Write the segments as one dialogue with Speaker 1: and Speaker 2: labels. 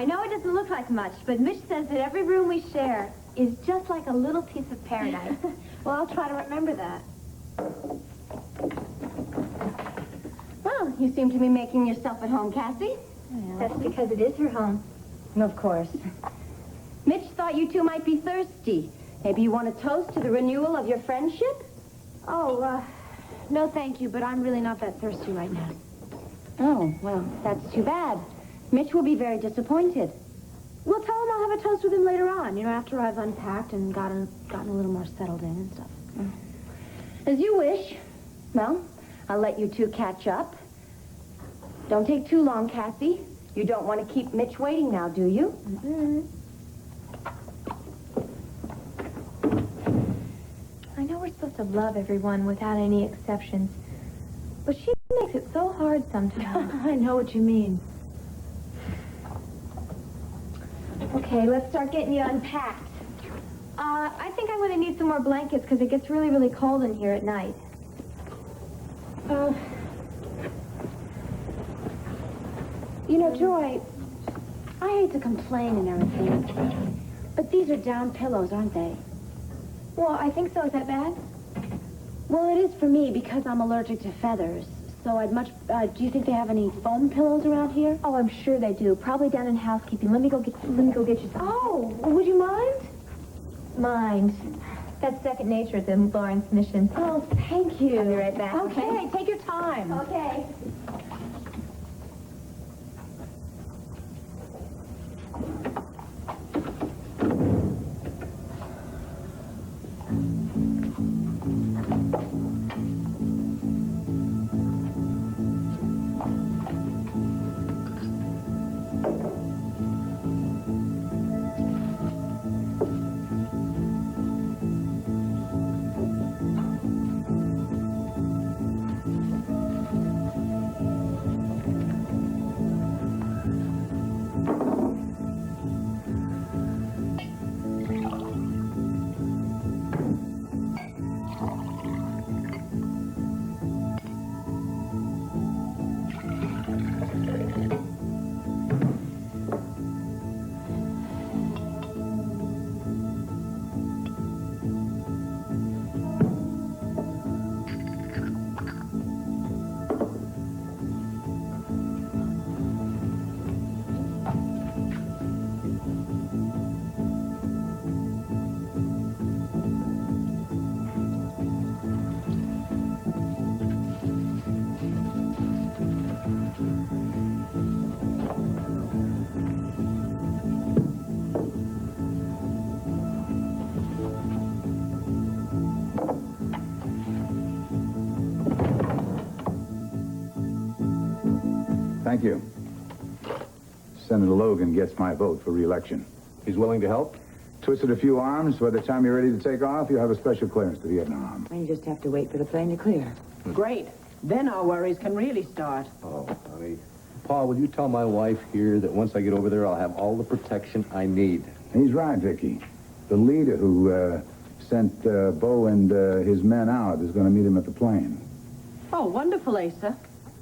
Speaker 1: I know it doesn't look like much, but Mitch says that every room we share is just like a little piece of paradise.
Speaker 2: Well, I'll try to remember that. Well, you seem to be making yourself at home, Cassie.
Speaker 1: That's because it is her home.
Speaker 2: Of course. Mitch thought you two might be thirsty. Maybe you want to toast to the renewal of your friendship?
Speaker 1: Oh, no thank you, but I'm really not that thirsty right now.
Speaker 2: Oh, well, that's too bad. Mitch will be very disappointed.
Speaker 1: Well, tell him I'll have a toast with him later on, after I've unpacked and gotten a little more settled in and stuff.
Speaker 2: As you wish. Well, I'll let you two catch up. Don't take too long, Cassie. You don't want to keep Mitch waiting now, do you?
Speaker 1: Mm-hmm. I know we're supposed to love everyone without any exceptions, but she makes it so hard sometimes.
Speaker 2: I know what you mean.
Speaker 1: Okay, let's start getting you unpacked. I think I'm going to need some more blankets because it gets really, really cold in here at night.
Speaker 2: Joy, I hate to complain and everything, but these are down pillows, aren't they?
Speaker 1: Well, I think so. Is that bad?
Speaker 2: Well, it is for me because I'm allergic to feathers. So I'd much... do you think they have any foam pillows around here?
Speaker 1: Oh, I'm sure they do. Probably down in housekeeping. Let me go get you some.
Speaker 2: Oh, would you mind?
Speaker 1: Mind. That's second nature at the Lawrence Mission.
Speaker 2: Oh, thank you.
Speaker 1: I'll be right back.
Speaker 2: Okay, take your time.
Speaker 1: Okay.
Speaker 3: Thank you. Senator Logan gets my vote for re-election.
Speaker 4: He's willing to help?
Speaker 3: Twisted a few arms. By the time you're ready to take off, you'll have a special clearance to Vietnam.
Speaker 5: You just have to wait for the plane to clear.
Speaker 6: Great. Then our worries can really start.
Speaker 4: Oh, honey. Paul, will you tell my wife here that once I get over there, I'll have all the protection I need?
Speaker 3: He's right, Vicky. The leader who sent Bo and his men out is going to meet him at the plane.
Speaker 6: Oh, wonderful, Asa.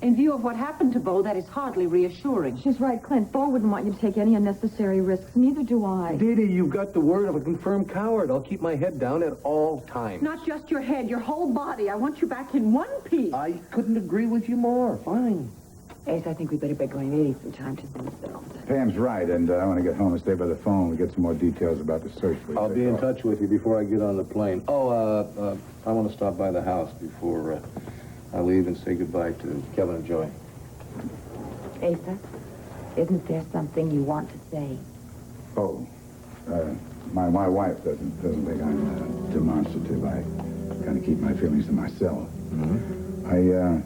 Speaker 6: In view of what happened to Bo, that is hardly reassuring.
Speaker 1: She's right, Clint. Bo wouldn't want you to take any unnecessary risks. Neither do I.
Speaker 4: Didi, you've got the word of a confirmed coward. I'll keep my head down at all times.
Speaker 6: Not just your head, your whole body. I want you back in one piece.
Speaker 4: I couldn't agree with you more. Fine.
Speaker 5: Ace, I think we better be going eating some time to themselves.
Speaker 3: Pam's right, and I want to get home and stay by the phone. We get some more details about the search.
Speaker 4: I'll be in touch with you before I get on the plane. Oh, I want to stop by the house before I leave and say goodbye to Kevin and Joy.
Speaker 5: Asa, isn't there something you want to say?
Speaker 3: Oh, my wife doesn't think I'm demonstrative. I kind of keep my feelings to myself.
Speaker 4: Mm-hmm.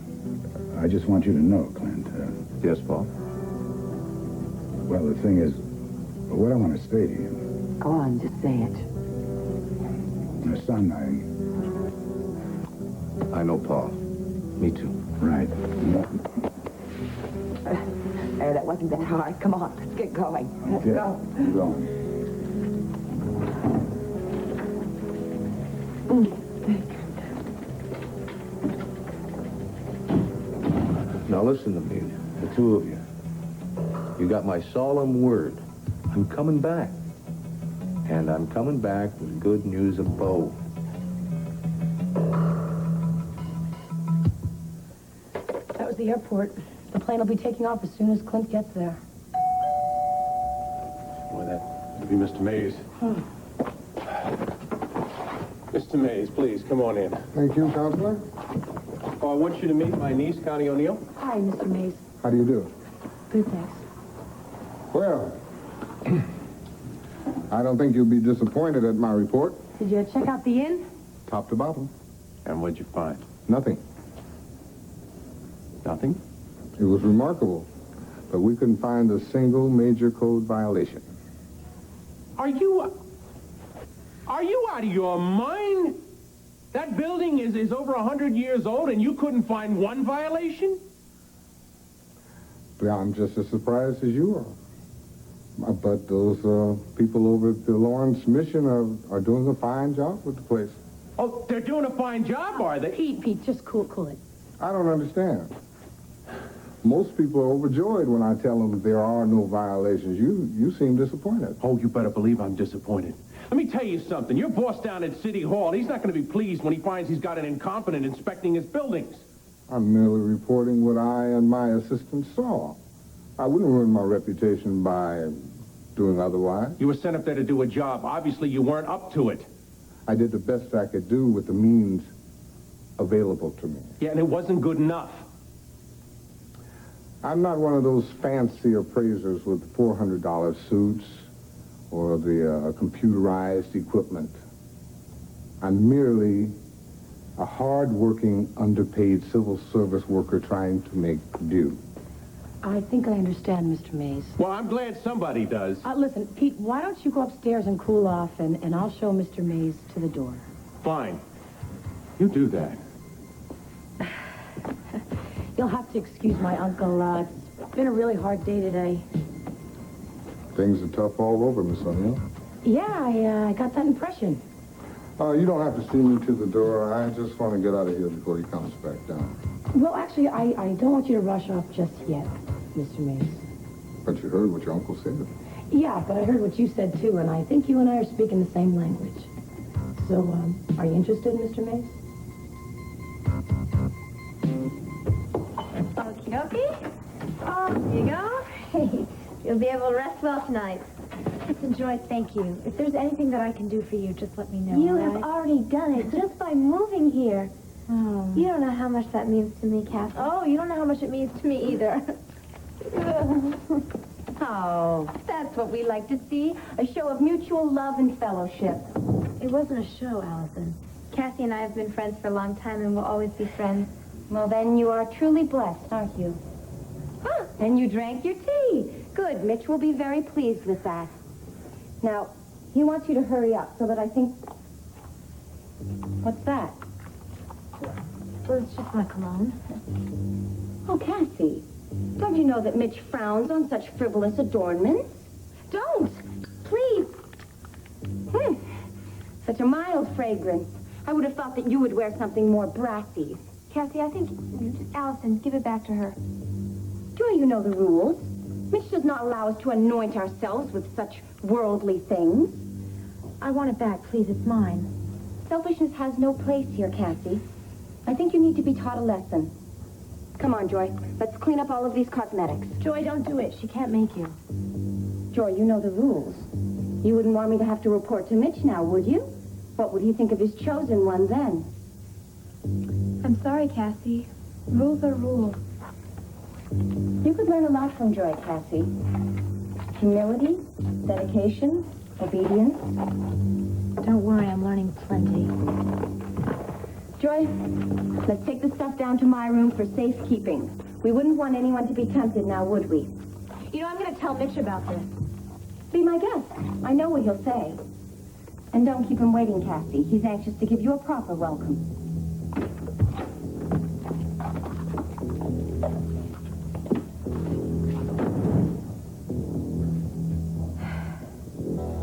Speaker 3: I just want you to know, Clint.
Speaker 4: Yes, Paul?
Speaker 3: Well, the thing is, what I want to say to you.
Speaker 5: Go on, just say it.
Speaker 3: My son,
Speaker 4: I know, Paul. Me too.
Speaker 3: Right.
Speaker 5: There, that wasn't that hard. Come on, let's get going. Let's
Speaker 3: Okay.
Speaker 5: go.
Speaker 3: I'm going.
Speaker 4: Now listen to me, the two of you. You got my solemn word. I'm coming back. And I'm coming back with good news of Bo.
Speaker 2: That was the airport. The plane will be taking off as soon as Clint gets there.
Speaker 7: Boy, that would be Mr. Mays. Mr. Mays, please, come on in.
Speaker 3: Thank you, Counselor.
Speaker 7: Oh, I want you to meet my niece, Connie O'Neill.
Speaker 2: Hi, Mr. Mays.
Speaker 3: How do you do?
Speaker 2: Good, thanks.
Speaker 3: Well, I don't think you'll be disappointed at my report.
Speaker 2: Did you check out the inn?
Speaker 3: Top to bottom.
Speaker 7: And what'd you find?
Speaker 3: Nothing.
Speaker 7: Nothing?
Speaker 3: It was remarkable, but we couldn't find a single major code violation.
Speaker 7: Are you out of your mind? That building is over 100 years old and you couldn't find one violation?
Speaker 3: Yeah, I'm just as surprised as you are. But those people over at the Lawrence Mission are doing a fine job with the place.
Speaker 7: Oh, they're doing a fine job, are they?
Speaker 2: Pete, just cool it.
Speaker 3: I don't understand. Most people are overjoyed when I tell them there are no violations. You seem disappointed.
Speaker 7: Oh, you better believe I'm disappointed. Let me tell you something. Your boss down at City Hall, he's not going to be pleased when he finds he's got an incompetent inspecting his buildings.
Speaker 3: I'm merely reporting what I and my assistant saw. I wouldn't ruin my reputation by doing otherwise.
Speaker 7: You were sent up there to do a job. Obviously, you weren't up to it.
Speaker 3: I did the best I could do with the means available to me.
Speaker 7: Yeah, and it wasn't good enough.
Speaker 3: I'm not one of those fancy appraisers with $400 suits or the computerized equipment. I'm merely a hard-working, underpaid civil service worker trying to make do.
Speaker 2: I think I understand, Mr. Mays.
Speaker 7: Well, I'm glad somebody does.
Speaker 2: Listen, Pete, why don't you go upstairs and cool off, and I'll show Mr. Mays to the door.
Speaker 7: Fine. You do that.
Speaker 2: You'll have to excuse my uncle. It's been a really hard day today.
Speaker 3: Things are tough all over, Miss O'Neill.
Speaker 2: Yeah, I got that impression.
Speaker 3: You don't have to see me to the door. I just want to get out of here before he comes back down.
Speaker 2: Well, actually, I don't want you to rush off just yet, Mr. Mays.
Speaker 3: But you heard what your uncle said.
Speaker 2: Yeah, but I heard what you said, too, and I think you and I are speaking the same language. So, are you interested, Mr. Mays?
Speaker 1: Okie dokie. Oh, here you go. Hey, you'll be able to rest well tonight.
Speaker 8: Listen, Joy, thank you. If there's anything that I can do for you, just let me know.
Speaker 1: You
Speaker 8: all
Speaker 1: have
Speaker 8: right?
Speaker 1: already done it just by moving here.
Speaker 8: Oh.
Speaker 1: You don't know how much that means to me, Kathy.
Speaker 8: Oh, you don't know how much it means to me either.
Speaker 2: Oh, that's what we like to see. A show of mutual love and fellowship.
Speaker 8: It wasn't a show, Allison.
Speaker 1: Kathy and I have been friends for a long time and will always be friends.
Speaker 2: Well, then you are truly blessed, aren't you? Huh, and you drank your tea. Good. Mitch will be very pleased with that. Now, he wants you to hurry up so that I think... What's that?
Speaker 8: Well, it's just my cologne.
Speaker 2: Oh, Cassie, don't you know that Mitch frowns on such frivolous adornments? Don't! Please! Such a mild fragrance. I would have thought that you would wear something more brassy.
Speaker 1: Kathy, I think... Allison, give it back to her.
Speaker 2: Joy, you know the rules. Mitch does not allow us to anoint ourselves with such worldly things.
Speaker 8: I want it back, please. It's mine.
Speaker 2: Selfishness has no place here, Cassie. I think you need to be taught a lesson. Come on, Joy. Let's clean up all of these cosmetics.
Speaker 8: Joy, don't do it. She can't make you.
Speaker 2: Joy, you know the rules. You wouldn't want me to have to report to Mitch now, would you? What would he think of his chosen one then?
Speaker 1: I'm sorry, Cassie. Rules are rules.
Speaker 2: You could learn a lot from Joy, Cassie. Humility, dedication, obedience.
Speaker 8: Don't worry, I'm learning plenty.
Speaker 2: Joy, let's take the stuff down to my room for safekeeping. We wouldn't want anyone to be tempted now, would we?
Speaker 8: You know, I'm going to tell Mitch about this.
Speaker 2: Be my guest. I know what he'll say. And don't keep him waiting, Cassie. He's anxious to give you a proper welcome.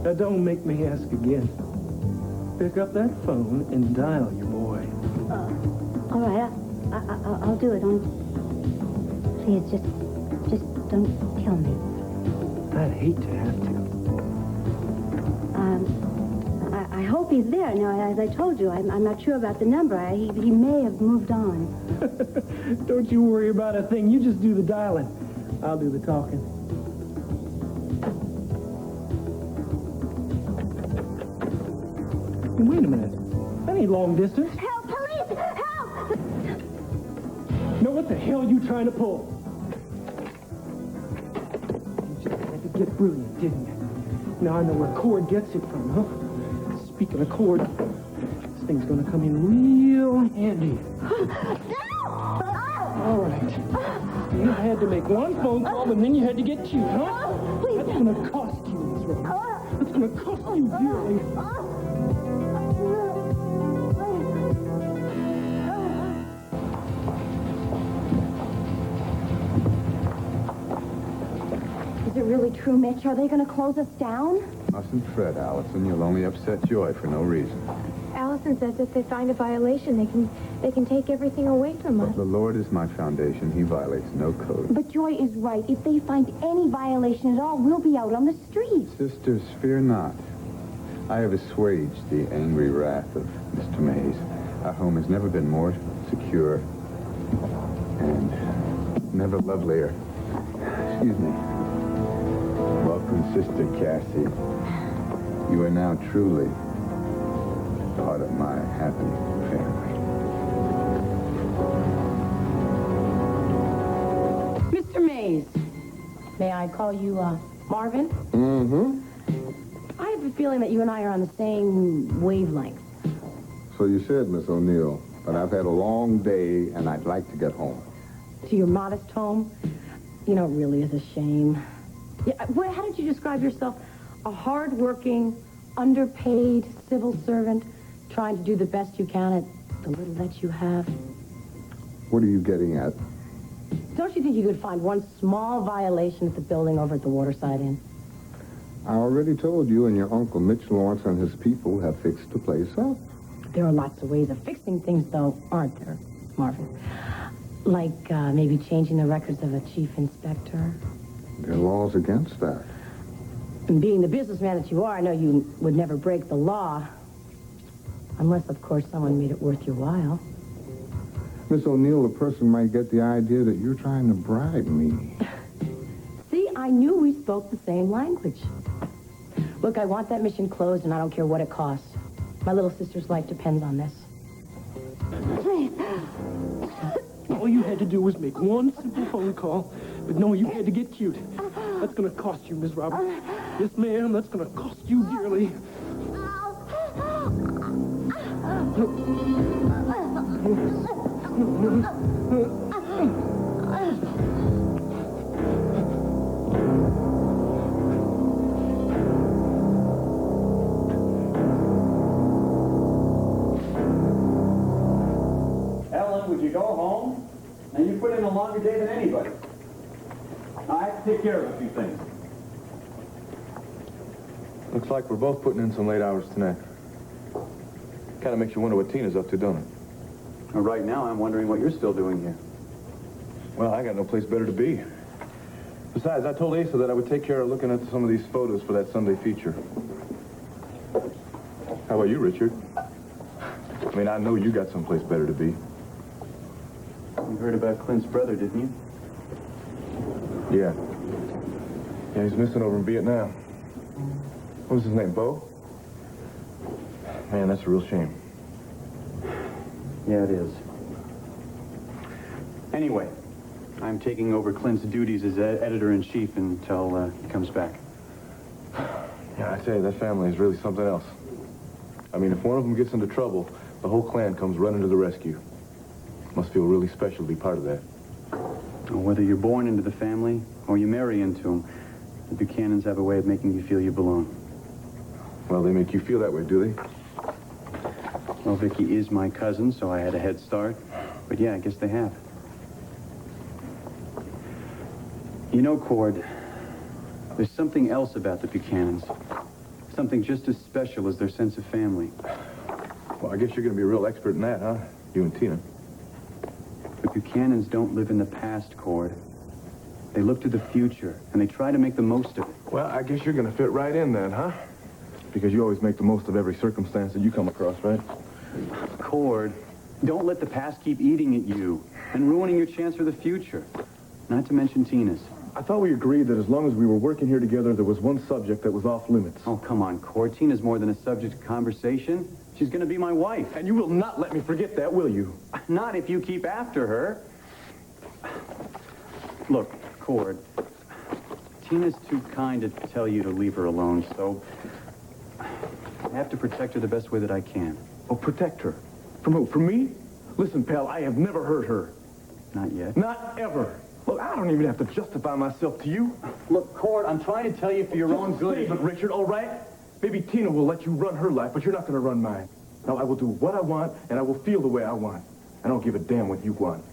Speaker 9: Now, don't make me ask again. Pick up that phone and dial your boy.
Speaker 8: All right, I'll do it. Please, just don't kill me.
Speaker 9: I'd hate to have to.
Speaker 2: I hope he's there. Now, as I told you, I'm not sure about the number. He may have moved on.
Speaker 9: Don't you worry about a thing. You just do the dialing. I'll do the talking. Wait a minute. That ain't long distance.
Speaker 2: Help! Police! Help!
Speaker 9: Now, what the hell are you trying to pull? You just had to get brilliant, didn't you? Now I know where Cord gets it from, huh? Speaking of Cord, this thing's gonna come in real handy. All right. You had to make one phone call, and then you had to get cute, huh? That's gonna cost you, Miss Roberts. That's gonna cost you dearly.
Speaker 2: Is it really true, Mitch? Are they going to close us down?
Speaker 4: Mustn't fret, Allison. You'll only upset Joy for no reason.
Speaker 1: Allison says if they find a violation, they can take everything away from us.
Speaker 4: The Lord is my foundation. He violates no code.
Speaker 2: But Joy is right. If they find any violation at all, we'll be out on the street.
Speaker 4: Sisters, fear not. I have assuaged the angry wrath of Mr. Mays. Our home has never been more secure and never lovelier. Excuse me. Welcome, Sister Cassie. You are now truly part of my happy family.
Speaker 6: Mr. Mays, may I call you, Marvin?
Speaker 3: Mm-hmm.
Speaker 6: I have a feeling that you and I are on the same wavelength.
Speaker 3: So you said, Miss O'Neill, but I've had a long day, and I'd like to get home.
Speaker 6: To your modest home? You know, it really is a shame. Yeah, well, how did you describe yourself? A hard-working, underpaid civil servant trying to do the best you can at the little that you have?
Speaker 3: What are you getting at?
Speaker 6: Don't you think you could find one small violation at the building over at the Waterside Inn?
Speaker 3: I already told you and your Uncle Mitch Lawrence and his people have fixed the place up.
Speaker 6: There are lots of ways of fixing things, though, aren't there, Marvin? Like maybe changing the records of a chief inspector.
Speaker 3: There are laws against that.
Speaker 6: And being the businessman that you are, I know you would never break the law. Unless, of course, someone made it worth your while.
Speaker 3: Miss O'Neill, a person might get the idea that you're trying to bribe me.
Speaker 6: See, I knew we spoke the same language. Look, I want that mission closed, and I don't care what it costs. My little sister's life depends on this.
Speaker 2: Please.
Speaker 9: All you had to do was make one simple phone call, but no, you had to get cute. That's gonna cost you, Miss Roberts. Yes, ma'am, that's gonna cost you dearly.
Speaker 10: Ellen, would you go home? Now, you put in a longer day than anybody. I have to take care of a few things.
Speaker 4: Looks like we're both putting in some late hours tonight. Kind of makes you wonder what Tina's up to, don't it?
Speaker 10: Well, right now, I'm wondering what you're still doing here.
Speaker 4: Well, I got no place better to be. Besides, I told Asa that I would take care of looking at some of these photos for that Sunday feature. How about you, Richard? I mean, I know you got someplace better to be.
Speaker 10: You heard about Clint's brother, didn't you?
Speaker 4: Yeah. Yeah, he's missing over in Vietnam. What was his name, Bo? Man, that's a real shame.
Speaker 10: Yeah, it is. Anyway, I'm taking over Clint's duties as editor-in-chief until he comes back.
Speaker 4: Yeah, I tell you, that family is really something else. I mean, if one of them gets into trouble, the whole clan comes running to the rescue. Must feel really special to be part of that.
Speaker 10: Well, whether you're born into the family or you marry into them, the Buchanans have a way of making you feel you belong.
Speaker 4: Well, they make you feel that way, do they?
Speaker 10: Well, Vicky is my cousin, so I had a head start. But yeah, I guess they have. You know, Cord, there's something else about the Buchanans. Something just as special as their sense of family.
Speaker 4: Well, I guess you're going to be a real expert in that, huh? You and Tina.
Speaker 10: The Buchanans don't live in the past, Cord. They look to the future, and they try to make the most of it.
Speaker 11: Well, I guess you're going to fit right in then, huh? Because you always make the most of every circumstance that you come across, right?
Speaker 10: Cord, don't let the past keep eating at you and ruining your chance for the future. Not to mention Tina's.
Speaker 11: I thought we agreed that as long as we were working here together, there was one subject that was off limits.
Speaker 10: Oh, come on, Cord. Tina's more than a subject of conversation. She's going to be my wife.
Speaker 11: And you will not let me forget that, will you?
Speaker 10: Not if you keep after her. Look, Cord, Tina's too kind to tell you to leave her alone, so I have to protect her the best way that I can.
Speaker 11: Oh, protect her. From who? From me? Listen, pal, I have never hurt her.
Speaker 10: Not yet.
Speaker 11: Not ever. Look, I don't even have to justify myself to you.
Speaker 10: Look, Cord, I'm trying to tell you for your own good.
Speaker 11: Save it, Richard, all right? Maybe Tina will let you run her life, but you're not going to run mine. Now, I will do what I want, and I will feel the way I want. I don't give a damn what you want.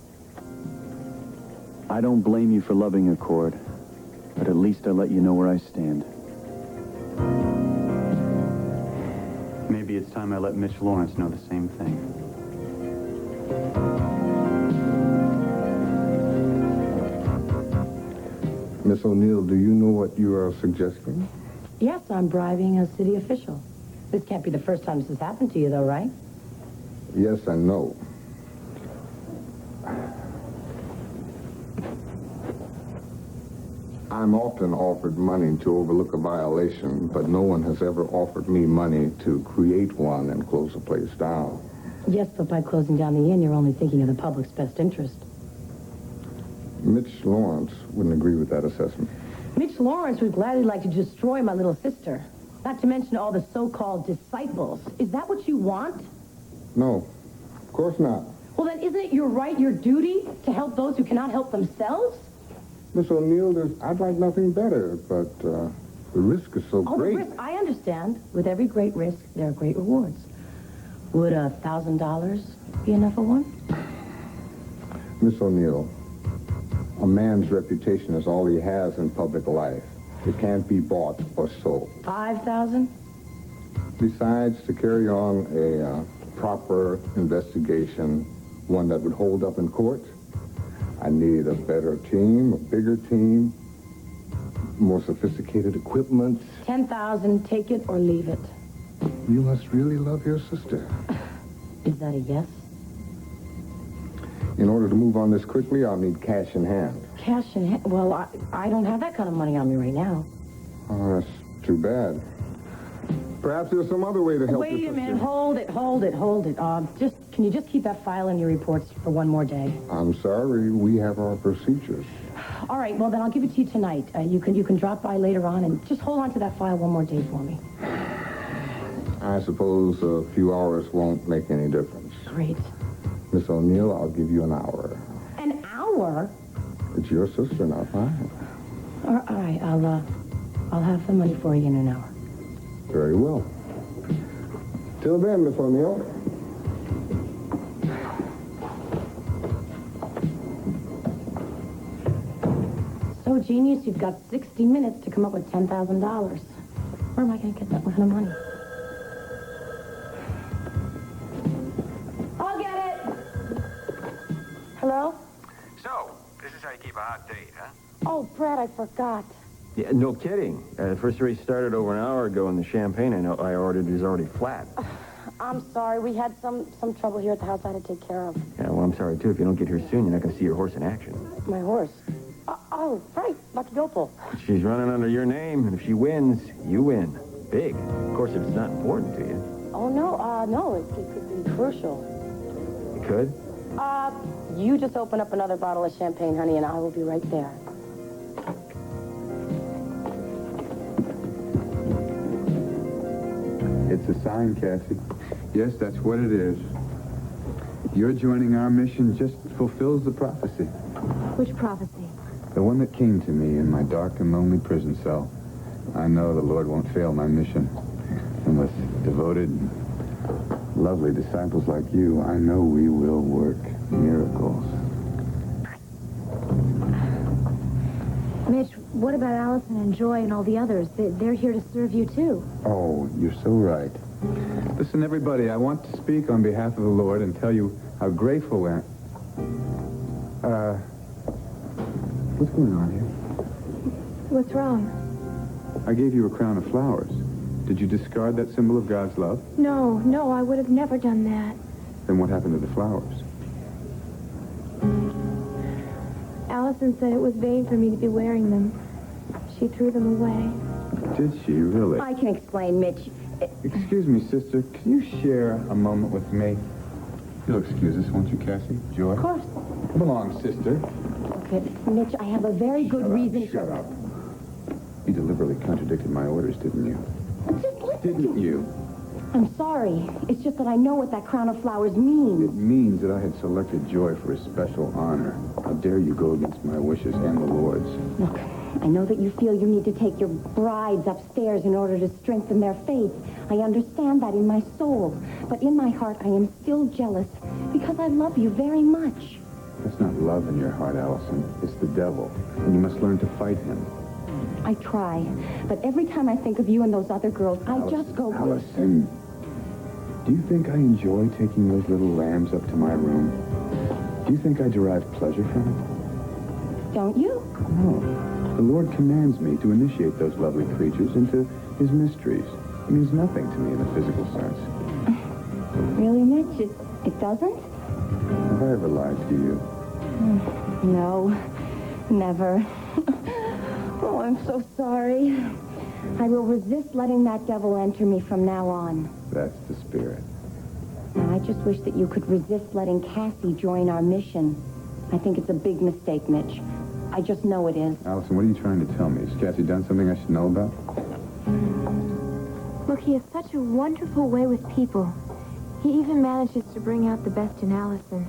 Speaker 10: I don't blame you for loving her, Cord, but at least I let you know where I stand. Maybe it's time I let Mitch Lawrence know the same thing.
Speaker 3: Miss O'Neill, do you know what you are suggesting?
Speaker 6: Yes, I'm bribing a city official. This can't be the first time this has happened to you, though, right?
Speaker 3: Yes, I know. I'm often offered money to overlook a violation, but no one has ever offered me money to create one and close a place down.
Speaker 6: Yes, but by closing down the inn, you're only thinking of the public's best interest.
Speaker 3: Mitch Lawrence wouldn't agree with that assessment.
Speaker 6: Mitch Lawrence would gladly like to destroy my little sister. Not to mention all the so-called disciples. Is that what you want?
Speaker 3: No, of course not.
Speaker 6: Well, then isn't it your right, your duty, to help those who cannot help themselves?
Speaker 3: Miss O'Neill, I'd like nothing better, but the risk is so great.
Speaker 6: The risk, I understand. With every great risk, there are great rewards. Would $1,000 be enough for one?
Speaker 3: Miss O'Neill, a man's reputation is all he has in public life. It can't be bought or sold.
Speaker 6: 5,000?
Speaker 3: Besides, to carry on a proper investigation, one that would hold up in court, I need a better team, a bigger team, more sophisticated equipment.
Speaker 6: 10,000, take it or leave it.
Speaker 3: You must really love your sister.
Speaker 6: Is that a yes?
Speaker 3: In order to move on this quickly, I'll need cash in hand.
Speaker 6: Cash in hand? Well, I don't have that kind of money on me right now.
Speaker 3: Oh, that's too bad. Perhaps there's some other way to help
Speaker 6: Wait
Speaker 3: your
Speaker 6: a
Speaker 3: sister.
Speaker 6: minute. Hold it. Can you just keep that file in your reports for one more day?
Speaker 3: I'm sorry, we have our procedures.
Speaker 6: All right, well, then I'll give it to you tonight. You can drop by later on and just hold on to that file one more day for me.
Speaker 3: I suppose a few hours won't make any difference.
Speaker 6: Great.
Speaker 3: Miss O'Neill, I'll give you an hour.
Speaker 6: An hour?
Speaker 3: It's your sister, not mine.
Speaker 6: All right, I'll have the money for you in an hour.
Speaker 3: Very well. Till then, Miss O'Neill.
Speaker 6: So genius, you've got 60 minutes to come up with $10,000. Where am I going to get that kind of money? I'll get it. Hello?
Speaker 12: So, this is how you keep a hot date, huh?
Speaker 6: Oh, Brad, I forgot.
Speaker 13: Yeah, no kidding. The first race started over an hour ago, and the champagne I ordered is already flat.
Speaker 6: I'm sorry. We had some trouble here at the house I had to take care of.
Speaker 13: Yeah, well, I'm sorry, too. If you don't get here soon, you're not going to see your horse in action.
Speaker 6: My horse? Oh, right. Lucky Opal.
Speaker 13: She's running under your name, and if she wins, you win. Big. Of course, if it's not important to you.
Speaker 6: Oh, no. It could be crucial.
Speaker 13: It could?
Speaker 6: You just open up another bottle of champagne, honey, and I will be right there.
Speaker 4: It's a sign, Cassie. Yes, that's what it is. Your joining our mission just fulfills the prophecy.
Speaker 8: Which prophecy?
Speaker 4: The one that came to me in my dark and lonely prison cell. I know the Lord won't fail my mission. And with devoted, lovely disciples like you, I know we will work miracles.
Speaker 8: Mitch, what about Allison and Joy and all the others? They're here to serve you, too.
Speaker 4: Oh, you're so right. Listen, everybody, I want to speak on behalf of the Lord and tell you how grateful I am. What's going on here?
Speaker 1: What's wrong?
Speaker 4: I gave you a crown of flowers. Did you discard that symbol of God's love?
Speaker 1: No, I would have never done that.
Speaker 4: Then what happened to the flowers?
Speaker 1: Allison said it was vain for me to be wearing them. She threw them away.
Speaker 4: Did she really?
Speaker 2: I can explain, Mitch.
Speaker 4: Excuse me, sister. Can you share a moment with me? You'll excuse us, won't you, Cassie? Joy?
Speaker 2: Of course.
Speaker 4: Come along, sister.
Speaker 2: Okay, Mitch, I have a very good reason
Speaker 4: Shut up. You deliberately contradicted my orders, didn't you?
Speaker 2: Just listen.
Speaker 4: Didn't you?
Speaker 2: I'm sorry. It's just that I know what that crown of flowers means.
Speaker 4: It means that I had selected Joy for a special honor. How dare you go against my wishes and the Lord's?
Speaker 2: Look, I know that you feel you need to take your brides upstairs in order to strengthen their faith. I understand that in my soul. But in my heart, I am still jealous because I love you very much.
Speaker 4: That's not love in your heart, Allison. It's the devil, and you must learn to fight him.
Speaker 2: I try, but every time I think of you and those other girls, I just go...
Speaker 4: Allison, do you think I enjoy taking those little lambs up to my room? Do you think I derive pleasure from it?
Speaker 2: Don't you?
Speaker 4: No. The Lord commands me to initiate those lovely creatures into his mysteries. It means nothing to me in a physical sense.
Speaker 2: Really, Mitch? It doesn't?
Speaker 4: Have I ever lied to you?
Speaker 2: No, never. Oh, I'm so sorry. I will resist letting that devil enter me from now on.
Speaker 4: That's the spirit.
Speaker 2: Now, I just wish that you could resist letting Cassie join our mission. I think it's a big mistake, Mitch. I just know it is.
Speaker 4: Allison, what are you trying to tell me? Has Cassie done something I should know about?
Speaker 1: Look, he has such a wonderful way with people. He even manages to bring out the best in Allison.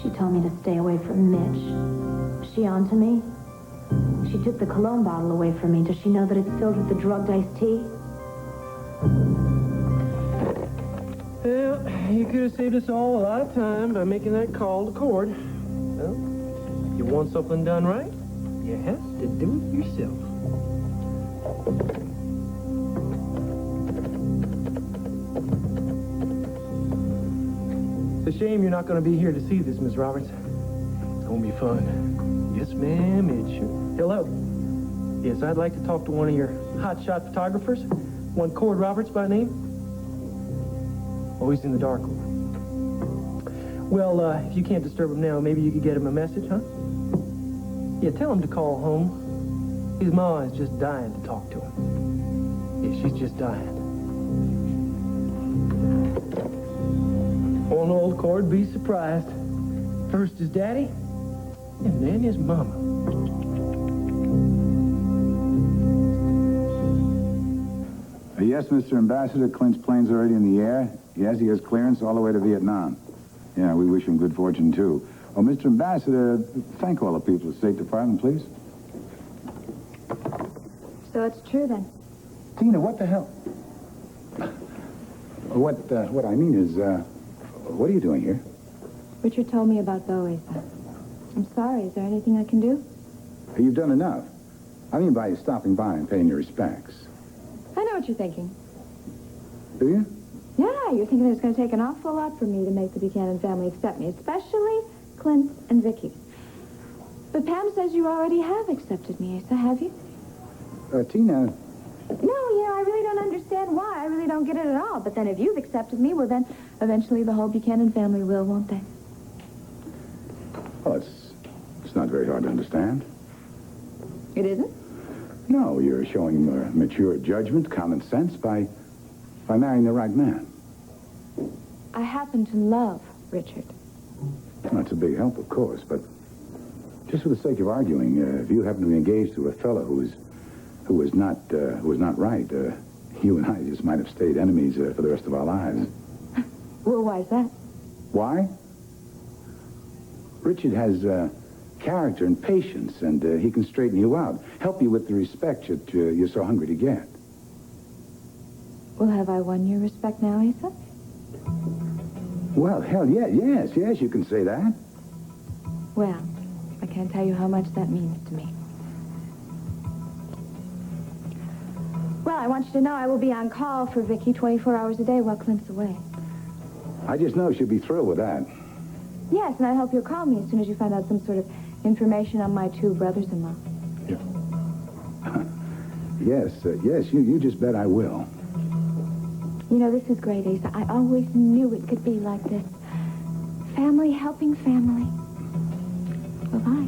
Speaker 8: She told me to stay away from Mitch. Is she on to me? She took the cologne bottle away from me. Does she know that it's filled with the drugged iced tea?
Speaker 9: Well, you could have saved us all a lot of time by making that call to court. Well, if you want something done right, you have to do it yourself. It's a shame you're not going to be here to see this, Miss Roberts. It's going to be fun. Yes, ma'am, it sure. Hello. Yes, I'd like to talk to one of your hotshot photographers. One Cord Roberts by name. Oh, he's in the dark room. Well, if you can't disturb him now, maybe you could get him a message, huh? Yeah, tell him to call home. His ma is just dying to talk to him. Yeah, she's just dying. Won't old Cord be surprised? First his daddy, and then his mama.
Speaker 14: Yes, Mr. Ambassador, Clint's plane's already in the air. Yes, he has clearance all the way to Vietnam. Yeah, we wish him good fortune, too. Oh, Mr. Ambassador, thank all the people at the State Department, please.
Speaker 8: So it's true, then?
Speaker 14: Tina, what the hell? What I mean is, what are you doing here?
Speaker 8: Richard told me about Bowie. I'm sorry. Is there anything I can do?
Speaker 14: You've done enough. I mean by stopping by and paying your respects.
Speaker 8: I know what you're thinking.
Speaker 14: Do you?
Speaker 8: Yeah, you're thinking it's going to take an awful lot for me to make the Buchanan family accept me, especially Clint and Vicky. But Pam says you already have accepted me, Asa, have you?
Speaker 14: Tina...
Speaker 8: No, I really don't understand why. I really don't get it at all. But then if you've accepted me, well, then eventually the whole Buchanan family will, won't they?
Speaker 14: Well, it's not very hard to understand.
Speaker 8: It isn't?
Speaker 14: No, you're showing mature judgment, common sense by marrying the right man.
Speaker 8: I happen to love Richard.
Speaker 14: That's a big help, of course, but just for the sake of arguing, if you happen to be engaged to a fellow who was not right, you and I just might have stayed enemies for the rest of our lives.
Speaker 8: Well, why is that?
Speaker 14: Why? Richard has character and patience, and he can straighten you out, help you with the respect that you're so hungry to get.
Speaker 8: Well, have I won your respect now, Asa?
Speaker 14: Well, hell, yes, you can say that.
Speaker 8: Well, I can't tell you how much that means to me. Well, I want you to know I will be on call for Vicky 24 hours a day while Clint's away.
Speaker 14: I just know she'll be thrilled with that.
Speaker 8: Yes, and I hope you'll call me as soon as you find out some sort of Information on my two brothers-in-law.
Speaker 14: Yes, yes, you just bet I will.
Speaker 8: You know, this is great, Asa. I always knew it could be like this. Family helping family. Bye-bye.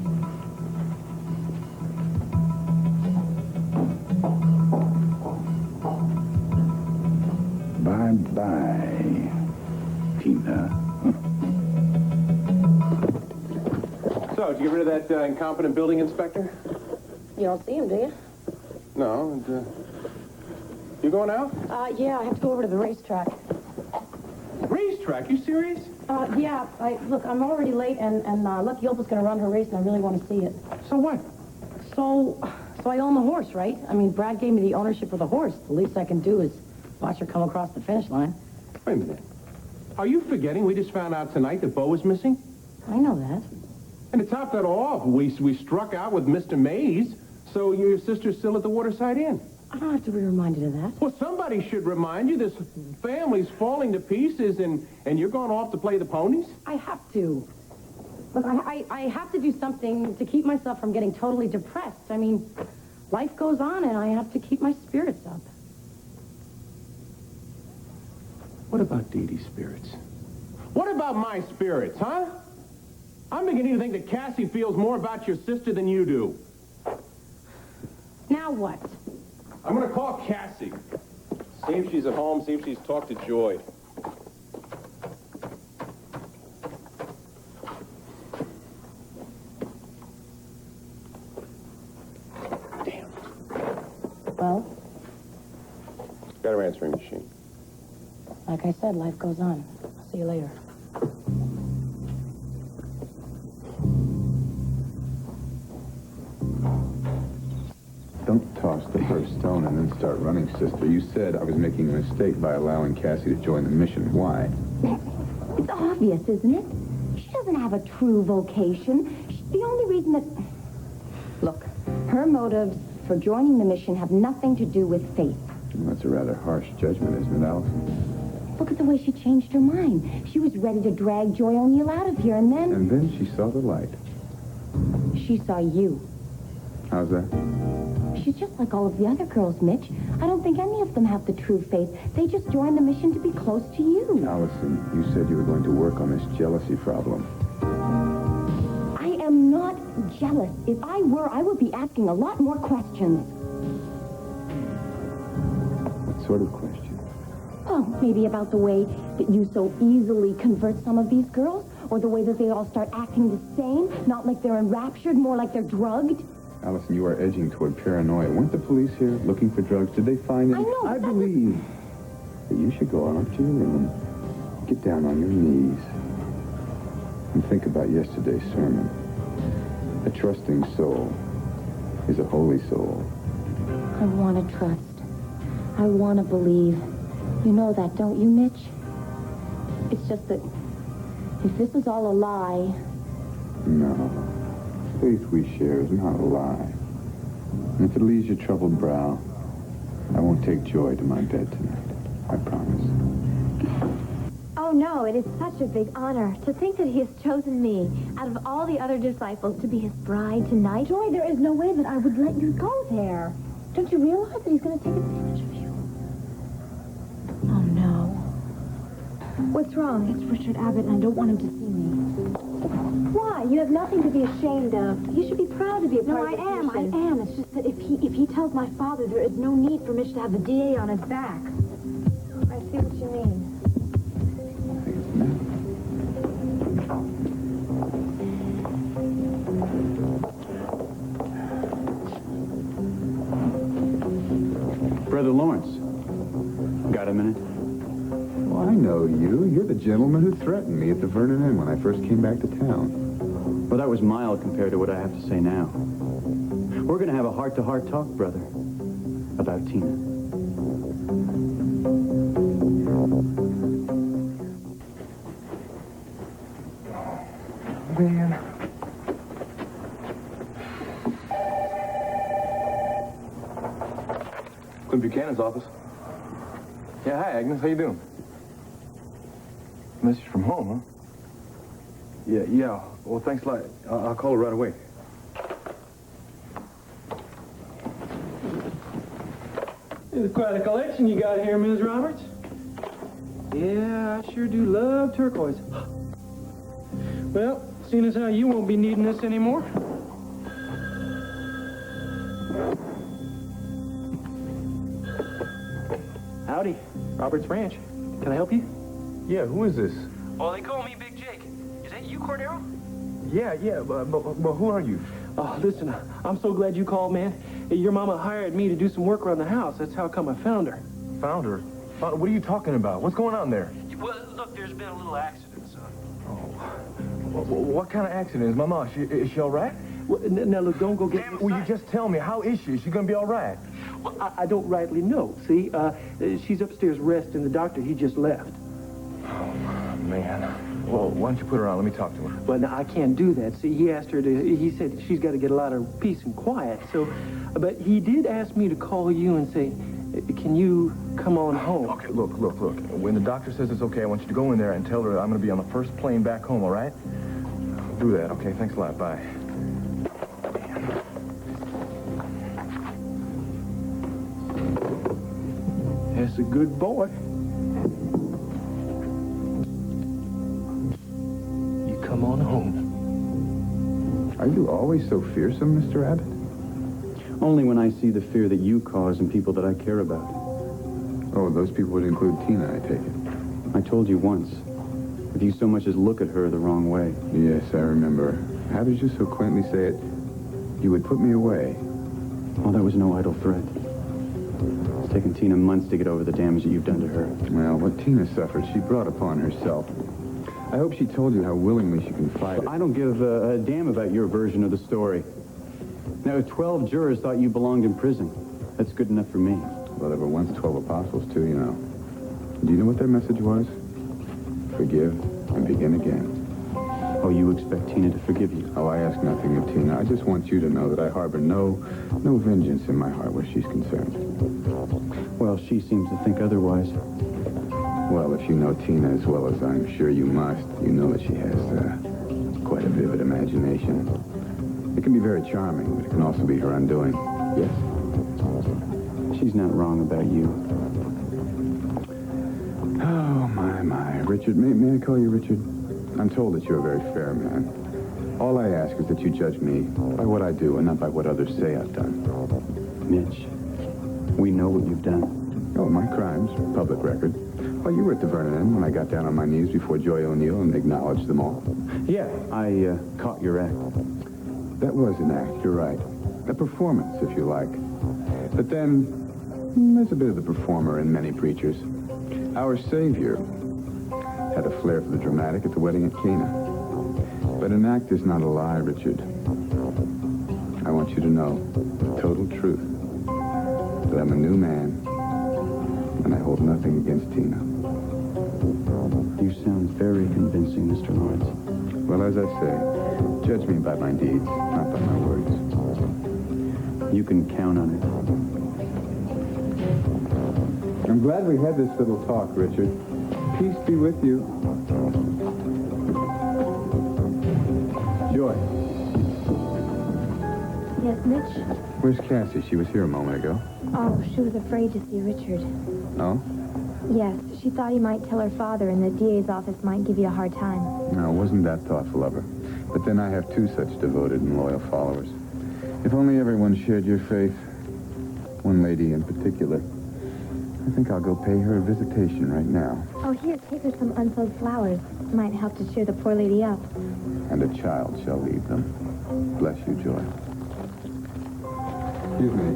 Speaker 14: Bye-bye, Tina.
Speaker 7: So, did you get rid of that incompetent building inspector?
Speaker 6: You don't see him, do you?
Speaker 7: No. And, you going out?
Speaker 6: Yeah, I have to go over to the racetrack.
Speaker 7: Racetrack? You serious?
Speaker 6: Yeah. Look, I'm already late, and Lucky Oltl's going to run her race, and I really want to see it.
Speaker 7: So what?
Speaker 6: So I own the horse, right? I mean, Brad gave me the ownership of the horse. The least I can do is watch her come across the finish line.
Speaker 7: Wait a minute. Are you forgetting we just found out tonight that Bo was missing?
Speaker 6: I know that.
Speaker 7: And to top that all off, we struck out with Mr. Mays, so your sister's still at the Waterside Inn.
Speaker 6: I don't have to be reminded of that.
Speaker 7: Well, somebody should remind you this family's falling to pieces, and you're going off to play the ponies?
Speaker 6: I have to. Look, I have to do something to keep myself from getting totally depressed. I mean, life goes on, and I have to keep my spirits up.
Speaker 7: What about Dee Dee's spirits? What about my spirits, huh? I'm beginning to think that Cassie feels more about your sister than you do.
Speaker 6: Now what?
Speaker 7: I'm gonna call Cassie. See if she's at home, see if she's talked to Joy. Damn.
Speaker 6: Well?
Speaker 7: Got her answering machine.
Speaker 6: Like I said, life goes on. I'll see you later.
Speaker 4: Don't toss the first stone and then start running, sister. You said I was making a mistake by allowing Cassie to join the mission. Why?
Speaker 2: It's obvious, isn't it? She doesn't have a true vocation. The only reason that... Look, her motives for joining the mission have nothing to do with faith.
Speaker 4: Well, that's a rather harsh judgment, isn't it, Allison?
Speaker 2: Look at the way she changed her mind. She was ready to drag Joy O'Neill out of here, and then...
Speaker 4: And then she saw the light.
Speaker 2: She saw you.
Speaker 4: How's that?
Speaker 2: She's just like all of the other girls, Mitch. I don't think any of them have the true faith. They just joined the mission to be close to you.
Speaker 4: Allison, you said you were going to work on this jealousy problem.
Speaker 2: I am not jealous. If I were, I would be asking a lot more questions.
Speaker 4: What sort of question?
Speaker 2: Oh, maybe about the way that you so easily convert some of these girls, or the way that they all start acting the same, not like they're enraptured, more like they're drugged.
Speaker 4: Allison, you are edging toward paranoia. Weren't the police here looking for drugs? Did they find any?
Speaker 2: I know.
Speaker 4: I believe that you should go out to your room, get down on your knees, and think about yesterday's sermon. A trusting soul is a holy soul.
Speaker 2: I want to trust. I want to believe. You know that, don't you, Mitch? It's just that if this is all a lie...
Speaker 4: No. Faith we share is not a lie. And if it leaves your troubled brow, I won't take Joy to my bed tonight. I promise.
Speaker 1: Oh, no, it is such a big honor to think that he has chosen me out of all the other disciples to be his bride tonight.
Speaker 8: Joy, there is no way that I would let you go there. Don't you realize that he's going to take advantage of you? Oh, no.
Speaker 1: What's wrong?
Speaker 8: It's Richard Abbott, and I don't want him to see me.
Speaker 1: Why? You have nothing to be ashamed of. You should be proud to be a part of the
Speaker 8: I
Speaker 1: mission.
Speaker 8: am. It's just that if he tells my father, there is no need for Mitch to have the DA on his back.
Speaker 1: I see what you mean.
Speaker 10: Brother Lawrence, got a minute?
Speaker 4: Well, I know you. You're the gentleman who threatened me at the Vernon Inn when I first came back to town.
Speaker 10: Well, that was mild compared to what I have to say now. We're going to have a heart-to-heart talk, brother, about Tina.
Speaker 11: Man. Clint Buchanan's office. Yeah, hi, Agnes. How you doing? Message from home, huh? Yeah. Well, thanks a lot. I'll call her right away.
Speaker 9: It's quite a collection you got here, Ms. Roberts. Yeah, I sure do love turquoise. Well, seeing as how you won't be needing this anymore. Howdy, Roberts Ranch. Can I help you?
Speaker 11: Yeah, who is this?
Speaker 9: Oh, they call me Big Jake. Is that you, Cordero?
Speaker 11: Yeah, but who are you?
Speaker 9: Oh, listen, I'm so glad you called, man. Your mama hired me to do some work around the house. That's how come I found her.
Speaker 11: Found her? What are you talking about? What's going on there?
Speaker 9: Well, look, there's been a little accident, son.
Speaker 11: What kind of accident? Is Mama, is she all right?
Speaker 9: Well, now, look, don't go get...
Speaker 11: Will you just tell me, how is she? Is she going to be all right?
Speaker 9: Well, I don't rightly know. See, she's upstairs resting. The doctor, he just left.
Speaker 11: Oh, man. Well, why don't you put her on? Let me talk to her.
Speaker 9: Well, now, I can't do that. See, he asked her to... He said she's got to get a lot of peace and quiet. So, but he did ask me to call you and say, can you come on home?
Speaker 11: Okay, look. When the doctor says it's okay, I want you to go in there and tell her I'm going to be on the first plane back home, all right? Do that, okay? Thanks a lot. Bye.
Speaker 9: That's a good boy. You come on home.
Speaker 4: Are you always so fearsome, Mr. Abbott?
Speaker 10: Only when I see the fear that you cause in people that I care about.
Speaker 4: Oh, those people would include Tina, I take it.
Speaker 10: I told you once. If you so much as look at her the wrong way.
Speaker 4: Yes, I remember. How did you so quaintly say it? You would put me away.
Speaker 10: Oh, that was no idle threat. It's taken Tina months to get over the damage that you've done to her.
Speaker 4: Well, what Tina suffered, she brought upon herself. I hope she told you how willingly she confided.
Speaker 10: I don't give a damn about your version of the story. Now, if 12 jurors thought you belonged in prison, that's good enough for me.
Speaker 4: Well, there were once 12 apostles, too, you know. Do you know what their message was? Forgive and begin again.
Speaker 10: Oh, you expect Tina to forgive you?
Speaker 4: Oh, I ask nothing of Tina. I just want you to know that I harbor no vengeance in my heart where she's concerned.
Speaker 10: Well, she seems to think otherwise.
Speaker 4: Well, if you know Tina as well as I'm sure you must, you know that she has quite a vivid imagination. It can be very charming, but it can also be her undoing. Yes?
Speaker 10: She's not wrong about you.
Speaker 4: Oh, my. Richard, may I call you Richard? I'm told that you're a very fair man. All I ask is that you judge me by what I do and not by what others say I've done.
Speaker 10: Mitch, we know what you've done.
Speaker 4: Oh, my crimes, public record. Well, you were at the Vernon Inn when I got down on my knees before Joy O'Neill and acknowledged them all.
Speaker 10: Yeah, I caught your act.
Speaker 4: That was an act, you're right. A performance, if you like. But then, there's a bit of the performer in many preachers. Our Savior had a flair for the dramatic at the wedding at Cana. But an act is not a lie, Richard. I want you to know the total truth, that I'm a new man, and I hold nothing against Tina.
Speaker 10: You sound very convincing, Mr. Lawrence.
Speaker 4: Well, as I say, judge me by my deeds, not by my words.
Speaker 10: You can count on it.
Speaker 4: I'm glad we had this little talk, Richard. Peace be with you. Joy.
Speaker 1: Yes, Mitch?
Speaker 4: Where's Cassie? She was here a moment ago.
Speaker 1: Oh, she was afraid to see Richard.
Speaker 4: Oh?
Speaker 1: Yes, she thought he might tell her father and the DA's office might give you a hard time.
Speaker 4: No, wasn't that thoughtful of her. But then I have two such devoted and loyal followers. If only everyone shared your faith. One lady in particular. I think I'll go pay her a visitation right now.
Speaker 1: Oh, here, take her some unsold flowers. Might help to cheer the poor lady up.
Speaker 4: And a child shall lead them. Bless you, Joy. Excuse me.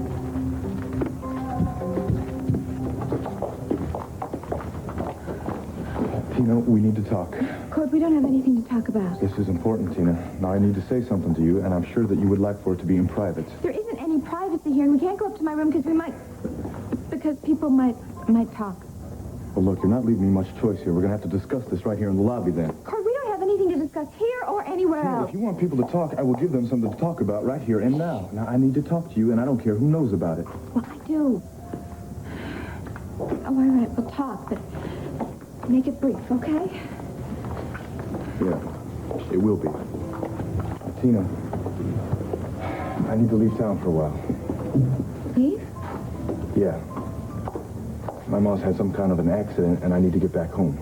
Speaker 11: Tina, we need to talk.
Speaker 8: Cord, we don't have anything to talk about.
Speaker 11: This is important, Tina. Now, I need to say something to you, and I'm sure that you would like for it to be in private.
Speaker 8: There isn't any privacy here, and we can't go up to my room because people might talk.
Speaker 11: Well, look, you're not leaving me much choice here. We're going to have to discuss this right here in the lobby, then.
Speaker 8: Cord, we don't have anything to discuss here or anywhere
Speaker 11: Tina,
Speaker 8: else.
Speaker 11: if you want people to talk, I will give them something to talk about right here and now. Now, I need to talk to you, and I don't care who knows about it.
Speaker 8: Well, I do. Oh, all right, we'll talk, but make it brief, okay?
Speaker 11: Yeah, it will be. Tina, I need to leave town for a while.
Speaker 8: Leave?
Speaker 11: Yeah. My mom's had some kind of an accident, and I need to get back home.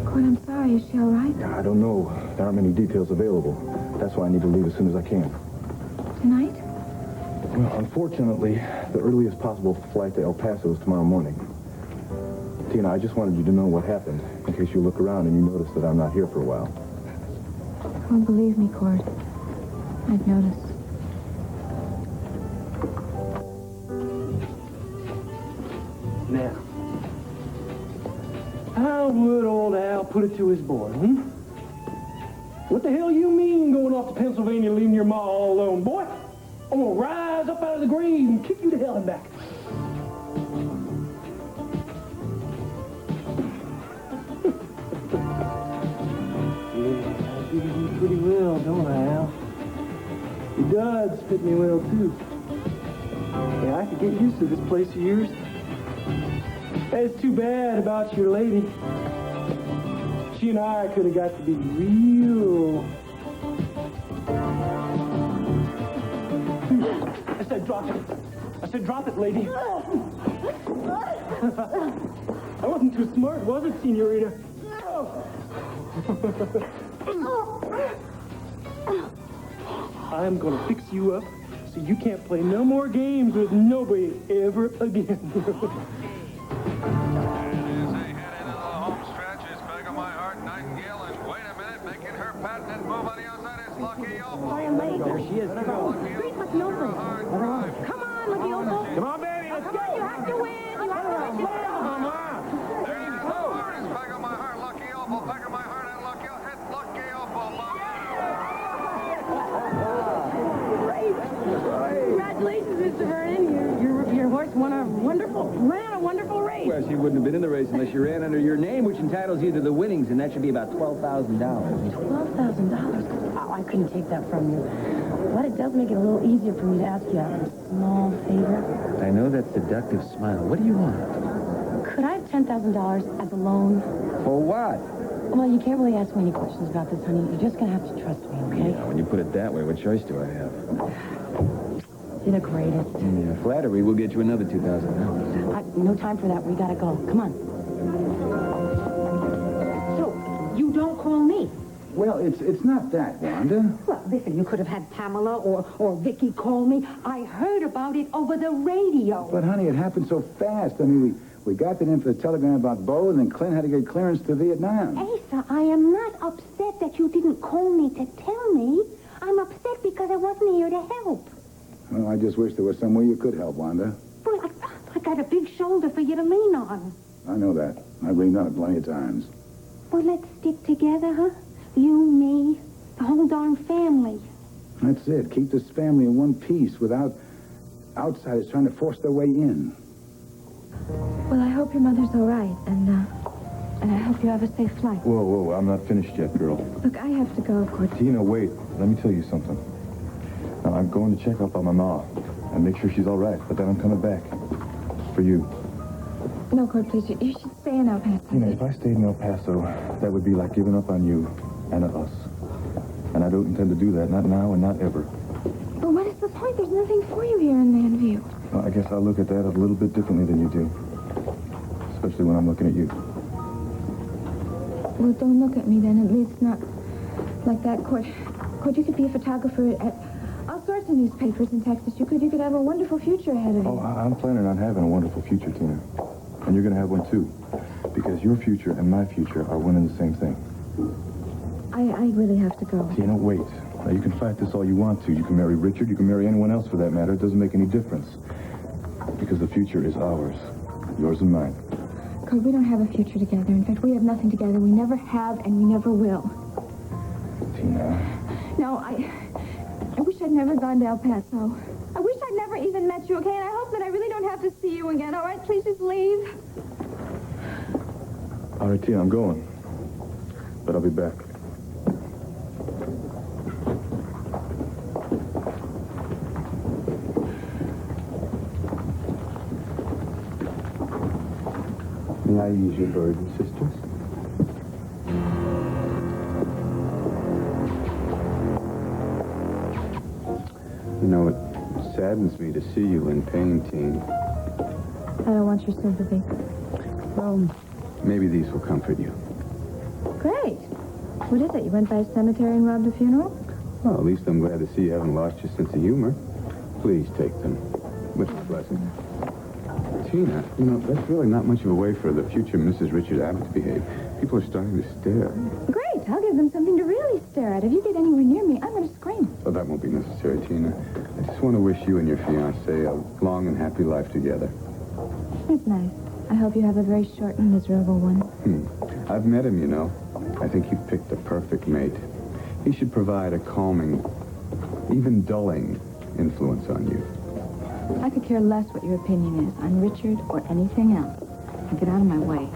Speaker 8: Cord, I'm sorry. Is she all right?
Speaker 11: I don't know. There aren't many details available. That's why I need to leave as soon as I can.
Speaker 8: Tonight?
Speaker 11: Well, unfortunately, the earliest possible flight to El Paso is tomorrow morning. Tina, I just wanted you to know what happened, in case you look around and you notice that I'm not here for a while.
Speaker 8: Oh, believe me, Cord. I've noticed.
Speaker 9: Now, how would old Al put it to his boy, What the hell you mean going off to Pennsylvania leaving your ma all alone, boy? I'm gonna rise up out of the grave and kick you to hell and back. Yeah, I figure you pretty well, don't I, Al? Your dad's fit me well, too. Yeah, I could get used to this place of yours. It's too bad about your lady. She and I could have got to be real. I said drop it. I said drop it, lady. I wasn't too smart, was it, senorita? I'm gonna fix you up so you can't play no more games with nobody ever again.
Speaker 1: There she is. Come on, Lucky Opal. Come on, Lucky Opal.
Speaker 9: Come on, baby, let's go.
Speaker 1: You have to win. You have to win.
Speaker 9: Come on.
Speaker 12: There it is. Back of my heart, Lucky Opal. Back of my heart, and Lucky Opal. Hit Lucky Opal.
Speaker 6: Great. Congratulations, Mr. Vernon. Your horse ran a wonderful race.
Speaker 13: Well, she wouldn't have been in the race unless she ran under your name, which entitles you to the winnings, and that should be about $12,000.
Speaker 6: $12,000? Oh, I couldn't take that from you. But it does make it a little easier for me to ask you a small favor.
Speaker 13: I know that seductive smile. What do you want?
Speaker 6: Could I have $10,000 as a loan?
Speaker 13: For what?
Speaker 6: Well, you can't really ask me any questions about this, honey. You're just going to have to trust me, okay?
Speaker 13: Yeah, when you put it that way, what choice do I have?
Speaker 6: You're the greatest.
Speaker 13: Yeah, flattery will get you another $2,000.
Speaker 6: No time for that. We got to go. Come on.
Speaker 2: So, you don't call me?
Speaker 14: Well, it's not that, Wanda.
Speaker 2: Well, listen, you could have had Pamela or Vicky call me. I heard about it over the radio.
Speaker 14: But, honey, it happened so fast. I mean, we got that in for the telegram about Bo, and then Clint had to get clearance to Vietnam.
Speaker 1: Asa, I am not upset that you didn't call me to tell me. I'm upset because I wasn't here to help.
Speaker 14: Well, I just wish there was some way you could help, Wanda.
Speaker 1: Well, I got a big shoulder for you to lean on.
Speaker 14: I know that. I've leaned on it plenty of times.
Speaker 1: Well, let's stick together, huh? You, me, the whole darn family.
Speaker 14: That's it. Keep this family in one piece without outsiders trying to force their way in.
Speaker 8: Well, I hope your mother's all right, and I hope you have a safe flight.
Speaker 11: Whoa, I'm not finished yet, girl.
Speaker 8: Look, I have to go, Cord.
Speaker 11: Tina, wait. Let me tell you something. Now, I'm going to check up on my ma and make sure she's all right, but then I'm coming back. For you.
Speaker 8: No, Cord, please. You should stay in El Paso.
Speaker 11: Tina, if I stayed in El Paso, that would be like giving up on you and us. And I don't intend to do that, not now and not ever.
Speaker 8: But what is the point? There's nothing for you here in Manview.
Speaker 11: Well, I guess I look at that a little bit differently than you do. Especially when I'm looking at you.
Speaker 8: Well, don't look at me then. At least not like that, Cord. Cord, you could be a photographer at all sorts of newspapers in Texas. You could have a wonderful future ahead of you.
Speaker 11: Oh, I'm planning on having a wonderful future, Tina. And you're going to have one, too. Because your future and my future are one and the same thing.
Speaker 8: I really have to go.
Speaker 11: Tina, wait. Now, you can fight this all you want to. You can marry Richard. You can marry anyone else for that matter. It doesn't make any difference. Because the future is ours. Yours and mine.
Speaker 8: Cord, we don't have a future together. In fact, we have nothing together. We never have, and we never will.
Speaker 11: Tina.
Speaker 8: No, I wish I'd never gone to El Paso. I wish I'd never even met you, okay? And I hope that I really don't have to see you again, all right? Please just leave.
Speaker 11: All right, Tina, I'm going. But I'll be back. May I use your burden, sisters?
Speaker 4: saddens me to see you in pain, Teen.
Speaker 8: I don't want your sympathy.
Speaker 4: Well, maybe these will comfort you.
Speaker 8: Great. What is it? You went by a cemetery and robbed a funeral?
Speaker 4: Well, at least I'm glad to see you haven't lost your sense of humor. Please take them. With your blessing. Tina, you know, that's really not much of a way for the future Mrs. Richard Abbott to behave. People are starting to stare.
Speaker 8: Great. I'll give them something to really stare at. If you get anywhere near me, I'm going to scream.
Speaker 4: Oh, that won't be necessary, Tina. I just want to wish you and your fiancé a long and happy life together.
Speaker 8: That's nice. I hope you have a very short and miserable one.
Speaker 4: I've met him, you know. I think you've picked the perfect mate. He should provide a calming, even dulling influence on you.
Speaker 8: I could care less what your opinion is on Richard or anything else. Now get out of my way.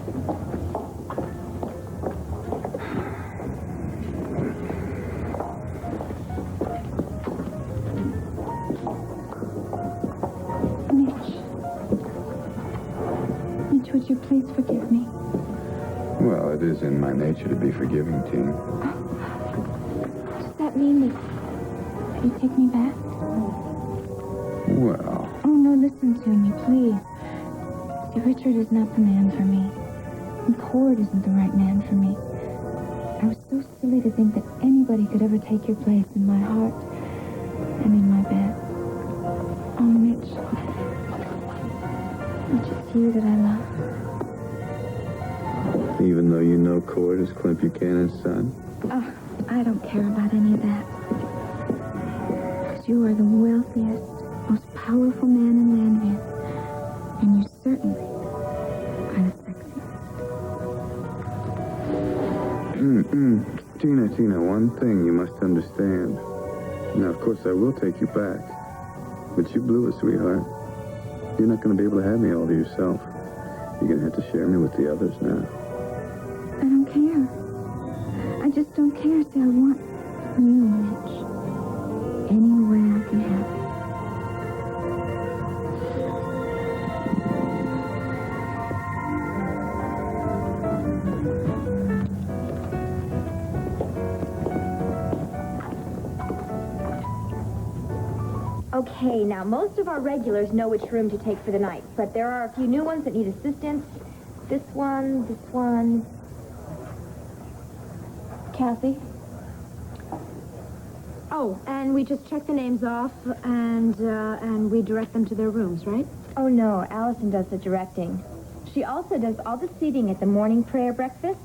Speaker 8: Mitch, would you please forgive me?
Speaker 4: Well, it is in my nature to be forgiving, Teen.
Speaker 8: Does that mean that you take me back?
Speaker 4: Well...
Speaker 8: Oh, no, listen to me, please. See, Richard is not the man for me. And Cord isn't the right man for me. I was so silly to think that anybody could ever take your place in my heart and in my bed. Oh, Mitch. Mitch, it's you that I love.
Speaker 4: Even though you know Cord is Clint Buchanan's son?
Speaker 8: Oh, I don't care about any of that. Because you are the wealthiest, most powerful man in Landview. And you certainly are the sexiest.
Speaker 4: Tina, one thing you must understand. Now, of course, I will take you back. But you blew it, sweetheart. You're not going to be able to have me all to yourself. You're going to have to share me with the others now.
Speaker 8: I don't care. I just don't care. See, I want you, Mitch. Any way I can have it.
Speaker 1: Okay, now most of our regulars know which room to take for the night, but there are a few new ones that need assistance. This one. Kathy? Oh, and we just check the names off, and we direct them to their rooms, right? Oh, no, Allison does the directing. She also does all the seating at the morning prayer breakfast.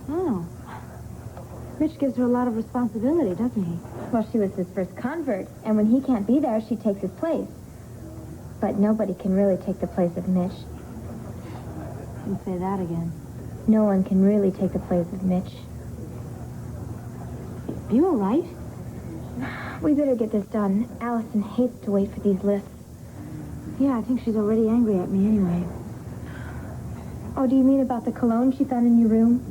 Speaker 1: Oh. Mitch gives her a lot of responsibility, doesn't he? Well, she was his first convert, and when he can't be there, she takes his place. But nobody can really take the place of Mitch.
Speaker 8: Don't say that again.
Speaker 1: No one can really take the place of Mitch.
Speaker 8: Are you all right?
Speaker 1: We better get this done. Allison hates to wait for these lists.
Speaker 8: Yeah, I think she's already angry at me anyway.
Speaker 1: Oh, do you mean about the cologne she found in your room?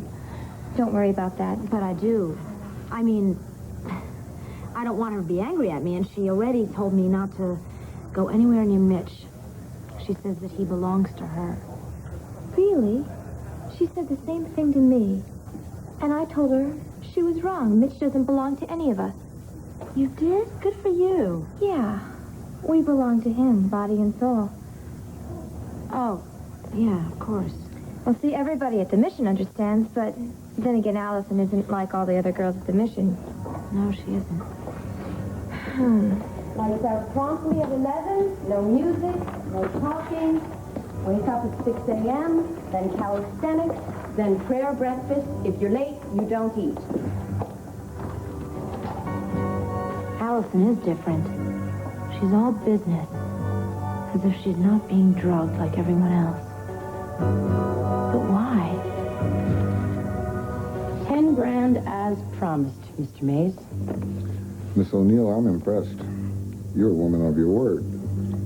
Speaker 1: Don't worry about that.
Speaker 8: But I do. I mean, I don't want her to be angry at me, and she already told me not to go anywhere near Mitch. She says that he belongs to her.
Speaker 1: Really? She said the same thing to me. And I told her she was wrong. Mitch doesn't belong to any of us.
Speaker 8: You did? Good for you.
Speaker 1: Yeah. We belong to him, body and soul.
Speaker 8: Oh, yeah, of course.
Speaker 1: Well, see, everybody at the mission understands, but then again, Allison isn't like all the other girls at the mission.
Speaker 8: No, she isn't.
Speaker 2: Lights out promptly at 11, no music, no talking. Wake up at 6 a.m., then calisthenics, then prayer breakfast. If you're late, you don't eat.
Speaker 8: Allison is different. She's all business. As if she's not being drugged like everyone else. But why?
Speaker 6: 10 grand as promised, Mr. Mays.
Speaker 3: Miss O'Neill, I'm impressed. You're a woman of your word.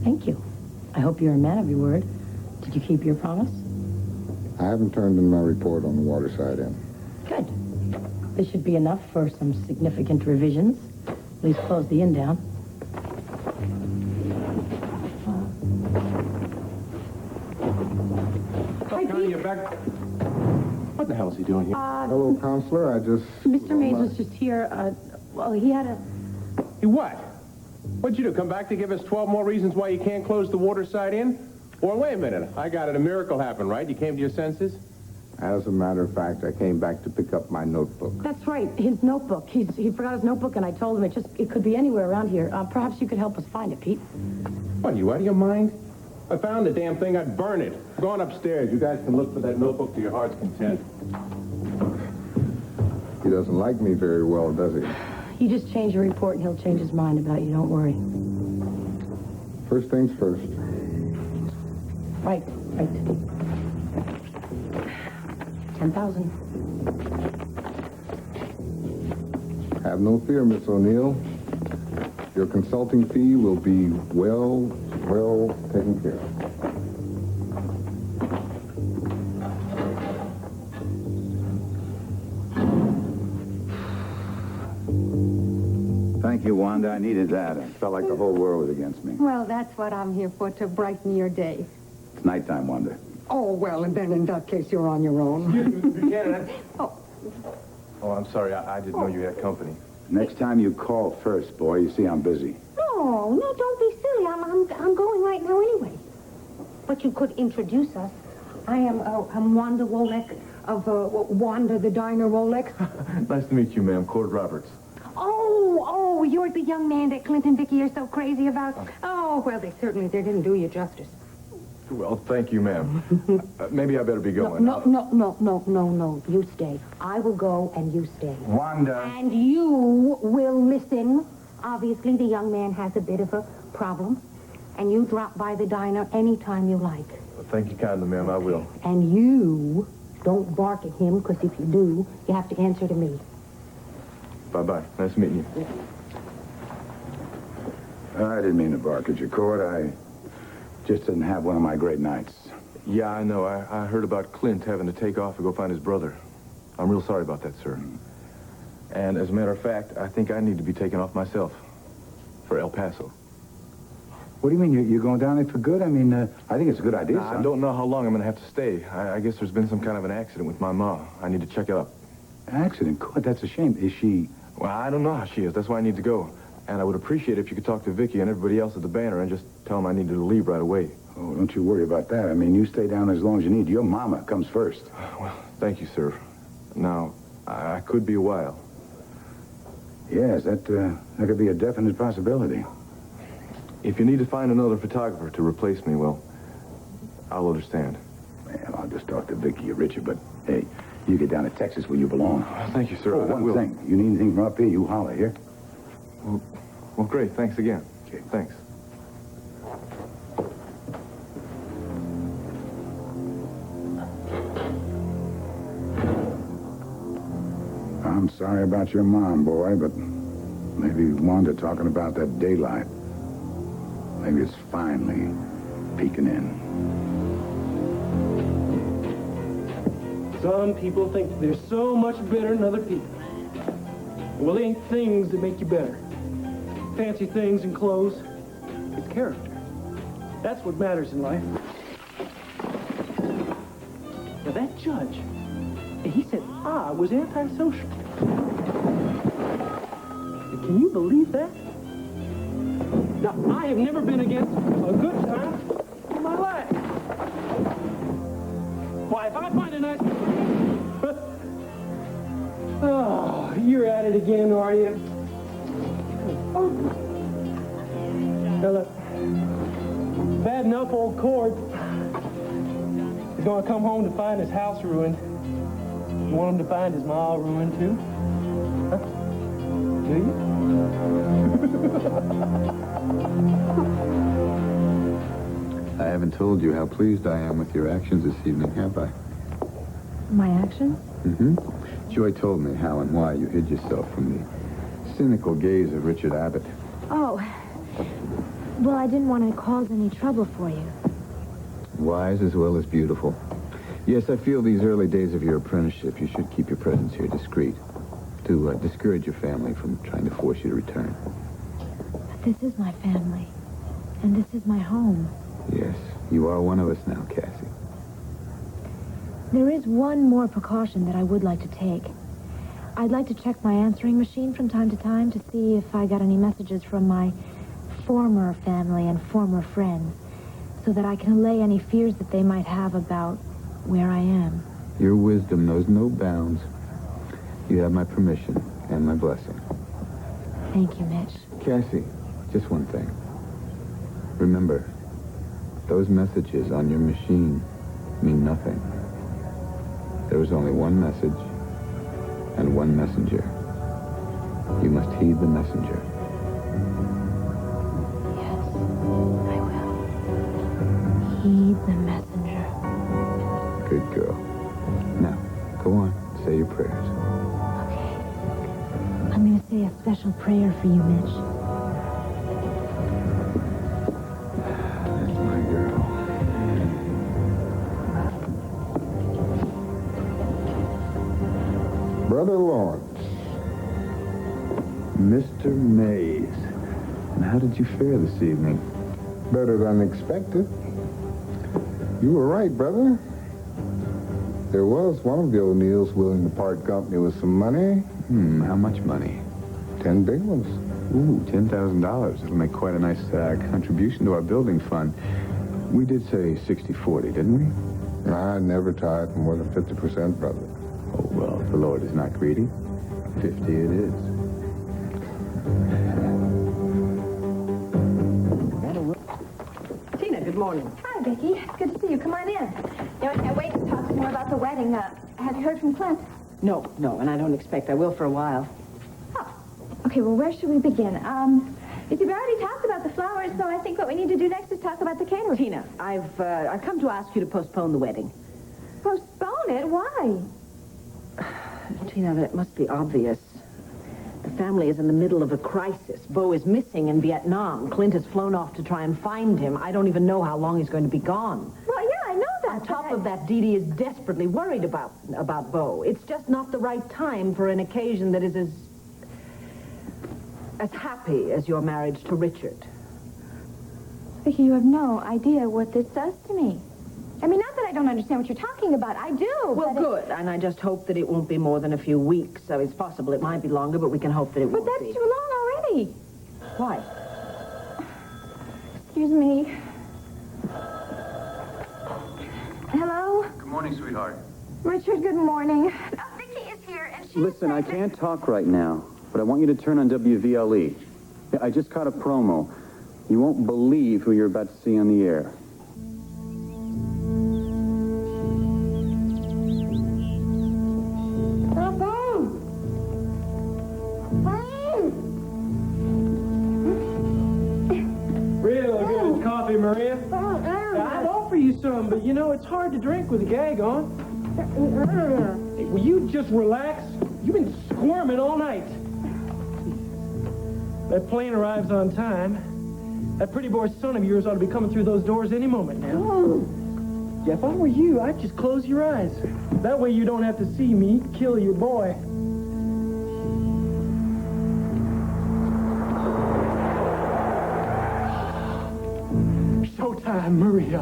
Speaker 6: Thank you. I hope you're a man of your word. Did you keep your promise?
Speaker 3: I haven't turned in my report on the Waterside Inn.
Speaker 6: Good. This should be enough for some significant revisions. At least close the inn down.
Speaker 9: Connie, you're back. What the hell is he doing here?
Speaker 3: Hello, counselor. I just...
Speaker 6: Mr. Mays was just here. Well, he had a...
Speaker 9: He what?
Speaker 7: What'd you do, come back to give us 12 more reasons why you can't close the waterside in? Or wait a minute, I got it, a miracle happened, right? You came to your senses?
Speaker 3: As a matter of fact, I came back to pick up my notebook.
Speaker 6: That's right, his notebook. He forgot his notebook, and I told him it could be anywhere around here. Perhaps you could help us find it, Pete.
Speaker 7: What, are you out of your mind? If I found the damn thing, I'd burn it. Go on upstairs. You guys can look for that notebook to your heart's content.
Speaker 3: He doesn't like me very well, does he?
Speaker 6: You just change your report, and he'll change his mind about you. Don't worry.
Speaker 3: First things first.
Speaker 6: Right. 10,000.
Speaker 3: Have no fear, Miss O'Neill. Your consulting fee will be well taken care of.
Speaker 14: Thank you, Wanda. I needed that. It felt like the whole world was against me.
Speaker 15: Well, that's what I'm here for, to brighten your day.
Speaker 14: It's nighttime, Wanda.
Speaker 15: Oh, well, and then in that case, you're on your own.
Speaker 11: Oh, I'm sorry. I didn't know you had company.
Speaker 14: Next time you call first, boy. You see I'm busy.
Speaker 2: No, don't be silly. I'm going right now anyway. But you could introduce us. I'm Wanda Wolek of Wanda the Diner Wolek.
Speaker 11: Nice to meet you, ma'am. Cord Roberts.
Speaker 2: Oh, you're the young man that Clint and Vicky are so crazy about. Oh, well, they didn't do you justice.
Speaker 11: Well, thank you, ma'am. Maybe I better be going.
Speaker 2: No. You stay. I will go and you stay.
Speaker 14: Wanda.
Speaker 2: And you will listen. Obviously, the young man has a bit of a problem. And you drop by the diner anytime you like.
Speaker 11: Well, thank you kindly, ma'am. I will.
Speaker 2: And you don't bark at him, because if you do, you have to answer to me.
Speaker 11: Bye-bye. Nice meeting you.
Speaker 14: I didn't mean to bark at your court. I just didn't have one of my great nights.
Speaker 11: Yeah, I know. I heard about Clint having to take off and go find his brother. I'm real sorry about that, sir. And as a matter of fact, I think I need to be taken off myself for El Paso.
Speaker 14: What do you mean? You're going down there for good? I mean, I think it's a good idea, son.
Speaker 11: I don't know how long I'm going to have to stay. I guess there's been some kind of an accident with my ma. I need to check it up.
Speaker 14: Accident? God, that's a shame. Is she...
Speaker 11: Well, I don't know how she is. That's why I need to go. And I would appreciate it if you could talk to Vicky and everybody else at the Banner and just tell them I needed to leave right away.
Speaker 14: Oh, don't you worry about that. I mean, you stay down as long as you need. Your mama comes first.
Speaker 11: Well, thank you, sir. Now, I could be a while.
Speaker 14: Yes, that could be a definite possibility.
Speaker 11: If you need to find another photographer to replace me, well, I'll understand.
Speaker 14: Well, I'll just talk to Vicky or Richard, but, hey, you get down to Texas where you belong.
Speaker 11: Thank you, sir.
Speaker 14: Oh, one thing. You need anything from up here, you holler, here?
Speaker 11: Well, great. Thanks again.
Speaker 14: Okay.
Speaker 11: Thanks.
Speaker 14: I'm sorry about your mom, boy, but maybe Wanda talking about that daylight. Maybe it's finally peeking in.
Speaker 9: Some people think they're so much better than other people. Well, it ain't things that make you better. Fancy things and clothes. It's character. That's what matters in life. Now, that judge, he said I was antisocial. Can you believe that? Now, I have never been against a good time in my life. Why, if I find a nice... Oh, you're at it again, are you? Oh. Now, look. Bad enough old Cord is going to come home to find his house ruined. You want him to find his ma ruined, too? Huh? Do you?
Speaker 4: I haven't told you how pleased I am with your actions this evening, have I?
Speaker 1: My actions?
Speaker 4: Mm-hmm. Joy told me how and why you hid yourself from the cynical gaze of Richard Abbott.
Speaker 1: Oh, well, I didn't want to cause any trouble for you.
Speaker 4: Wise as well as beautiful. Yes, I feel these early days of your apprenticeship, you should keep your presence here discreet to discourage your family from trying to force you to return.
Speaker 1: But this is my family, and this is my home.
Speaker 4: Yes, you are one of us now, Cassie.
Speaker 1: There is one more precaution that I would like to take. I'd like to check my answering machine from time to time to see if I got any messages from my former family and former friends, so that I can allay any fears that they might have about where I am.
Speaker 4: Your wisdom knows no bounds. You have my permission and my blessing.
Speaker 1: Thank you, Mitch.
Speaker 4: Cassie, just one thing. Remember, those messages on your machine mean nothing. There is only one message and one messenger. You must heed the messenger.
Speaker 1: Yes, I will. Heed the messenger.
Speaker 4: Good girl. Now, go on. Say your prayers.
Speaker 1: Okay. I'm going to say a special prayer for you, Mitch.
Speaker 4: That's my girl.
Speaker 3: Brother Lawrence.
Speaker 4: Mr. Mays. And how did you fare this evening?
Speaker 3: Better than expected. You were right, brother. There was one of the O'Neills willing to part company with some money.
Speaker 4: How much money?
Speaker 3: 10 big ones.
Speaker 4: Ooh, $10,000. It'll make quite a nice contribution to our building fund. We did say 60-40, didn't we?
Speaker 3: I never tied for more than 50%, brother.
Speaker 4: Oh, well, if the Lord is not greedy, 50 it is.
Speaker 6: Tina, good morning.
Speaker 1: Hi, Vicki. It's good to see you. Come on in. I can't wait to talk some more about the wedding. Have you heard from Clint?
Speaker 6: No, and I don't expect I will for a while.
Speaker 1: Oh. Okay, well, where should we begin? You see, we already talked about the flowers, so I think what we need to do next is talk about the catering.
Speaker 6: Tina, I've come to ask you to postpone the wedding.
Speaker 1: Postpone it? Why?
Speaker 6: Tina, that must be obvious. The family is in the middle of a crisis. Beau is missing in Vietnam. Clint has flown off to try and find him. I don't even know how long he's going to be gone.
Speaker 1: Well, yeah, I know that.
Speaker 6: On top of that, Dee Dee is desperately worried about Beau. It's just not the right time for an occasion that is as happy as your marriage to Richard.
Speaker 1: Vicki, you have no idea what this does to me. I mean, not that I don't understand what you're talking about. I do.
Speaker 6: Well, good. And I just hope that it won't be more than a few weeks. So it's possible it might be longer, but we can hope that it won't be.
Speaker 1: But that's too long already.
Speaker 6: Why?
Speaker 1: Excuse me. Hello?
Speaker 10: Good morning, sweetheart.
Speaker 1: Richard, good morning. Vicki is here, and she...
Speaker 10: Listen, I can't talk right now, but I want you to turn on WVLE. I just caught a promo. You won't believe who you're about to see on the air.
Speaker 9: Maria. I'd offer you some, but you know, it's hard to drink with a gag on. Hey, will you just relax? You've been squirming all night. That plane arrives on time. That pretty boy son of yours ought to be coming through those doors any moment now. Yeah, if I were you, I'd just close your eyes. That way you don't have to see me kill your boy. Showtime, Maria.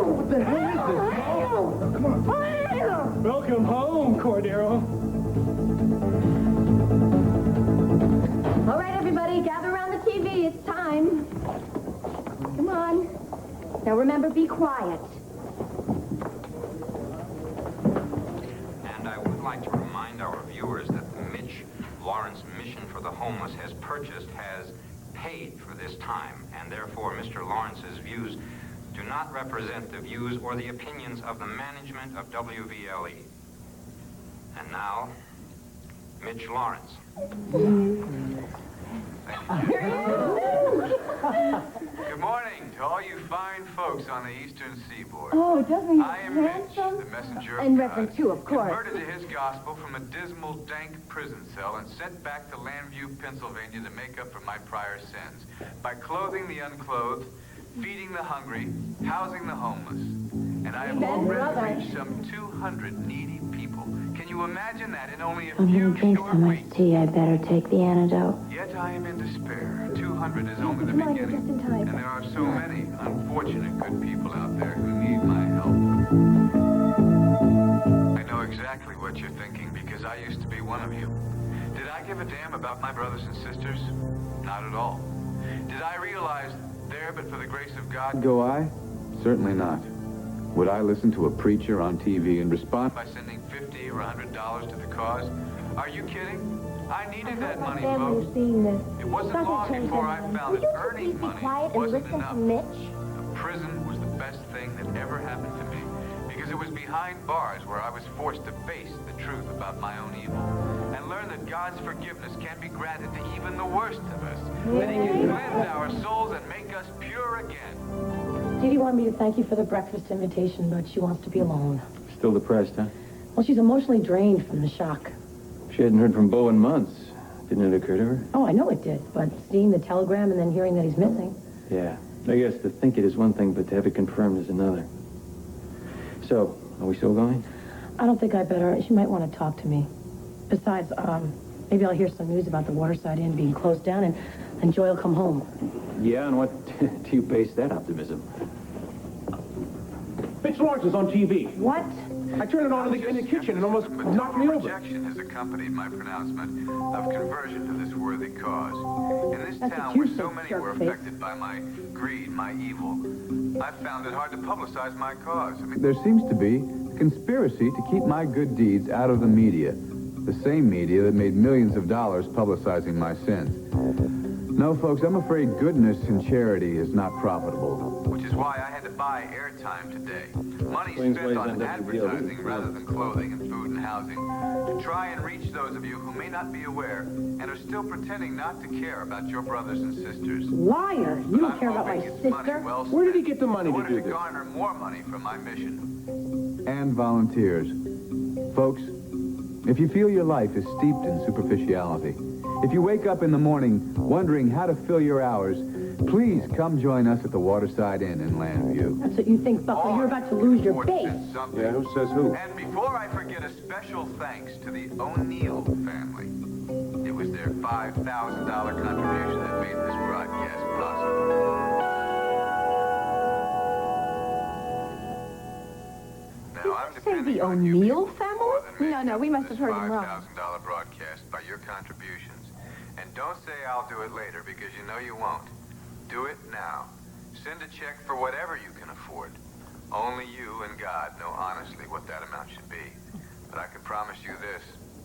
Speaker 9: What the hell is this? Come on. Welcome home, Cordero.
Speaker 1: All right, everybody, gather around the TV. It's time. Come on. Now, remember, be quiet.
Speaker 16: And I would like to remind our viewers that the Mitch Lawrence Mission for the Homeless has paid for this time, and therefore Mr. Lawrence's views do not represent the views or the opinions of the management of WVLE. And now, Mitch Lawrence.
Speaker 17: Good morning to all you fine folks on the eastern seaboard.
Speaker 1: Oh, doesn't he
Speaker 17: I am
Speaker 1: handsome?
Speaker 17: Mitch, the messenger
Speaker 1: And
Speaker 17: of
Speaker 1: Reverend,
Speaker 17: God,
Speaker 1: too, of course.
Speaker 17: converted to his gospel from a dismal, dank prison cell and sent back to Landview, Pennsylvania to make up for my prior sins by clothing the unclothed, feeding the hungry, housing the homeless. And I have already reached some 200 needy people. Can you imagine that in only a
Speaker 8: I'm
Speaker 17: few
Speaker 8: gonna drink so much tea, I better take the antidote.
Speaker 17: Yet I am in despair. 200 is only the beginning. And there are so many unfortunate good people out there who need my help. I know exactly exactly what you're thinking, because I used to be one of you. Did I give a damn about my brothers and sisters? Not at all. Did I realize there but for the grace of God
Speaker 4: Go I? Certainly not. Would I listen to a preacher on TV and respond
Speaker 17: by sending $50 or $100 to the cause? Are you kidding? I needed that money,
Speaker 1: family
Speaker 17: folks.
Speaker 1: is seeing this.
Speaker 17: It wasn't
Speaker 1: Doesn't
Speaker 17: long
Speaker 1: change
Speaker 17: before I
Speaker 1: anything.
Speaker 17: found
Speaker 1: Will
Speaker 17: that
Speaker 1: you two
Speaker 17: earning
Speaker 1: please be
Speaker 17: money
Speaker 1: quiet and
Speaker 17: wasn't
Speaker 1: listen
Speaker 17: enough.
Speaker 1: to Mitch?
Speaker 17: A prison was the best thing that ever happened to me, because it was behind bars where I was forced to face the truth about my own evil and learn that God's forgiveness can be granted to even the worst of us. That he can cleanse our souls and make us pure again.
Speaker 6: Dee Dee wanted me to thank you for the breakfast invitation, but she wants to be alone.
Speaker 13: Still depressed, huh?
Speaker 6: Well, she's emotionally drained from the shock.
Speaker 13: She hadn't heard from Bo in months. Didn't it occur to her?
Speaker 6: Oh, I know it did, but seeing the telegram and then hearing that he's missing.
Speaker 13: Yeah. I guess to think it is one thing, but to have it confirmed is another. So, are we still going?
Speaker 6: I don't think I better. She might want to talk to me. Besides, maybe I'll hear some news about the Waterside Inn being closed down and Joy will come home.
Speaker 13: Yeah, and what do you base that optimism?
Speaker 7: Mitch Lawrence is on TV.
Speaker 1: What?
Speaker 7: I turned it on in the kitchen and almost knocked me over.
Speaker 17: Rejection has accompanied my pronouncement of conversion to this worthy cause. In this
Speaker 6: That's
Speaker 17: town
Speaker 6: what you
Speaker 17: where so
Speaker 6: said,
Speaker 17: many were
Speaker 6: jerk-face.
Speaker 17: affected by my greed, my evil, I've found it hard to publicize my cause.
Speaker 4: There seems to be a conspiracy to keep my good deeds out of the media. The same media that made millions of dollars publicizing my sins. No, folks, I'm afraid goodness and charity is not profitable.
Speaker 17: Which is why I had to buy airtime today. Money
Speaker 13: Explains why
Speaker 17: spent
Speaker 13: he's
Speaker 17: on
Speaker 13: on WBL.
Speaker 17: advertising rather than clothing and food and housing. To try and reach those of you who may not be aware and are still pretending not to care about your brothers and sisters.
Speaker 6: Liar! You don't care about my
Speaker 17: It's money
Speaker 6: sister.
Speaker 17: well
Speaker 7: Where did he
Speaker 17: spent
Speaker 7: get the money
Speaker 17: in
Speaker 7: to
Speaker 17: order
Speaker 7: do this?
Speaker 17: garner more money for my mission.
Speaker 4: And volunteers. Folks, if you feel your life is steeped in superficiality, if you wake up in the morning wondering how to fill your hours, please come join us at the Waterside Inn in Landview.
Speaker 6: That's what you think, Buckley. You're about to lose your base.
Speaker 4: Yeah, who says who?
Speaker 17: And before I forget, a special thanks to the O'Neill family. It was their $5,000 contribution that made this broadcast possible. Now, I'm depending on you
Speaker 1: O'Neill
Speaker 17: people more than me
Speaker 1: No, we must
Speaker 17: this
Speaker 1: have heard him wrong.
Speaker 17: $5,000 broadcast by your contributions. And don't say I'll do it later, because you know you won't. Do it now. Send a check for whatever you can afford. Only you and God know honestly what that amount should be. But I can promise you this.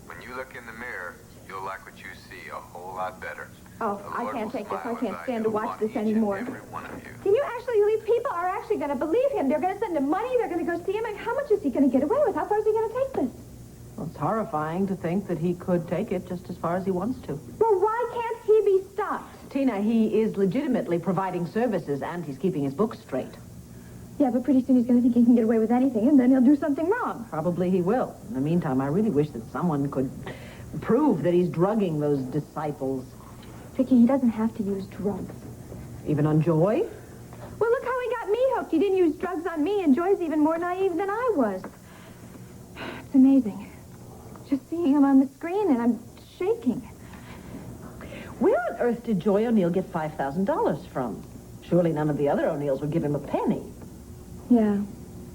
Speaker 17: When you look in the mirror, you'll like what you see a whole lot better.
Speaker 1: Oh,
Speaker 17: The
Speaker 1: I
Speaker 17: Lord
Speaker 1: can't
Speaker 17: will
Speaker 1: take this. I
Speaker 17: smile
Speaker 1: can't
Speaker 17: as
Speaker 1: stand
Speaker 17: do
Speaker 1: to watch
Speaker 17: upon
Speaker 1: this
Speaker 17: each and
Speaker 1: anymore.
Speaker 17: every one of you.
Speaker 1: Can you actually believe people are actually going to believe him? They're going to send him money. They're going to go see him. And how much is he going to get away with? How far is he going to take this?
Speaker 6: Well, it's horrifying to think that he could take it just as far as he wants to.
Speaker 1: Well, why can't he be stopped?
Speaker 6: Tina, he is legitimately providing services, and he's keeping his books straight.
Speaker 1: Yeah, but pretty soon he's going to think he can get away with anything, and then he'll do something wrong.
Speaker 6: Probably he will. In the meantime, I really wish that someone could prove that he's drugging those disciples.
Speaker 1: Vicky, he doesn't have to use drugs.
Speaker 6: Even on Joy?
Speaker 1: Well, look how he got me hooked. He didn't use drugs on me, and Joy's even more naive than I was. It's amazing. Just seeing him on the screen, and I'm shaking.
Speaker 6: Where on earth did Joy O'Neill get $5,000 from? Surely none of the other O'Neills would give him a penny.
Speaker 1: Yeah.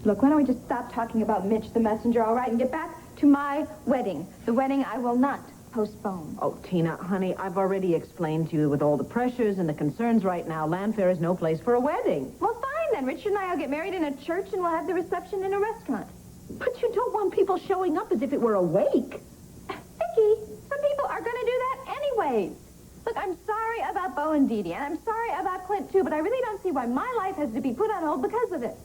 Speaker 1: Look, why don't we just stop talking about Mitch the messenger, all right, and get back to my wedding. The wedding I will not postpone.
Speaker 6: Oh, Tina, honey, I've already explained to you with all the pressures and the concerns right now, Landfair is no place for a wedding.
Speaker 1: Well, fine then. Richard and I will get married in a church, and we'll have the reception in a restaurant.
Speaker 6: But you don't want people showing up as if it were a wake.
Speaker 1: Vicky, some people are going to do that anyways. Look, I'm sorry about Bo and Dee Dee, and I'm sorry about Clint, too, but I really don't see why my life has to be put on hold because of it.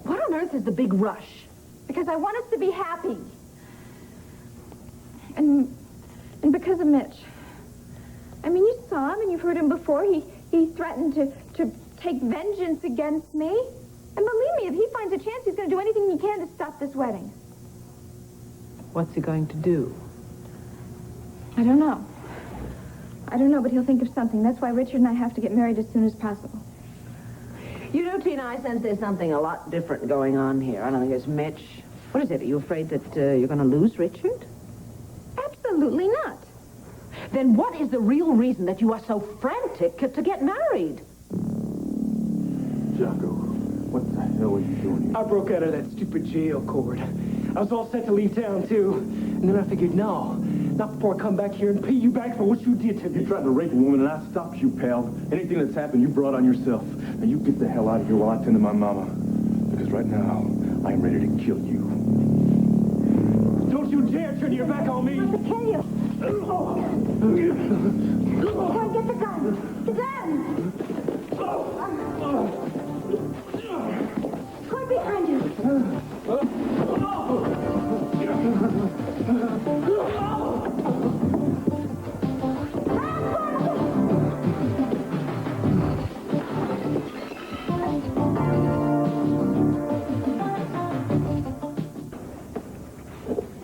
Speaker 6: What on earth is the big rush?
Speaker 1: Because I want us to be happy. And because of Mitch. I mean, you saw him, and you've heard him before. He threatened to take vengeance against me. And believe me, if he finds a chance, he's going to do anything he can to stop this wedding.
Speaker 6: What's he going to do?
Speaker 1: I don't know. I don't know, but he'll think of something. That's why Richard and I have to get married as soon as possible.
Speaker 6: You know, Tina, I sense there's something a lot different going on here. I don't think it's Mitch. What is it? Are you afraid that you're going to lose Richard?
Speaker 1: Absolutely not.
Speaker 6: Then what is the real reason that you are so frantic to get married?
Speaker 11: Jocko, what the hell are you doing here?
Speaker 9: I broke out of that stupid jail cord. I was all set to leave town, too. And then I figured, no, not before I come back here and pay you back for what you did to me.
Speaker 11: You tried to rape a woman, and I stopped you, pal. Anything that's happened, you brought on yourself. Now, you get the hell out of here while I tend to my mama. Because right now, I am ready to kill you.
Speaker 9: Don't you dare turn your back on me!
Speaker 2: I'm going to kill you. Come on, get the gun. The gun! Cord behind you.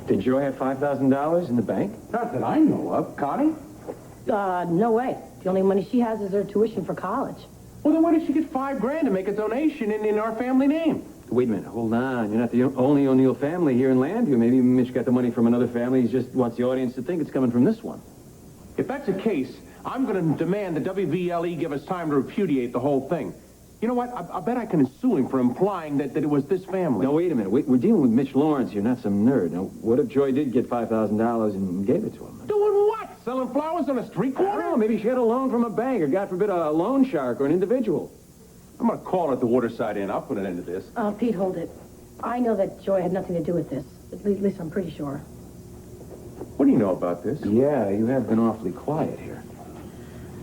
Speaker 13: Did Joy have $5,000 in the bank?
Speaker 7: Not that I know of. Connie?
Speaker 6: No way. The only money she has is her tuition for college.
Speaker 7: Well, then why did she get $5,000 to make a donation in our family name?
Speaker 13: Wait a minute, hold on. You're not the only O'Neill family here in Landview. Maybe Mitch got the money from another family. He just wants the audience to think it's coming from this one.
Speaker 7: If that's the case, I'm going to demand the WVLE give us time to repudiate the whole thing. You know what? I bet I can sue him for implying that it was this family.
Speaker 13: No, wait a minute. We're dealing with Mitch Lawrence here, not some nerd. Now, what if Joy did get $5,000 and gave it to him?
Speaker 7: Doing what? Selling flowers on a street corner?
Speaker 13: I don't know. Maybe she had a loan from a bank, or God forbid, a loan shark or an individual.
Speaker 7: I'm going to call it the Waterside Inn. I'll put an end to this.
Speaker 6: Pete, hold it. I know that Joy had nothing to do with this. At least I'm pretty sure.
Speaker 7: What do you know about this?
Speaker 13: Yeah, you have been awfully quiet here.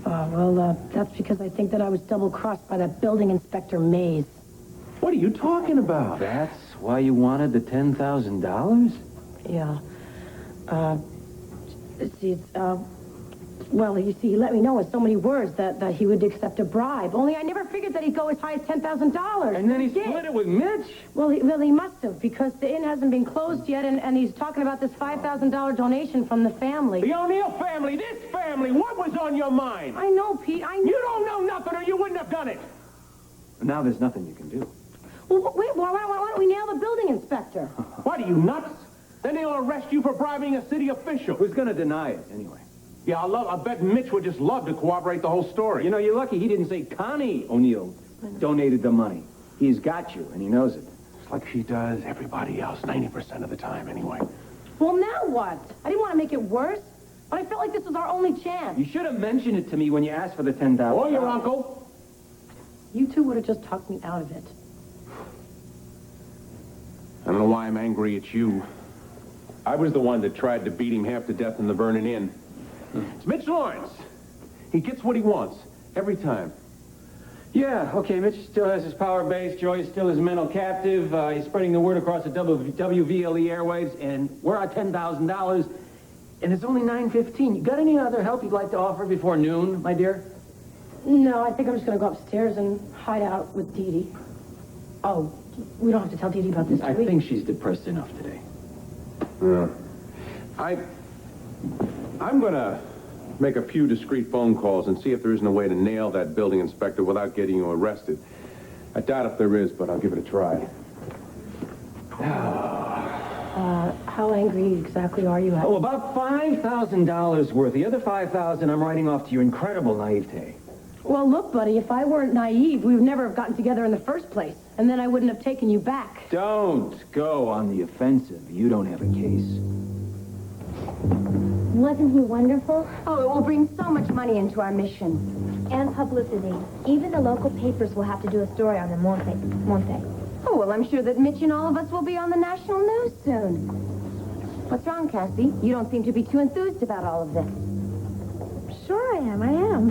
Speaker 6: That's because I think that I was double-crossed by that building inspector Mays.
Speaker 7: What are you talking about?
Speaker 13: That's why you wanted the $10,000?
Speaker 6: Yeah. Well, you see, he let me know with so many words that he would accept a bribe. Only I never figured that he'd go as high as $10,000.
Speaker 13: And then he split it with Mitch?
Speaker 6: Well, he must have, because the inn hasn't been closed yet, and he's talking about this $5,000 donation from the family.
Speaker 7: The O'Neill family, this family, what was on your mind?
Speaker 6: I know, Pete, I know.
Speaker 7: You don't know nothing, or you wouldn't have done it.
Speaker 13: Now there's nothing you can do.
Speaker 6: Well, wait, why don't we nail the building inspector?
Speaker 7: What, are you nuts? Then they'll arrest you for bribing a city official.
Speaker 13: Who's going to deny it, anyway?
Speaker 7: Yeah, I bet Mitch would just love to corroborate the whole story.
Speaker 13: You know, you're lucky he didn't say Connie O'Neill donated the money. He's got you, and he knows it.
Speaker 7: It's like she does everybody else, 90% of the time, anyway.
Speaker 6: Well, now what? I didn't want to make it worse, but I felt like this was our only chance.
Speaker 13: You should have mentioned it to me when you asked for the $10,000.
Speaker 7: Or your uncle.
Speaker 6: You two would have just talked me out of it.
Speaker 7: I don't know why I'm angry at you. I was the one that tried to beat him half to death in the Vernon Inn. It's Mitch Lawrence. He gets what he wants, every time.
Speaker 13: Yeah, okay, Mitch still has his power base. Joy is still his mental captive. He's spreading the word across the WVLE airwaves, and we're at $10,000, and it's only 9:15. You got any other help you'd like to offer before noon, my dear?
Speaker 6: No, I think I'm just going to go upstairs and hide out with Dee Dee. Oh, we don't have to tell Dee Dee about this, do we?
Speaker 13: I think she's depressed enough today.
Speaker 7: Yeah. I'm gonna make a few discreet phone calls and see if there isn't a way to nail that building inspector without getting you arrested. I doubt if there is, but I'll give it a try.
Speaker 6: How angry exactly are you at?
Speaker 13: Oh, about $5,000 worth. The other $5,000 I'm writing off to your incredible naivete.
Speaker 6: Well, look, buddy, if I weren't naive, we would never have gotten together in the first place. And then I wouldn't have taken you back.
Speaker 13: Don't go on the offensive. You don't have a case.
Speaker 2: Wasn't he wonderful? Oh, it will bring so much money into our mission.
Speaker 1: And publicity. Even the local papers will have to do a story on them, won't they?
Speaker 2: Oh, well, I'm sure that Mitch and all of us will be on the national news soon. What's wrong, Cassie? You don't seem to be too enthused about all of this.
Speaker 1: Sure I am.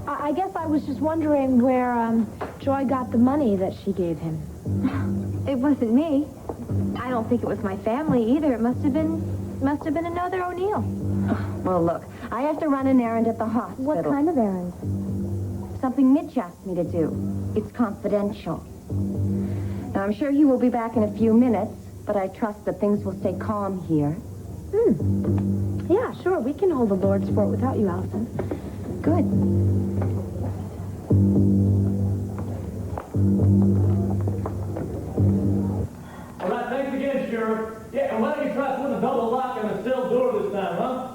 Speaker 1: I guess I was just wondering where Joy got the money that she gave him.
Speaker 2: It wasn't me. I don't think it was my family either. It must have been another O'Neill. Well, look, I have to run an errand at the hospital.
Speaker 1: What kind of errand?
Speaker 2: Something Mitch asked me to do. It's confidential. Now, I'm sure he will be back in a few minutes, but I trust that things will stay calm here.
Speaker 1: Yeah, sure. We can hold the Lord's fort without you, Allison.
Speaker 2: Good.
Speaker 9: All right, thanks again, Sheriff. Yeah, and why don't you try putting a double lock on the cell door this time, huh?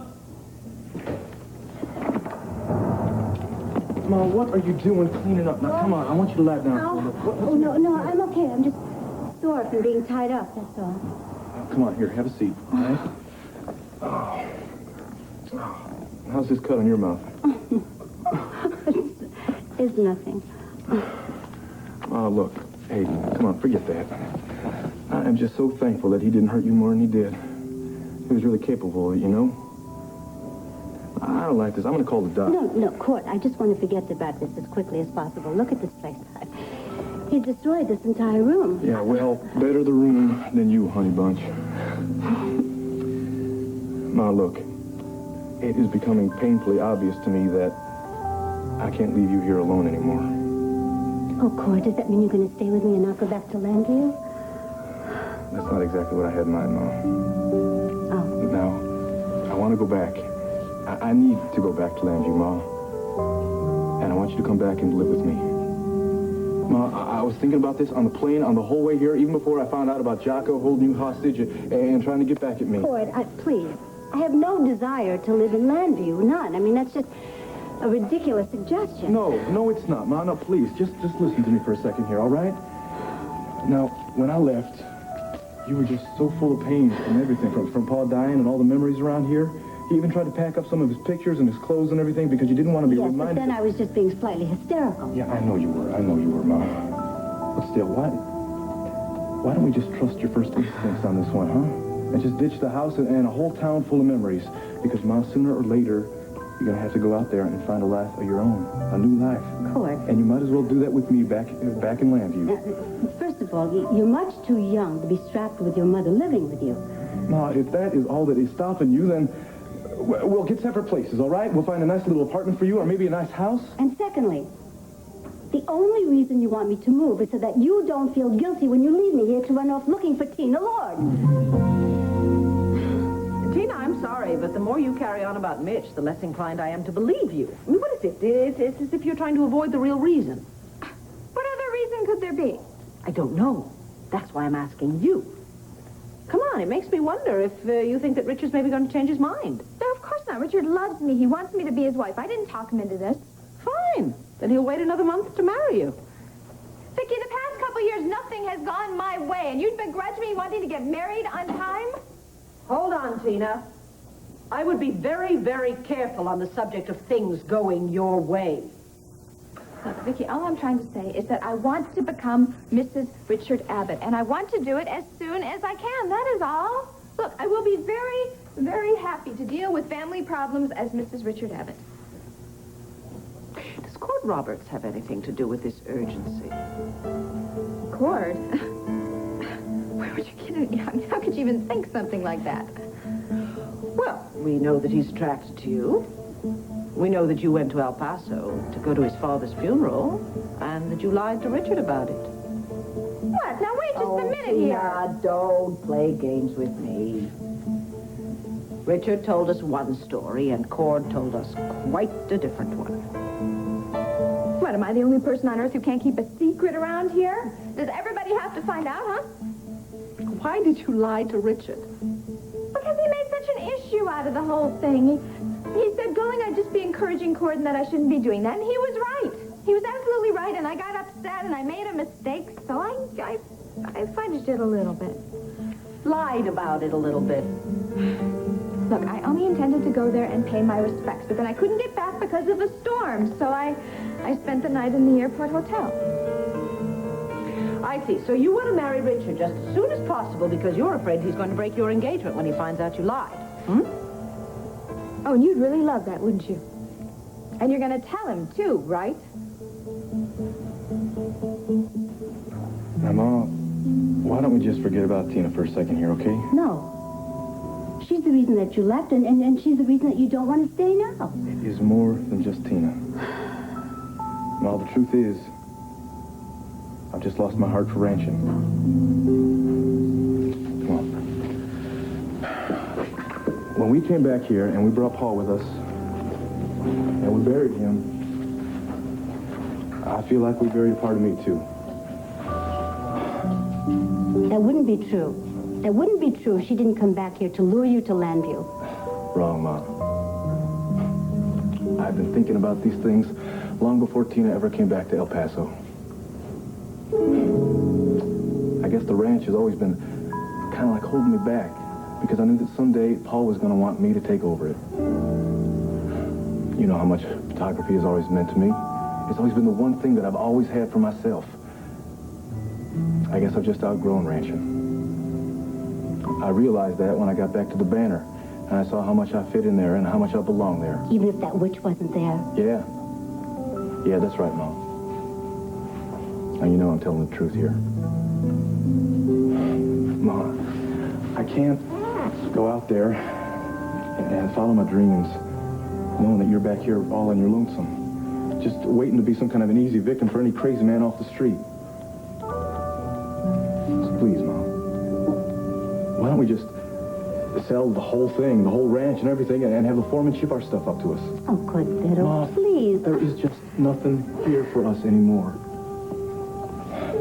Speaker 11: Ma, what are you doing cleaning up? Now, come on, I want you to lie down.
Speaker 2: No, I'm okay. I'm just sore from being tied up, that's all.
Speaker 11: Come on, here, have a seat, all right? How's this cut on your mouth?
Speaker 2: It's nothing.
Speaker 11: Oh, look, Hayden, come on, forget that. I am just so thankful that he didn't hurt you more than he did. He was really capable of it, you know? I don't like this. I'm going to call the doc.
Speaker 2: No, Court, I just want to forget about this as quickly as possible. Look at this place. He destroyed this entire room.
Speaker 11: Yeah, well, better the room than you, honey bunch. Ma, look, it is becoming painfully obvious to me that I can't leave you here alone anymore.
Speaker 2: Oh, Court, does that mean you're going to stay with me and not go back to Landview?
Speaker 11: That's not exactly what I had in mind, Ma.
Speaker 2: Oh.
Speaker 11: Now, I want to go back. I need to go back to Landview, Ma. And I want you to come back and live with me. Ma, I was thinking about this on the plane on the whole way here, even before I found out about Jocko holding you hostage and trying to get back at me.
Speaker 2: Court, please. I have no desire to live in Landview. None. I mean, that's just a ridiculous suggestion.
Speaker 11: No, it's not, Ma. No, please, just listen to me for a second here, all right? Now, when I left, you were just so full of pain and everything, from Pa dying and all the memories around here. He even tried to pack up some of his pictures and his clothes and everything because you didn't want to be reminded.
Speaker 2: Yes, but then I was just being slightly hysterical.
Speaker 11: Yeah, I know you were, Ma. But still, why don't we just trust your first instincts on this one, huh? And just ditch the house and a whole town full of memories. Because, Ma, sooner or later, you're going to have to go out there and find a life of your own. A new life.
Speaker 2: Court.
Speaker 11: And you might as well do that with me back in Landview.
Speaker 2: First of all, you're much too young to be strapped with your mother living with you.
Speaker 11: Ma, if that is all that is stopping you, then we'll get separate places, all right? We'll find a nice little apartment for you or maybe a nice house.
Speaker 2: And secondly, the only reason you want me to move is so that you don't feel guilty when you leave me here to run off looking for Tina Lord.
Speaker 5: Tina, I'm sorry, but the more you carry on about Mitch, the less inclined I am to believe you. I mean, what is it? It's as if you're trying to avoid the real reason.
Speaker 1: What other reason could there be?
Speaker 5: I don't know. That's why I'm asking you. Come on, it makes me wonder if you think that Richard's maybe going to change his mind.
Speaker 1: No, of course not. Richard loves me. He wants me to be his wife. I didn't talk him into this.
Speaker 5: Fine. Then he'll wait another month to marry you.
Speaker 1: Vicki, the past couple years, nothing has gone my way, and you'd begrudge me wanting to get married on time?
Speaker 5: Hold on, Tina. I would be very, very careful on the subject of things going your way.
Speaker 1: Look, Vicki, all I'm trying to say is that I want to become Mrs. Richard Abbott, and I want to do it as soon as I can. That is all. Look, I will be very, very happy to deal with family problems as Mrs. Richard Abbott.
Speaker 5: Does Cord Roberts have anything to do with this urgency?
Speaker 1: Cord? Where would you get it? How could you even think something like that?
Speaker 5: Well, we know that he's attracted to you. We know that you went to El Paso to go to his father's funeral, and that you lied to Richard about it.
Speaker 1: What? Now wait just a minute here.
Speaker 5: Tina, don't play games with me. Richard told us one story, and Cord told us quite a different one.
Speaker 1: What, am I the only person on earth who can't keep a secret around here? Does everybody have to find out, huh?
Speaker 5: Why did you lie to Richard?
Speaker 1: Because he made such an issue out of the whole thing. He said going, I'd just be encouraging Cord and that I shouldn't be doing that, and he was right. He was absolutely right, and I got upset, and I made a mistake, so I fudged it a little bit.
Speaker 5: Lied about it a little bit.
Speaker 1: Look, I only intended to go there and pay my respects, but then I couldn't get back because of a storm, so I spent the night in the airport hotel.
Speaker 5: I see. So you want to marry Richard just as soon as possible because you're afraid he's going to break your engagement when he finds out you lied.
Speaker 1: Oh, and you'd really love that, wouldn't you? And you're going to tell him, too, right?
Speaker 11: Now, Ma, why don't we just forget about Tina for a second here, okay?
Speaker 2: No. She's the reason that you left, and she's the reason that you don't want to stay now.
Speaker 11: It is more than just Tina. Well, the truth is, I've just lost my heart for ranching. Come on. When we came back here and we brought Paul with us, and we buried him, I feel like we buried a part of me, too.
Speaker 2: That wouldn't be true. That wouldn't be true if she didn't come back here to lure you to Landview.
Speaker 11: Wrong, Ma. I've been thinking about these things long before Tina ever came back to El Paso. I guess the ranch has always been kind of like holding me back because I knew that someday Paul was going to want me to take over it. You know how much photography has always meant to me. It's always been the one thing that I've always had for myself. I guess I've just outgrown ranching. I realized that when I got back to the Banner, and I saw how much I fit in there and how much I belong there.
Speaker 2: Even if that witch wasn't there.
Speaker 11: Yeah. Yeah, that's right, Mom. Now, you know I'm telling the truth here. Mom, I can't go out there and follow my dreams knowing that you're back here all on your lonesome. Just waiting to be some kind of an easy victim for any crazy man off the street. So please, Mom. Why don't we just sell the whole thing, the whole ranch and everything, and have the foreman ship our stuff up to us?
Speaker 2: Oh, good, Fiddle.
Speaker 11: Mom,
Speaker 2: Please.
Speaker 11: there is just nothing here for us anymore.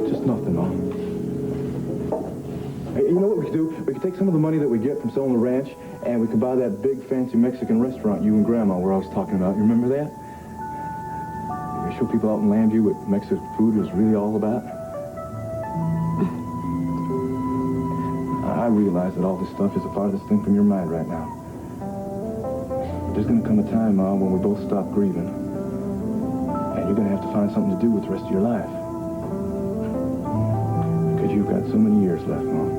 Speaker 11: Just nothing, Mom. Hey, you know what we could do? We could take some of the money that we get from selling the ranch, and we could buy that big, fancy Mexican restaurant you and Grandma were always talking about. You remember that? We show people out in Lambview what Mexican food is really all about. I realize that all this stuff is a farthest thing from your mind right now. There's going to come a time, Mom, when we both stop grieving. And you're going to have to find something to do with the rest of your life. Because you've got so many years left, Mom.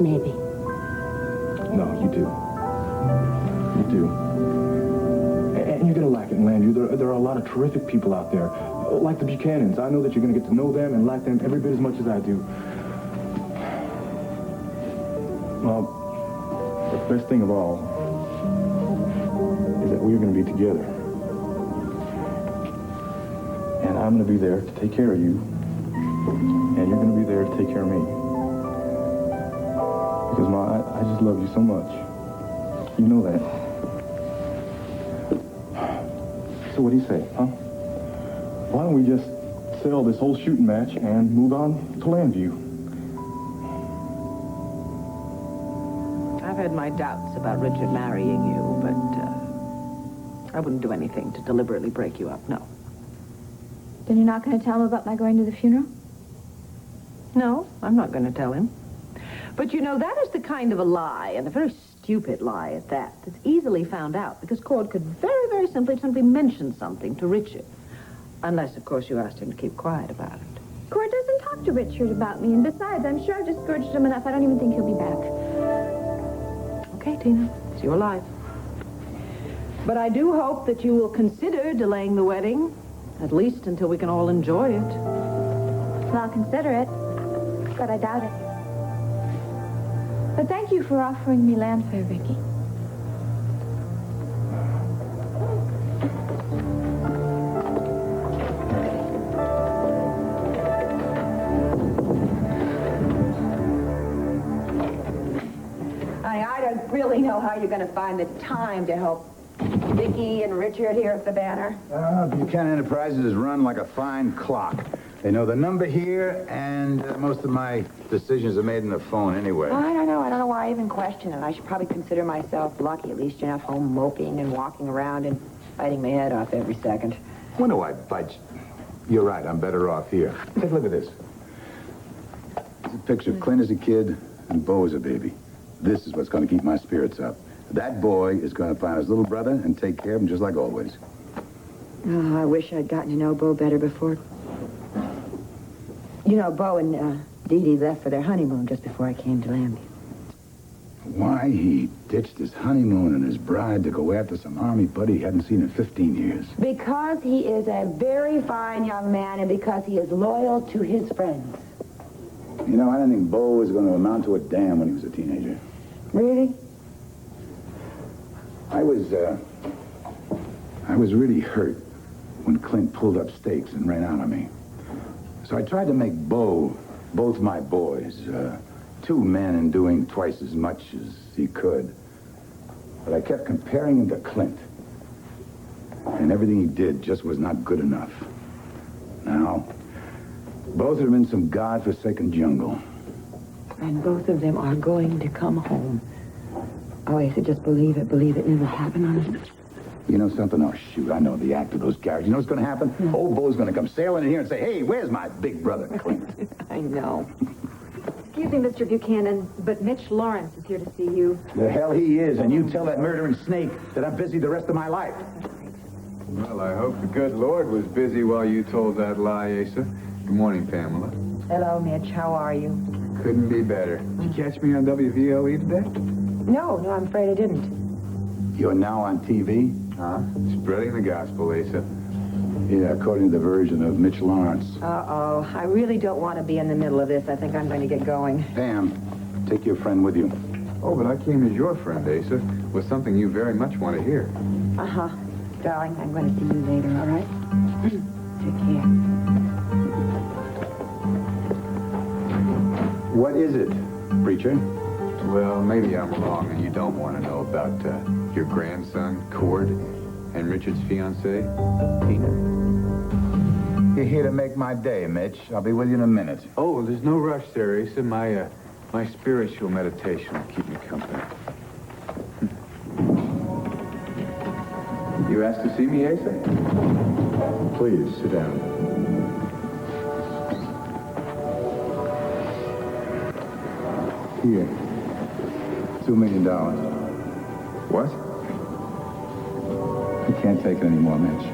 Speaker 2: Maybe.
Speaker 11: No, you do. You do. And you're going to like it in Lambview. There are a lot of terrific people out there, like the Buchanans. I know that you're going to get to know them and like them every bit as much as I do. Well, the best thing of all is that we're going to be together. And I'm going to be there to take care of you. And you're going to be there to take care of me. Because, Ma, I just love you so much. You know that. So what do you say, huh? Why don't we just sell this whole shooting match and move on to Lambview?
Speaker 5: I've had my doubts about Richard marrying you, but I wouldn't do anything to deliberately break you up, no.
Speaker 1: Then you're not going to tell him about my going to the funeral?
Speaker 5: No, I'm not going to tell him. But you know, that is the kind of a lie, and a very stupid lie at that, that's easily found out, because Cord could very, very simply mention something to Richard. Unless, of course, you asked him to keep quiet about it.
Speaker 1: Cord doesn't talk to Richard about me, and besides, I'm sure I've discouraged him enough. I don't even think he'll be back.
Speaker 5: Okay, Tina, it's your life. But I do hope that you will consider delaying the wedding, at least until we can all enjoy it.
Speaker 1: Well, I'll consider it, but I doubt it. But thank you for offering me landfare, Vicky.
Speaker 18: I don't really know how you're going to find the time to help Vicky and Richard here at the Banner.
Speaker 14: Buchanan Enterprises is run like a fine clock. They know the number here, and most of my decisions are made on the phone anyway.
Speaker 18: I don't know. I don't know why I even question it. I should probably consider myself lucky. At least you're not home moping and walking around and biting my head off every second.
Speaker 14: When do I bite? You're right. I'm better off here. Take a look at this. It's a picture of Clint as a kid and Bo as a baby. This is what's going to keep my spirits up. That boy is going to find his little brother and take care of him just like always.
Speaker 18: Oh, I wish I'd gotten to know Bo better before. You know, Bo and Dee Dee left for their honeymoon just before I came to Lambie.
Speaker 14: Why he ditched his honeymoon and his bride to go after some army buddy he hadn't seen in 15 years.
Speaker 18: Because he is a very fine young man and because he is loyal to his friends.
Speaker 14: You know, I didn't think Bo was going to amount to a damn when he was a teenager.
Speaker 18: Really?
Speaker 14: I was really hurt when Clint pulled up stakes and ran out on me. So I tried to make Bo, both my boys, two men and doing twice as much as he could. But I kept comparing him to Clint. And everything he did just was not good enough. Now, both of them in some godforsaken jungle.
Speaker 18: And both of them are going to come home. Oh, I said just believe it never happened, honest.
Speaker 14: You know something? Oh, shoot, I know the act of those guys. You know what's going to happen? Old Bo's going to come sailing in here and say, hey, where's my big brother, Clint?
Speaker 18: I know.
Speaker 1: Excuse me, Mr. Buchanan, but Mitch Lawrence is here to see you.
Speaker 14: The hell he is, and you tell that murdering snake that I'm busy the rest of my life.
Speaker 4: Well, I hope the good Lord was busy while you told that lie, Asa. Good morning, Pamela.
Speaker 18: Hello, Mitch. How are you?
Speaker 4: Couldn't be better. Did you catch me on WVLE today?
Speaker 18: No, I'm afraid I didn't.
Speaker 14: You're now on TV?
Speaker 4: Huh? Spreading the gospel, Asa.
Speaker 14: Yeah, according to the version of Mitch Lawrence.
Speaker 18: Uh-oh. I really don't want to be in the middle of this. I think I'm going to get going.
Speaker 14: Pam, take your friend with you.
Speaker 4: Oh, but I came as your friend, Asa, with something you very much want to hear.
Speaker 18: Uh-huh. Darling, I'm going to see you later, all right? Take care.
Speaker 14: What is it, preacher?
Speaker 4: Well, maybe I'm wrong and you don't want to know about your grandson, Cord, and Richard's fiancée, Tina.
Speaker 14: You're here to make my day, Mitch. I'll be with you in a minute.
Speaker 4: Oh, there's no rush there, Asa. My spiritual meditation will keep me company. You asked to see me, Asa?
Speaker 14: Please, sit down. Here. $2 million.
Speaker 4: What?
Speaker 14: I can't take it anymore, Mitch.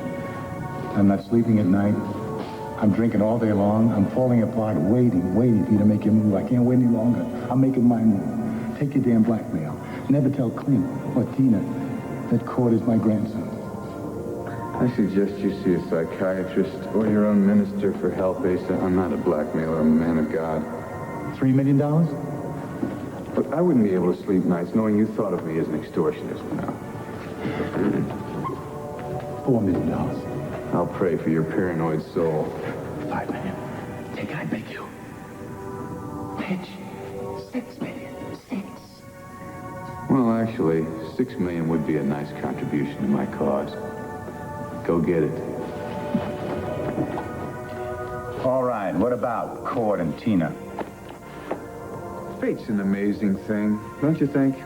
Speaker 14: I'm not sleeping at night. I'm drinking all day long. I'm falling apart, waiting for you to make your move. I can't wait any longer. I'm making my move. Take your damn blackmail. Never tell Clint or Tina that Cord is my grandson.
Speaker 4: I suggest you see a psychiatrist or your own minister for help, Asa. I'm not a blackmailer. I'm a man of God.
Speaker 14: $3 million?
Speaker 4: But I wouldn't be able to sleep nights knowing you thought of me as an extortionist now.
Speaker 14: $4 million.
Speaker 4: I'll pray for your paranoid soul.
Speaker 14: $5 million. Take it, I beg you. Mitch, $6 million.
Speaker 4: Well, actually, $6 million would be a nice contribution to my cause. Go get it.
Speaker 14: All right, what about Cord and Tina?
Speaker 4: Fate's an amazing thing, don't you think?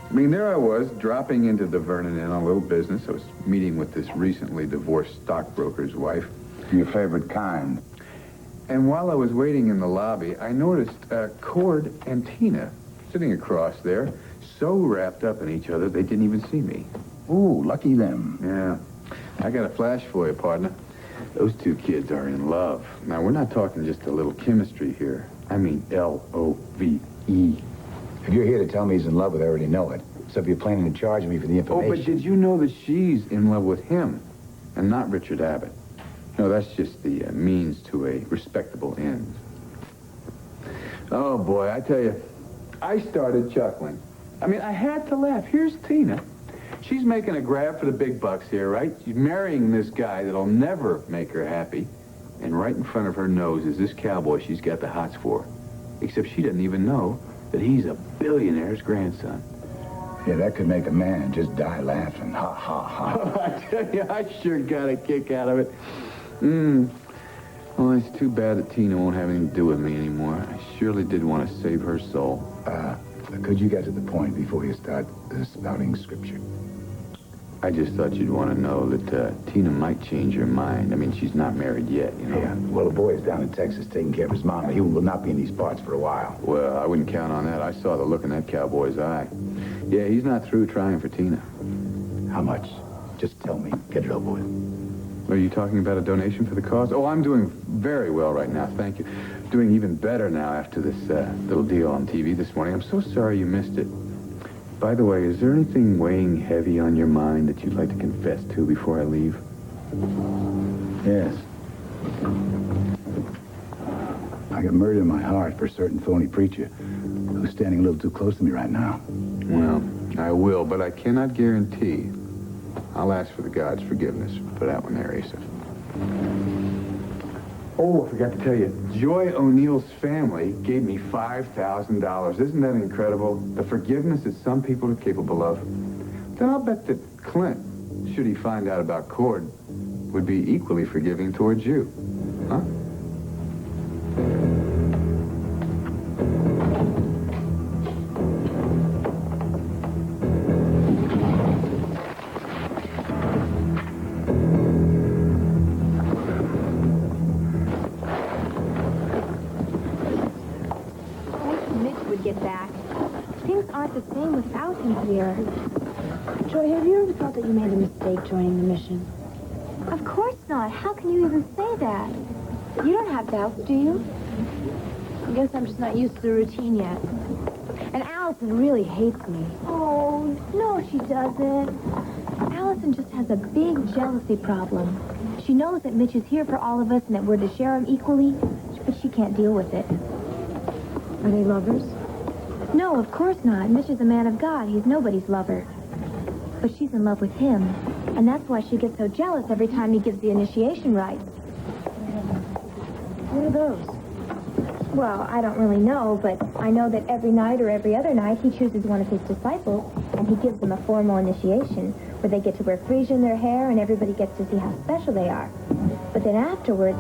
Speaker 4: I mean, there I was, dropping into the Vernon Inn on a little business. I was meeting with this recently divorced stockbroker's wife.
Speaker 14: Your favorite kind.
Speaker 4: And while I was waiting in the lobby, I noticed Cord and Tina sitting across there, so wrapped up in each other they didn't even see me.
Speaker 14: Ooh, lucky them.
Speaker 4: Yeah. I got a flash for you, partner. Those two kids are in love. Now, we're not talking just a little chemistry here. I mean L-O-V-E.
Speaker 14: If you're here to tell me he's in love with her, I already know it. So if you're planning to charge me for the information...
Speaker 4: Oh, but did you know that she's in love with him and not Richard Abbott? No, that's just the means to a respectable end. Oh, boy, I tell you, I started chuckling. I mean, I had to laugh. Here's Tina. She's making a grab for the big bucks here, right? She's marrying this guy that'll never make her happy. And right in front of her nose is this cowboy she's got the hots for. Except she doesn't even know that he's a billionaire's grandson.
Speaker 14: Yeah, that could make a man just die laughing. Ha, ha, ha.
Speaker 4: Oh, I tell you, I sure got a kick out of it. Well, it's too bad that Tina won't have anything to do with me anymore. I surely did want to save her soul.
Speaker 14: Could you get to the point before you start spouting scripture?
Speaker 4: I just thought you'd want to know that Tina might change her mind. I mean, she's not married yet, you know.
Speaker 14: Yeah, well, the boy is down in Texas taking care of his mama. He will not be in these parts for a while.
Speaker 4: Well, I wouldn't count on that. I saw the look in that cowboy's eye. Yeah, he's not through trying for Tina.
Speaker 14: How much? Just tell me. Get it over with.
Speaker 4: Are you talking about a donation for the cause? Oh, I'm doing very well right now, thank you. Doing even better now after this little deal on TV this morning. I'm so sorry you missed it. By the way, is there anything weighing heavy on your mind that you'd like to confess to before I leave?
Speaker 14: Yes. I got murder in my heart for a certain phony preacher who's standing a little too close to me right now.
Speaker 4: Well, I will, but I cannot guarantee. I'll ask for the God's forgiveness for that one there, Asa. Oh, I forgot to tell you, Joy O'Neill's family gave me $5,000. Isn't that incredible? The forgiveness that some people are capable of. Then I'll bet that Clint, should he find out about Cord, would be equally forgiving towards you. Huh?
Speaker 1: here. Joy, have you ever thought that you made a mistake joining the mission? Of course not. How can you even say that? You don't have doubts, do you? I guess I'm just not used to the routine yet. And Allison really hates me. Oh, no, she doesn't. Allison just has a big jealousy problem. She knows that Mitch is here for all of us and that we're to share him equally, but she can't deal with it. Are they lovers? No, of course not. Mitch is a man of God. He's nobody's lover. But she's in love with him, and that's why she gets so jealous every time he gives the initiation rites. What are those? Well, I don't really know, but I know that every night or every other night he chooses one of his disciples, and he gives them a formal initiation, where they get to wear frieze in their hair, and everybody gets to see how special they are. But then afterwards,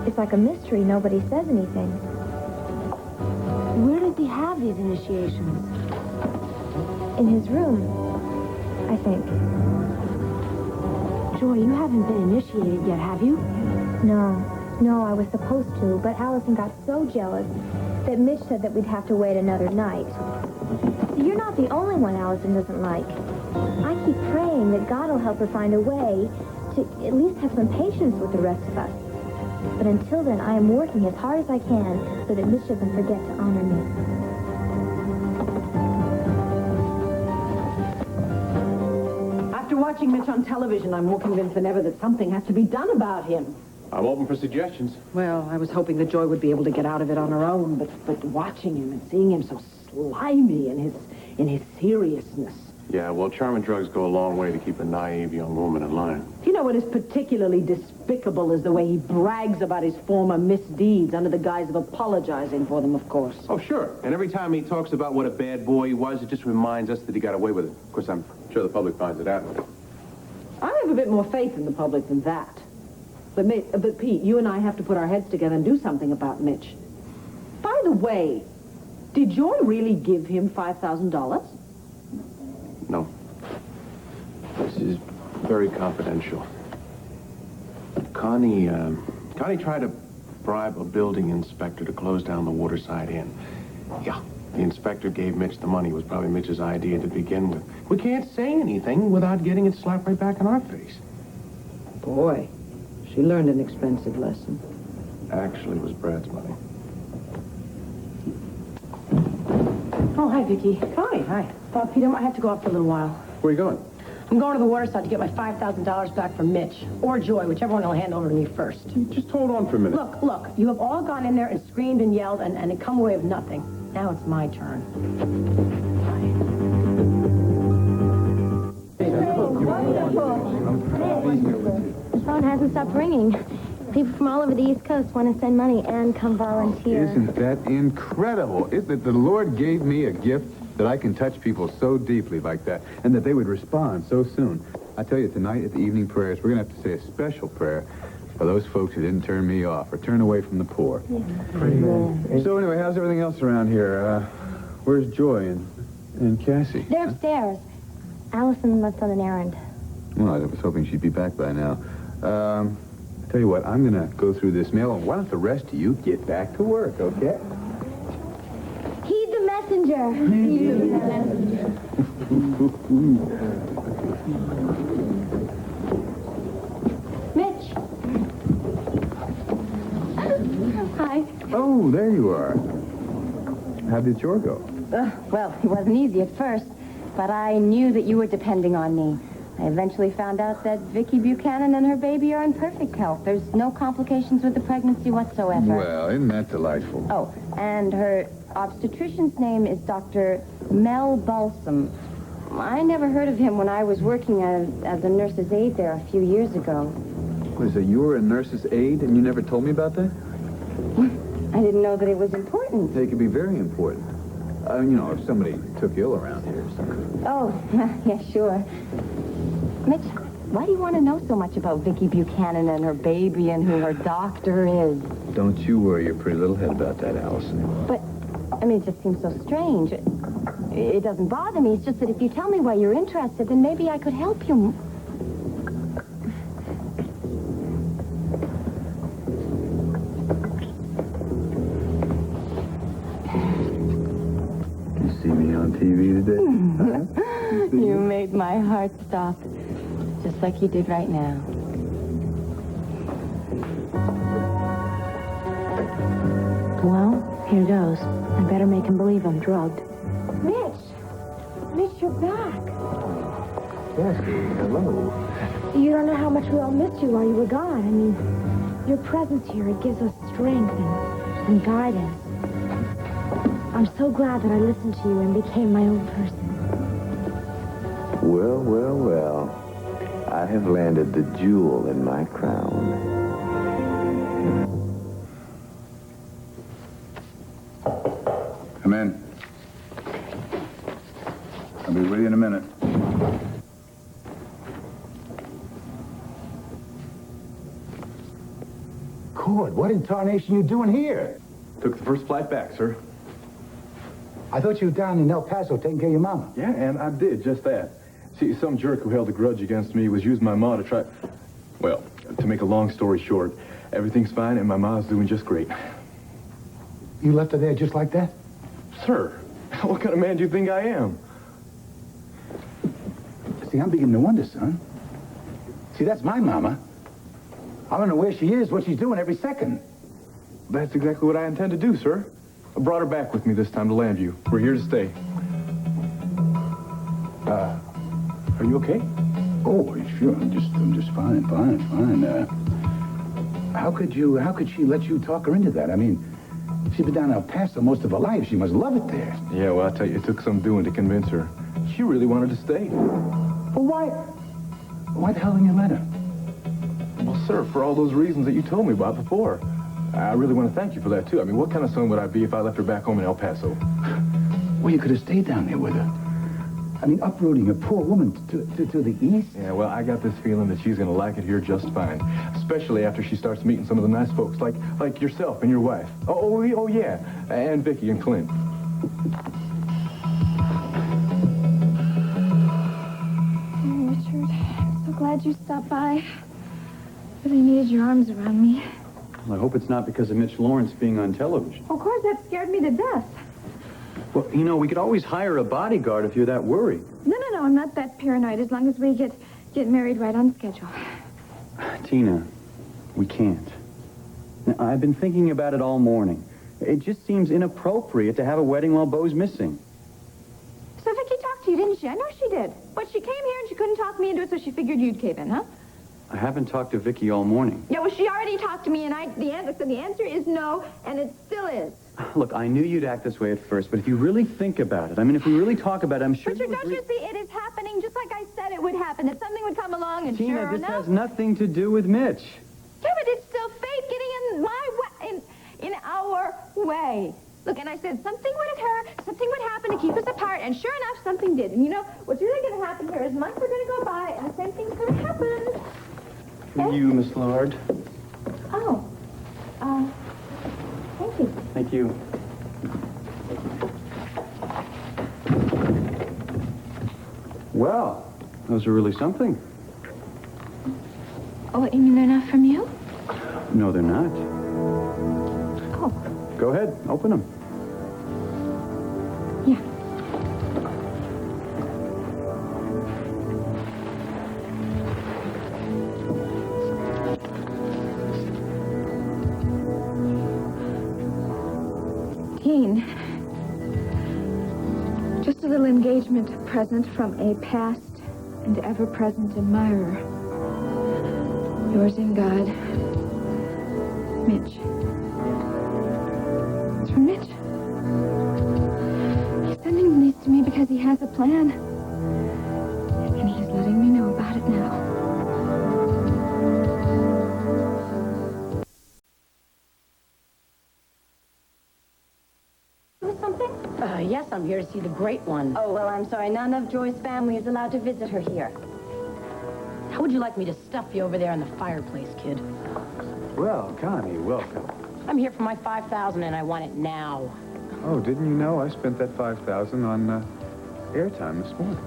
Speaker 1: it's like a mystery. Nobody says anything. Where does he have these initiations? In his room, I think. Joy, you haven't been initiated yet, have you? No, I was supposed to, but Allison got so jealous that Mitch said that we'd have to wait another night. You're not the only one Allison doesn't like. I keep praying that God will help her find a way to at least have some patience with the rest of us. But until then, I am working as hard as I can so that Mitch doesn't forget to honor me.
Speaker 5: After watching Mitch on television, I'm more convinced than ever that something has to be done about him.
Speaker 7: I'm open for suggestions.
Speaker 5: Well, I was hoping that Joy would be able to get out of it on her own, but watching him and seeing him so slimy in his seriousness.
Speaker 7: Yeah, well, charm and drugs go a long way to keep a naive young woman in line.
Speaker 5: You know what is particularly despicable is the way he brags about his former misdeeds under the guise of apologizing for them, of course.
Speaker 7: Oh, sure. And every time he talks about what a bad boy he was, it just reminds us that he got away with it. Of course, I'm sure the public finds it out.
Speaker 5: I have a bit more faith in the public than that. But Pete, you and I have to put our heads together and do something about Mitch. By the way, did Joy really give him $5,000?
Speaker 7: No. This is very confidential. Connie tried to bribe a building inspector to close down the Waterside Inn. Yeah, the inspector gave Mitch the money. It was probably Mitch's idea to begin with. We can't say anything without getting it slapped right back in our face.
Speaker 5: Boy, she learned an expensive lesson.
Speaker 7: Actually, it was Brad's money.
Speaker 6: Oh, hi, Vicki.
Speaker 5: Hi.
Speaker 6: Peter, I might have to go out for a little while.
Speaker 7: Where are you going?
Speaker 6: I'm going to the Waterside to get my $5,000 back from Mitch. Or Joy, whichever one will hand over to me first.
Speaker 7: Just hold on for a minute.
Speaker 6: Look, you have all gone in there and screamed and yelled and come away with nothing. Now it's my turn.
Speaker 1: The phone hasn't stopped ringing. People from all over the East Coast want to send money and come volunteer.
Speaker 4: Isn't that incredible? Isn't it the Lord gave me a gift that I can touch people so deeply like that, and that they would respond so soon? I tell you, tonight at the evening prayers, we're going to have to say a special prayer for those folks who didn't turn me off or turn away from the poor.
Speaker 1: Yeah.
Speaker 4: So anyway, how's everything else around here? Where's Joy and Cassie?
Speaker 1: They're upstairs. Allison left on an errand.
Speaker 4: Well, I was hoping she'd be back by now. I tell you what, I'm going to go through this mail, and why don't the rest of you get back to work, okay?
Speaker 1: Heed the messenger. Heed the messenger. Mitch. Hi.
Speaker 4: Oh, there you are. How did your go?
Speaker 2: Well, it wasn't easy at first, but I knew that you were depending on me. I eventually found out that Vicki Buchanan and her baby are in perfect health. There's no complications with the pregnancy whatsoever.
Speaker 4: Well, isn't that delightful?
Speaker 2: Oh, and her obstetrician's name is Dr. Mel Balsam. I never heard of him when I was working as a nurse's aide there a few years ago.
Speaker 4: What is it, you were a nurse's aide and you never told me about that?
Speaker 2: I didn't know that it was important.
Speaker 4: It could be very important. You know, if somebody took ill around here or something.
Speaker 2: Oh, yeah, sure. Mitch, why do you want to know so much about Vicki Buchanan and her baby and who her doctor is?
Speaker 4: Don't you worry your pretty little head about that, Allison.
Speaker 2: But, I mean, it just seems so strange. It doesn't bother me. It's just that if you tell me why you're interested, then maybe I could help you.
Speaker 4: You see me on TV today? Huh?
Speaker 2: heart stop, just like you did right now. Well, here goes. I better make him believe I'm drugged.
Speaker 1: Mitch! Mitch, you're back.
Speaker 11: Cassie, hello.
Speaker 1: You don't know how much we all missed you while you were gone. I mean, your presence here, it gives us strength and guidance. I'm so glad that I listened to you and became my own person.
Speaker 19: Well, well, well. I have landed the jewel in my crown.
Speaker 14: Come in. I'll be with you in a minute.
Speaker 20: Cord, what in tarnation you doing here?
Speaker 11: Took the first flight back, sir.
Speaker 20: I thought you were down in El Paso taking care of your mama.
Speaker 11: Yeah, and I did just that. See, some jerk who held a grudge against me was using my ma to try... Well, to make a long story short, everything's fine and my ma's doing just great.
Speaker 20: You left her there just like that?
Speaker 11: Sir, what kind of man do you think I am?
Speaker 20: See, I'm beginning to wonder, son. See, that's my mama. I don't know where she is, what she's doing every second.
Speaker 11: That's exactly what I intend to do, sir. I brought her back with me this time to Landview. We're here to stay. Are you okay?
Speaker 20: Oh, sure. I'm just fine. How could she let you talk her into that? I mean, she's been down in El Paso most of her life. She must love it there.
Speaker 11: Yeah, well, I'll tell you, it took some doing to convince her. She really wanted to stay.
Speaker 20: Well, why the hell didn't you let her?
Speaker 11: Well, sir, for all those reasons that you told me about before. I really want to thank you for that, too. I mean, what kind of son would I be if I left her back home in El Paso?
Speaker 20: Well, you could have stayed down there with her. I mean, uprooting a poor woman to the east.
Speaker 11: Yeah, well, I got this feeling that she's going to like it here just fine. Especially after she starts meeting some of the nice folks, like yourself and your wife. Oh, yeah, and Vicky and Clint.
Speaker 1: Oh, Richard, I'm so glad you stopped by. Really needed your arms around me.
Speaker 10: Well, I hope it's not because of Mitch Lawrence being on television.
Speaker 1: Of course, that scared me to death.
Speaker 10: Well, you know, we could always hire a bodyguard if you're that worried.
Speaker 1: No, I'm not that paranoid as long as we get married right on schedule.
Speaker 10: Tina, we can't. Now, I've been thinking about it all morning. It just seems inappropriate to have a wedding while Beau's missing.
Speaker 1: So Vicky talked to you, didn't she? I know she did. But she came here and she couldn't talk me into it, so she figured you'd cave in, huh?
Speaker 10: I haven't talked to Vicky all morning.
Speaker 1: Yeah, well, she already talked to me, and the answer is no, and it still is.
Speaker 10: Look, I knew you'd act this way at first, but if you really think about it, I mean, if we really talk about it, I'm sure
Speaker 1: Richard, don't you see? It is happening just like I said it would happen. That something would come along, and
Speaker 10: Tina,
Speaker 1: sure
Speaker 10: this
Speaker 1: enough...
Speaker 10: has nothing to do with Mitch.
Speaker 1: Yeah, but it's still fate getting in my way, in our way. Look, and I said something would occur, something would happen to keep us apart, and sure enough, something did. And you know, what's really going to happen here is months are going to go by, and the same thing's going to happen.
Speaker 10: For you, Miss Lard.
Speaker 1: Oh. Thank you.
Speaker 10: Thank you. Well, those are really something.
Speaker 1: Oh, you mean they're not from you?
Speaker 10: No, they're not.
Speaker 1: Oh.
Speaker 10: Go ahead, open them.
Speaker 1: Yeah. Dean, just a little engagement present from a past and ever-present admirer. Yours in God, Mitch. It's from Mitch. He's sending these to me because he has a plan. And he's letting me know about it now.
Speaker 6: Yes, I'm here to see the great one.
Speaker 2: Oh, well, I'm sorry. None of Joy's family is allowed to visit her here.
Speaker 6: How would you like me to stuff you over there in the fireplace, kid?
Speaker 4: Well, Connie, welcome.
Speaker 6: I'm here for my $5,000 and I want it now.
Speaker 4: Oh, didn't you know I spent that $5,000 on airtime this morning?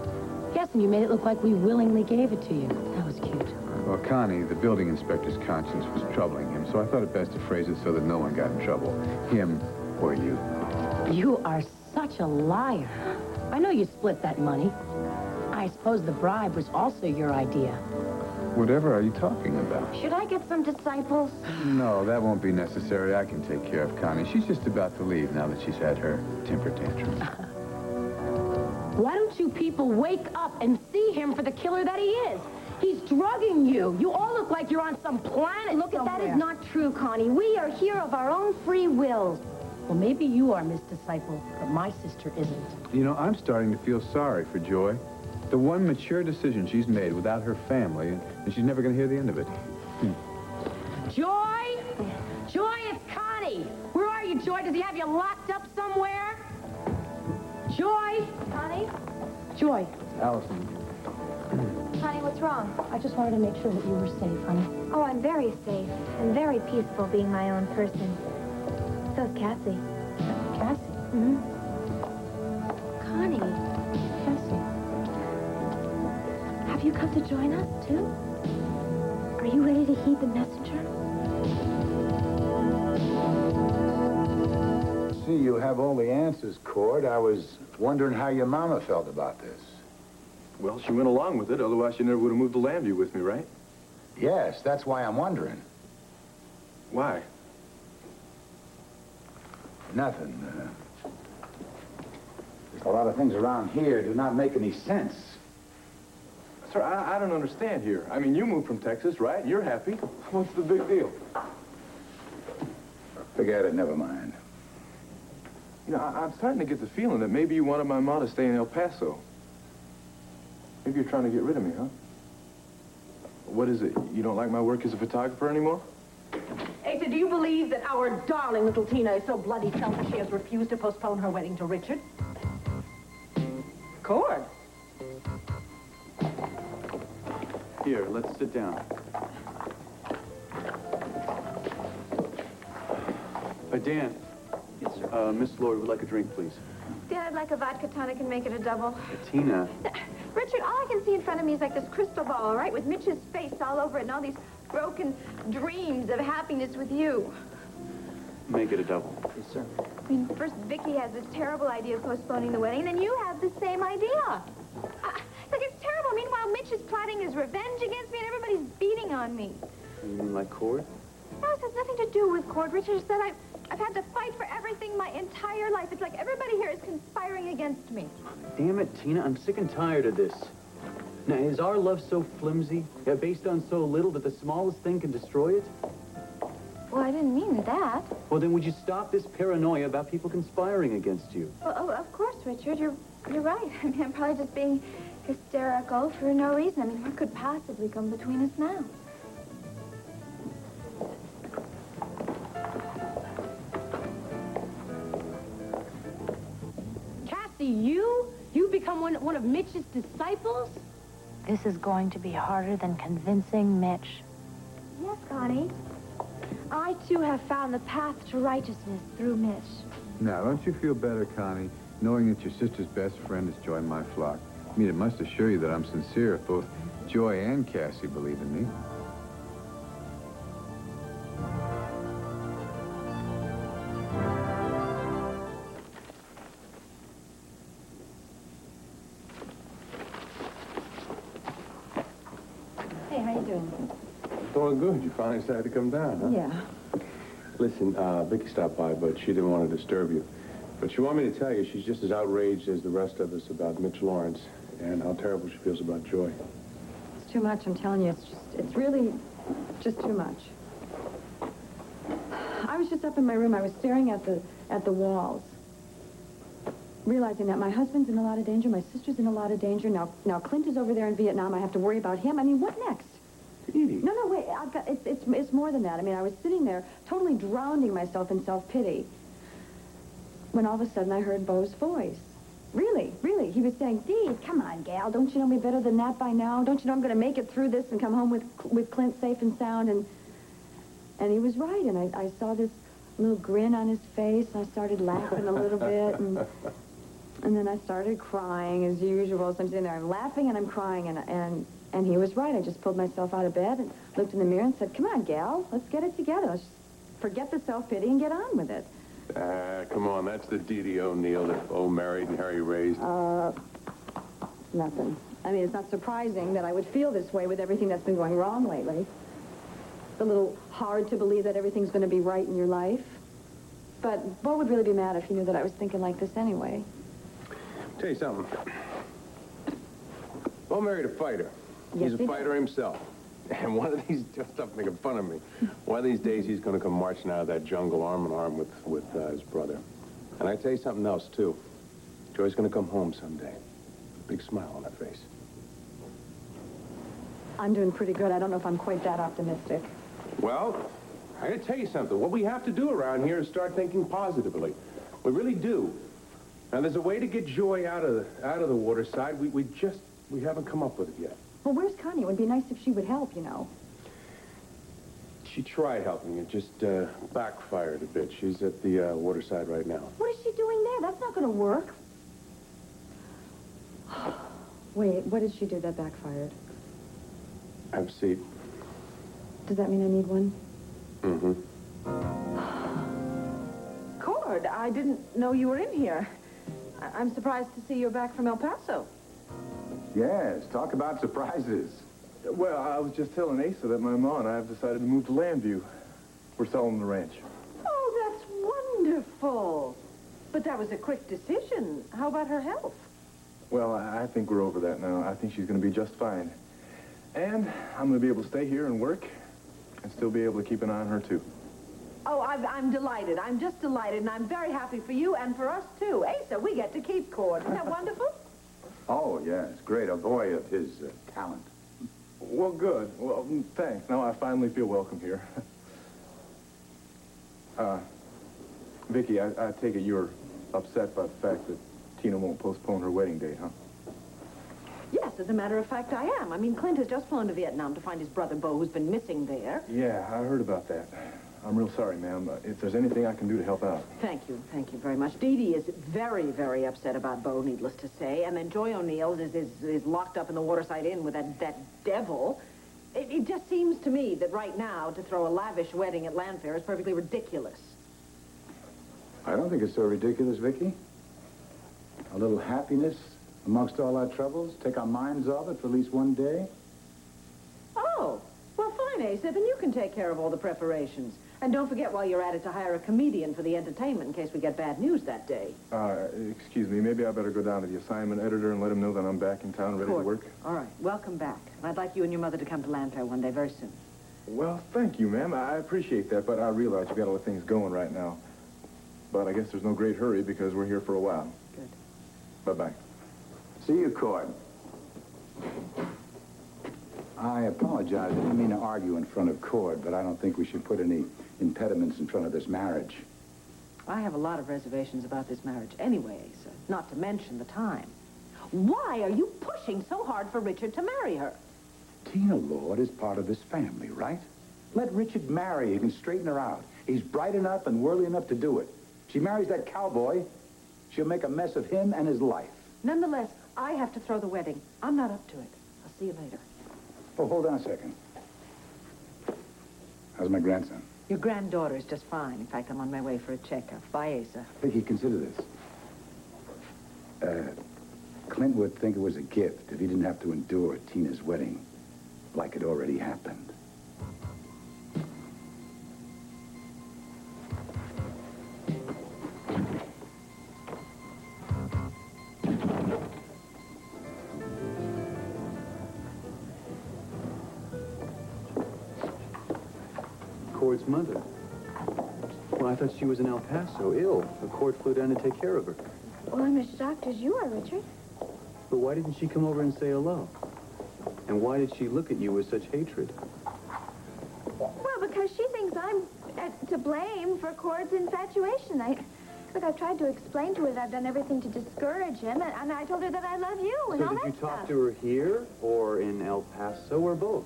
Speaker 6: Yes, and you made it look like we willingly gave it to you. That was cute.
Speaker 4: Well, Connie, the building inspector's conscience was troubling him, so I thought it best to phrase it so that no one got in trouble. Him or you.
Speaker 6: You are such a liar. I know you split that money. I suppose the bribe was also your idea.
Speaker 4: Whatever are you talking about?
Speaker 2: Should I get some disciples?
Speaker 4: No, that won't be necessary. I can take care of Connie. She's just about to leave now that she's had her temper tantrum.
Speaker 6: Why don't you people wake up and see him for the killer that he is? He's drugging you. You all look like you're on some planet
Speaker 2: Look,
Speaker 6: somewhere.
Speaker 2: that is not true, Connie. We are here of our own free will.
Speaker 6: Well, maybe you are, Miss Disciple, but my sister isn't.
Speaker 4: You know, I'm starting to feel sorry for Joy. The one mature decision she's made without her family, and she's never going to hear the end of it.
Speaker 6: Joy? Joy, it's Connie. Where are you, Joy? Does he have you locked up somewhere? Joy?
Speaker 1: Connie?
Speaker 6: Joy.
Speaker 4: Allison.
Speaker 1: Connie, what's wrong?
Speaker 6: I just wanted to make sure that you were safe, honey.
Speaker 1: Oh, I'm very safe and very peaceful being my own person. So's Cassie.
Speaker 6: Cassie?
Speaker 1: Mm-hmm. Connie.
Speaker 6: Cassie.
Speaker 1: Have you come to join us, too? Are you ready to heed the messenger?
Speaker 14: See, you have all the answers, Cord. I was wondering how your mama felt about this.
Speaker 11: Well, she went along with it. Otherwise, she never would have moved to Lambview with me, right?
Speaker 14: Yes, that's why I'm wondering.
Speaker 11: Why?
Speaker 14: Nothing. Just a lot of things around here do not make any sense.
Speaker 11: Sir, I don't understand here. I mean, you moved from Texas, right? You're happy. What's the big deal?
Speaker 14: Forget it, never mind.
Speaker 11: You know, I'm starting to get the feeling that maybe you wanted my mom to stay in El Paso. Maybe you're trying to get rid of me, huh? What is it? You don't like my work as a photographer anymore?
Speaker 5: Asa, do you believe that our darling little Tina is so bloody selfish she has refused to postpone her wedding to Richard? Cord.
Speaker 10: Here, let's sit down. Dan. Yes, sir. Miss Lloyd would like a drink, please.
Speaker 1: Dan, I'd like a vodka tonic and make it a double.
Speaker 10: Tina.
Speaker 1: Richard, all I can see in front of me is like this crystal ball, all right, with Mitch's face all over it and all these broken dreams of happiness with you.
Speaker 10: Make it a double.
Speaker 1: Yes, sir. I mean, first Vicky has this terrible idea of postponing the wedding, and then you have the same idea. Like, it's terrible. Meanwhile, Mitch is plotting his revenge against me, and everybody's beating on me.
Speaker 10: You mean like Cord?
Speaker 1: No, it has nothing to do with Cord. Richard said I've had to fight for everything my entire life. It's like everybody here is conspiring against me.
Speaker 10: Damn it, Tina, I'm sick and tired of this. Now, is our love so flimsy, based on so little that the smallest thing can destroy it?
Speaker 1: Well, I didn't mean that.
Speaker 10: Well, then would you stop this paranoia about people conspiring against you?
Speaker 1: Well, oh, of course, Richard. You're right. I mean, I'm probably just being hysterical for no reason. I mean, what could possibly come between us now?
Speaker 6: Cassie, you become one of Mitch's disciples?
Speaker 1: This is going to be harder than convincing Mitch. Yes, Connie. I, too, have found the path to righteousness through Mitch.
Speaker 4: Now, don't you feel better, Connie, knowing that your sister's best friend has joined my flock? I mean, it must assure you that I'm sincere if both Joy and Cassie believe in me.
Speaker 1: Hey, how you doing?
Speaker 11: Doing good. You finally decided to come down, huh?
Speaker 1: Yeah.
Speaker 11: Listen, Vicky stopped by, but she didn't want to disturb you. But she wanted me to tell you she's just as outraged as the rest of us about Mitch Lawrence and how terrible she feels about Joy.
Speaker 6: It's too much, I'm telling you. It's really just too much. I was just up in my room. I was staring at the walls, realizing that my husband's in a lot of danger, my sister's in a lot of danger. Now Clint is over there in Vietnam. I have to worry about him. I mean, what next? No, wait. It's more than that. I mean, I was sitting there totally drowning myself in self-pity when all of a sudden I heard Beau's voice. Really. He was saying, Dee, come on, gal. Don't you know me better than that by now? Don't you know I'm going to make it through this and come home with Clint safe and sound? And he was right. And I saw this little grin on his face. And I started laughing a little bit. And then I started crying as usual. So I'm sitting there. I'm laughing and I'm crying. And he was right. I just pulled myself out of bed and looked in the mirror and said, come on, gal. Let's get it together. Let's just forget the self-pity and get on with it.
Speaker 11: Come on, that's the Dee O'Neill that Beau married and Harry raised.
Speaker 6: Nothing. I mean, it's not surprising that I would feel this way with everything that's been going wrong lately. It's a little hard to believe that everything's going to be right in your life. But Bo would really be mad if he knew that I was thinking like this anyway.
Speaker 7: Tell you something. Bo married a fighter.
Speaker 6: Yes,
Speaker 7: He's a fighter himself. And one of these, stop making fun of me. One of these days he's going to come marching out of that jungle arm in arm with his brother. And I tell you something else, too. Joy's going to come home someday. Big smile on her face.
Speaker 6: I'm doing pretty good. I don't know if I'm quite that optimistic.
Speaker 7: Well, I gotta tell you something. What we have to do around here is start thinking positively. We really do. Now, there's a way to get Joy out of the water side. We haven't come up with it yet.
Speaker 6: Well, where's Connie? It would be nice if she would help, you know.
Speaker 7: She tried helping. It just backfired a bit. She's at the waterside right now.
Speaker 6: What is she doing there? That's not going to work. Wait, what did she do that backfired?
Speaker 7: Have a seat.
Speaker 6: Does that mean I need one?
Speaker 7: Mm-hmm.
Speaker 5: Cord, I didn't know you were in here. I'm surprised to see you're back from El Paso.
Speaker 14: Yes, talk about surprises.
Speaker 11: Well, I was just telling Asa that my mom and I have decided to move to Landview. We're selling the ranch.
Speaker 5: Oh, that's wonderful. But that was a quick decision. How about her health?
Speaker 11: Well, I think we're over that now. I think she's going to be just fine. And I'm going to be able to stay here and work and still be able to keep an eye on her, too.
Speaker 5: Oh, I'm delighted. I'm just delighted, and I'm very happy for you and for us, too. Asa, we get to keep Cord. Isn't that wonderful?
Speaker 14: Oh, yes, great. A boy of his talent.
Speaker 11: Well, good. Well, thanks. Now I finally feel welcome here. Vicki, I take it you're upset by the fact that Tina won't postpone her wedding date, huh?
Speaker 5: Yes, as a matter of fact, I am. I mean, Clint has just flown to Vietnam to find his brother, Bo, who's been missing there.
Speaker 11: Yeah, I heard about that. I'm real sorry, ma'am. If there's anything I can do to help out.
Speaker 5: Thank you very much. Dee Dee is very, very upset about Bo, needless to say. And then Joy O'Neill is locked up in the Waterside Inn with that devil. It just seems to me that right now, to throw a lavish wedding at Landfair is perfectly ridiculous.
Speaker 14: I don't think it's so ridiculous, Vicki. A little happiness amongst all our troubles. Take our minds off it for at least one day.
Speaker 5: Oh, well, fine, Asa. Then you can take care of all the preparations. And don't forget while you're at it to hire a comedian for the entertainment in case we get bad news that day.
Speaker 11: Excuse me. Maybe I better go down to the assignment editor and let him know that I'm back in town ready to work.
Speaker 5: All right. Welcome back. I'd like you and your mother to come to Landfair one day very soon.
Speaker 11: Well, thank you, ma'am. I appreciate that, but I realize you've got a lot of things going right now. But I guess there's no great hurry because we're here for a while.
Speaker 5: Good.
Speaker 11: Bye-bye.
Speaker 14: See you, Cord. I apologize. I didn't mean to argue in front of Cord, but I don't think we should put any impediments in front of this marriage.
Speaker 5: I have a lot of reservations about this marriage anyway, Asa, not to mention the time. Why are you pushing so hard for Richard to marry her?
Speaker 14: Tina Lord is part of this family, right? Let Richard marry. He can straighten her out. He's bright enough and worldly enough to do it. She marries that cowboy, she'll make a mess of him and his life.
Speaker 5: Nonetheless, I have to throw the wedding. I'm not up to it. I'll see you later.
Speaker 14: Oh, hold on a second. How's my grandson?
Speaker 5: Your granddaughter's just fine. In fact, I'm on my way for a checkup. Bye, Asa.
Speaker 14: Vicki, consider this. Clint would think it was a gift if he didn't have to endure Tina's wedding like it already happened.
Speaker 10: Cord's mother. Well, I thought she was in El Paso, ill. The Cord flew down to take care of her.
Speaker 8: Well, I'm as shocked as you are, Richard.
Speaker 10: But why didn't she come over and say hello? And why did she look at you with such hatred?
Speaker 8: Well, because she thinks I'm to blame for Cord's infatuation. Look, I've tried to explain to her that I've done everything to discourage him, and I told her that I love you and all
Speaker 10: So
Speaker 8: that
Speaker 10: did you talk
Speaker 8: stuff.
Speaker 10: to her here, or in El Paso, or both?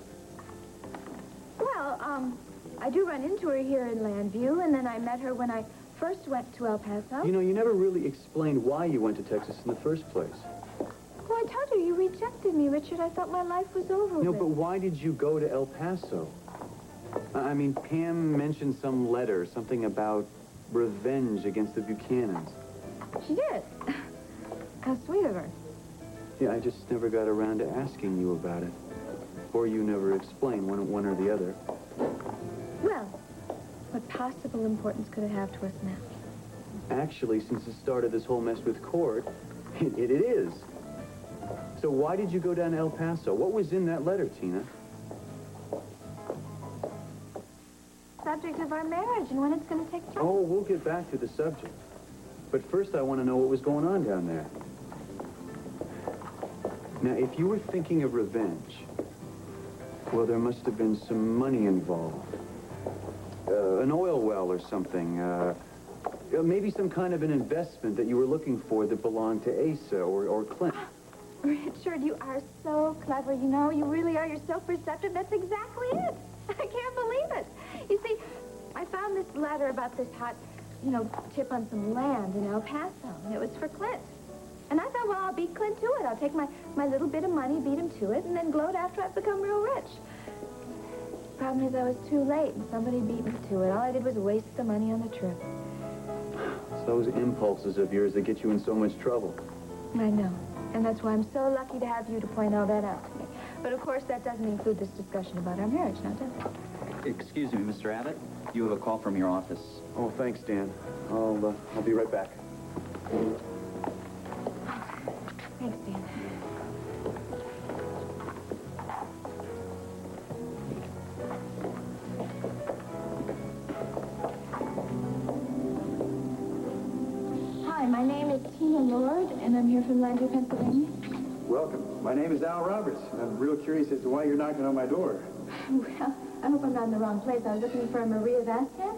Speaker 8: Well, I do run into her here in Landview, and then I met her when I first went to El Paso.
Speaker 10: You know, you never really explained why you went to Texas in the first place.
Speaker 8: Well, I told you, you rejected me, Richard. I thought my life was over
Speaker 10: No,
Speaker 8: with.
Speaker 10: but why did you go to El Paso? I mean, Pam mentioned some letter, something about revenge against the Buchanans.
Speaker 8: She did. How sweet of her.
Speaker 10: Yeah, I just never got around to asking you about it. Or you never explained one or the other.
Speaker 1: Well, what possible importance could it have to us now?
Speaker 10: Actually, since the start of this whole mess with Cord, it is. So why did you go down to El Paso? What was in that letter, Tina?
Speaker 1: Subject of our marriage and when it's going to take place.
Speaker 10: Oh, we'll get back to the subject. But first, I want to know what was going on down there. Now, if you were thinking of revenge, well, there must have been some money involved. An oil well or something. Maybe some kind of an investment that you were looking for that belonged to Asa or Clint.
Speaker 1: Richard, you are so clever, you know. You really are. You're so perceptive. That's exactly it. I can't believe it. You see, I found this letter about this hot, tip on some land in El Paso. And it was for Clint. And I thought, well, I'll beat Clint to it. I'll take my little bit of money, beat him to it, and then gloat after I've become real rich. Problem is, I was too late, and somebody beat me to it. All I did was waste the money on the trip.
Speaker 10: It's those impulses of yours that get you in so much trouble.
Speaker 1: I know. And that's why I'm so lucky to have you to point all that out to me. But, of course, that doesn't include this discussion about our marriage, now does it?
Speaker 10: Excuse me, Mr. Abbott. You have a call from your office. Oh, thanks, Dan. I'll be right back.
Speaker 1: Thanks, Dan. Hi, my name is Tina Lord, and I'm here from Landry, Pennsylvania.
Speaker 14: Welcome. My name is Al Roberts. I'm real curious as to why you're knocking on my door.
Speaker 1: Well, I hope I'm not in the wrong place. I was looking for Maria Vasquez.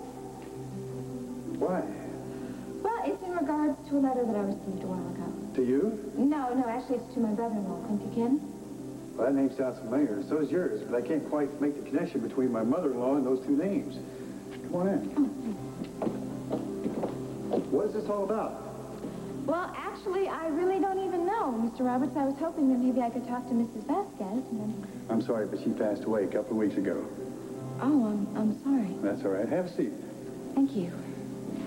Speaker 14: Why?
Speaker 1: Well, it's in regards to a letter that I received a while ago.
Speaker 14: To you?
Speaker 1: No, actually, it's to my brother-in-law, Clint Buchanan.
Speaker 14: Well, that name sounds familiar. So is yours, but I can't quite make the connection between my mother-in-law and those two names. Come on in. What is this all about?
Speaker 1: Well, actually, I really don't even know, Mr. Roberts. I was hoping that maybe I could talk to Mrs. Vasquez, and then...
Speaker 14: I'm sorry, but she passed away a couple of weeks ago.
Speaker 1: Oh, I'm sorry.
Speaker 14: That's all right. Have a seat.
Speaker 1: Thank you.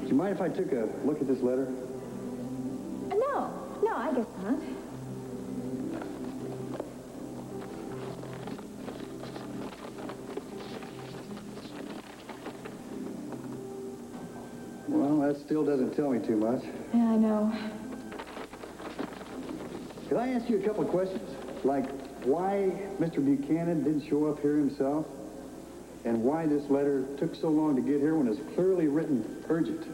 Speaker 14: Do you mind if I took a look at this letter?
Speaker 1: No, I guess not.
Speaker 14: Well, that still doesn't tell me too much.
Speaker 1: Yeah, I know.
Speaker 14: Could I ask you a couple of questions? Like, why Mr. Buchanan didn't show up here himself? And why this letter took so long to get here when it's clearly written urgent?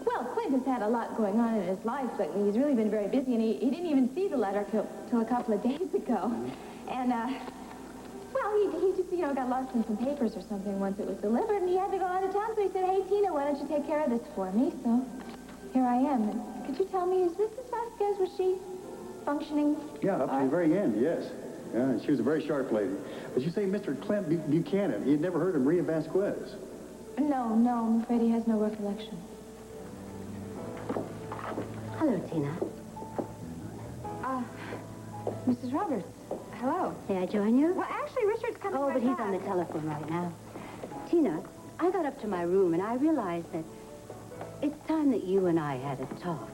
Speaker 1: Well, Clint has had a lot going on in his life, but he's really been very busy, and he didn't even see the letter till a couple of days ago. And, well, he just, got lost in some papers or something once it was delivered, and he had to go out of town, so he said, hey, Tina, why don't you take care of this for me? So here I am. And could you tell me, is Mrs. Vasquez, was she functioning?
Speaker 14: Yeah, up to the very end, yes. Yeah, she was a very sharp lady. But you say Mr. Clint Buchanan. He had never heard of Maria Vasquez.
Speaker 1: No, I'm afraid he has no recollection.
Speaker 2: Hello, Tina.
Speaker 1: Mrs. Roberts, hello.
Speaker 2: May I join you?
Speaker 1: Well, actually, Richard's coming
Speaker 2: Oh,
Speaker 1: right
Speaker 2: but he's
Speaker 1: back.
Speaker 2: on the telephone right now. Tina, I got up to my room and I realized that it's time that you and I had a talk.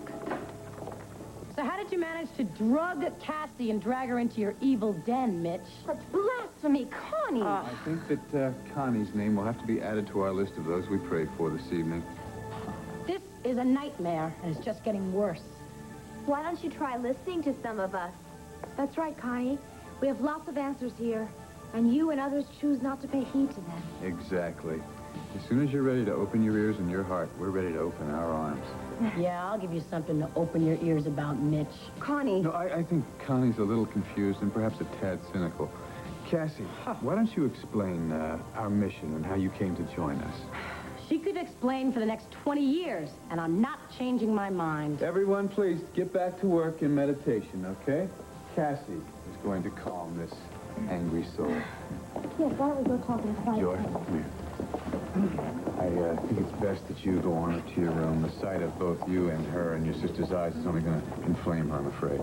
Speaker 6: So how did you manage to drug Cassie and drag her into your evil den, Mitch?
Speaker 2: That's blasphemy, Connie!
Speaker 4: I think that Connie's name will have to be added to our list of those we prayed for this evening.
Speaker 6: This is a nightmare, and it's just getting worse.
Speaker 1: Why don't you try listening to some of us? That's right, Connie. We have lots of answers here, and you and others choose not to pay heed to them.
Speaker 4: Exactly. As soon as you're ready to open your ears and your heart, we're ready to open our arms.
Speaker 6: Yeah, I'll give you something to open your ears about, Mitch.
Speaker 1: Connie.
Speaker 4: No, I think Connie's a little confused and perhaps a tad cynical. Cassie, why don't you explain our mission and how you came to join us?
Speaker 6: She could explain for the next 20 years, and I'm not changing my mind.
Speaker 4: Everyone, please get back to work in meditation, okay? Cassie is going to calm this angry soul.
Speaker 1: Yes, why don't we go talk in private?
Speaker 4: Joy, come here. I think it's best that you go on up to your room. The sight of both you and her and your sister's eyes is only going to inflame her, I'm afraid.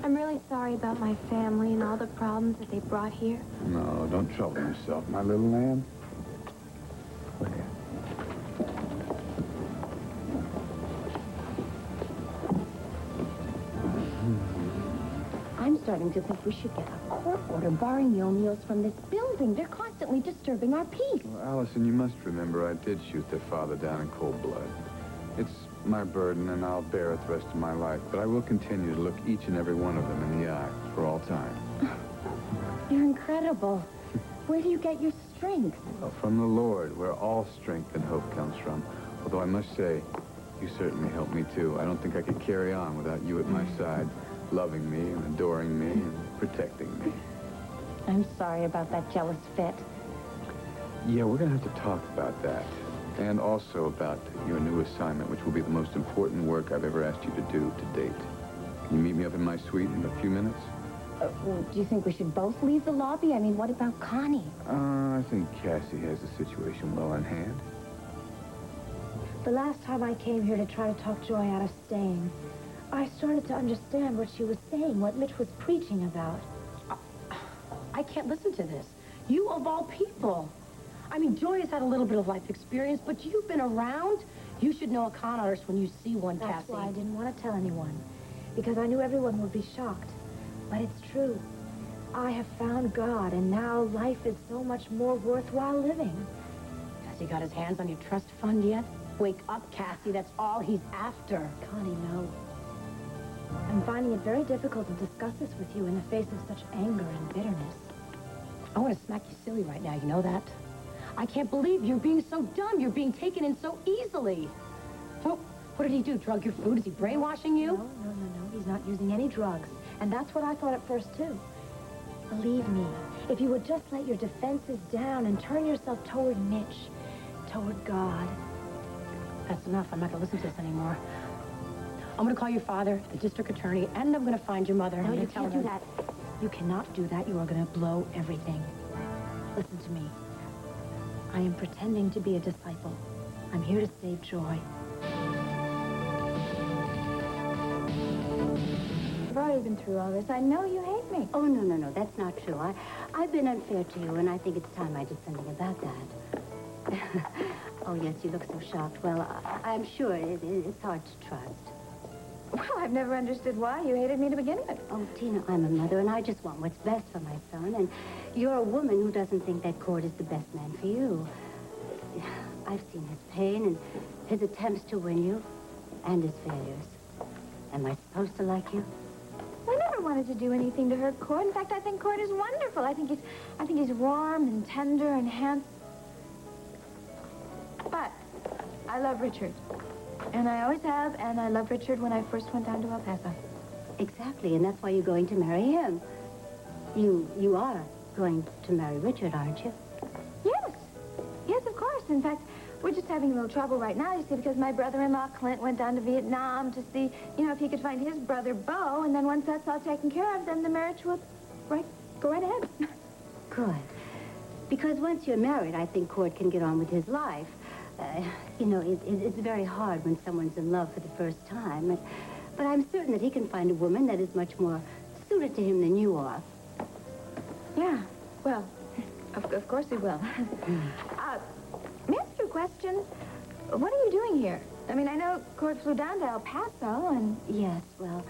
Speaker 1: I'm really sorry about my family and all the problems that they brought here.
Speaker 4: No, don't trouble yourself, my little lamb. Look here.
Speaker 2: starting to think we should get a court order barring the O'Neills from this building. They're constantly disturbing our peace.
Speaker 4: Well, Allison, you must remember I did shoot their father down in cold blood. It's my burden, and I'll bear it the rest of my life, but I will continue to look each and every one of them in the eye for all time.
Speaker 2: You're incredible. Where do you get your strength?
Speaker 4: Well, from the Lord, where all strength and hope comes from. Although I must say, you certainly helped me, too. I don't think I could carry on without you at my side, loving me and adoring me and protecting me.
Speaker 2: I'm sorry about that jealous fit.
Speaker 4: Yeah, we're going to have to talk about that. And also about your new assignment, which will be the most important work I've ever asked you to do to date. Can you meet me up in my suite in a few minutes?
Speaker 2: Well, do you think we should both leave the lobby? I mean, what about Connie?
Speaker 4: I think Cassie has the situation well in hand.
Speaker 1: The last time I came here to try to talk Joy out of staying, I started to understand what she was saying, what Mitch was preaching about.
Speaker 6: I can't listen to this. You of all people. I mean, Joy has had a little bit of life experience, but you've been around. You should know a con artist when you see one, Cassie.
Speaker 1: That's why I didn't want to tell anyone, because I knew everyone would be shocked. But it's true. I have found God, and now life is so much more worthwhile living.
Speaker 6: Has he got his hands on your trust fund yet? Wake up, Cassie. That's all he's after.
Speaker 1: Connie, no. I'm finding it very difficult to discuss this with you in the face of such anger and bitterness.
Speaker 6: I want to smack you silly right now. You know that? I can't believe you're being so dumb. You're being taken in so easily. So, what did he do? Drug your food? Is he brainwashing you?
Speaker 1: No. He's not using any drugs. And that's what I thought at first, too. Believe me, if you would just let your defenses down and turn yourself toward Mitch, toward God.
Speaker 6: That's enough. I'm not going to listen to this anymore. I'm going to call your father, the district attorney, and I'm going to find your mother.
Speaker 1: No,
Speaker 6: I'm
Speaker 1: you
Speaker 6: gonna tell
Speaker 1: can't
Speaker 6: her.
Speaker 1: do that. You cannot do that. You are going to blow everything. Listen to me. I am pretending to be a disciple. I'm here to save Joy.
Speaker 8: I've already been through all this. I know you hate me.
Speaker 21: Oh, no, that's not true. I've been unfair to you, and I think it's time I did something about that. Oh, yes, you look so shocked. Well, I'm sure it's hard to trust.
Speaker 8: Well, I've never understood why you hated me to begin with.
Speaker 21: Oh, Tina, I'm a mother, and I just want what's best for my son, and you're a woman who doesn't think that Cord is the best man for you. I've seen his pain and his attempts to win you, and his failures. Am I supposed to like you?
Speaker 8: I never wanted to do anything to hurt Cord. In fact, I think Cord is wonderful. I think he's warm and tender and handsome. But I love Richard. And I always have, and I loved Richard when I first went down to El Paso.
Speaker 21: Exactly, and that's why you're going to marry him. You are going to marry Richard, aren't you?
Speaker 8: Yes, of course. In fact, we're just having a little trouble right now, you see, because my brother-in-law, Clint, went down to Vietnam to see, if he could find his brother, Beau, and then once that's all taken care of, then the marriage will go right ahead.
Speaker 21: Good. Because once you're married, I think Cord can get on with his life. It's very hard when someone's in love for the first time. But I'm certain that he can find a woman that is much more suited to him than you are.
Speaker 8: Yeah, well, of course he will. May I ask you a question? What are you doing here? I mean, I know Cord flew down to El Paso, and...
Speaker 21: Yes, well,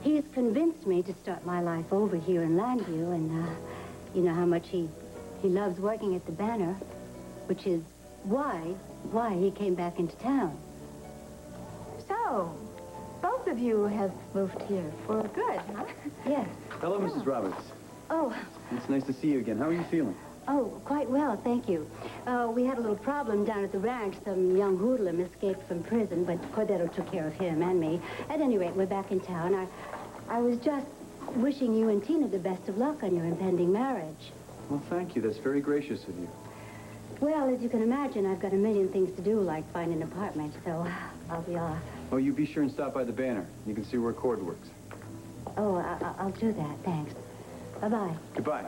Speaker 21: he's convinced me to start my life over here in Landview, and you know how much he loves working at the Banner, which is why he came back into town.
Speaker 8: So, both of you have moved here for good, huh?
Speaker 21: Yes.
Speaker 10: Hello, Mrs. Roberts.
Speaker 21: Oh,
Speaker 10: It's nice to see you again. How are you feeling?
Speaker 21: oh, quite well, thank you. We had a little problem down at the ranch. Some young hoodlum escaped from prison, but Cordero took care of him and me. At any rate, we're back in town. I was just wishing you and Tina the best of luck on your impending marriage.
Speaker 10: Well, thank you. That's very gracious of you.
Speaker 21: Well, as you can imagine, I've got a million things to do, like find an apartment, so I'll be off.
Speaker 10: Oh, you be sure and stop by the Banner. You can see where Cord works.
Speaker 21: Oh, I'll do that, thanks. Bye-bye.
Speaker 10: Goodbye.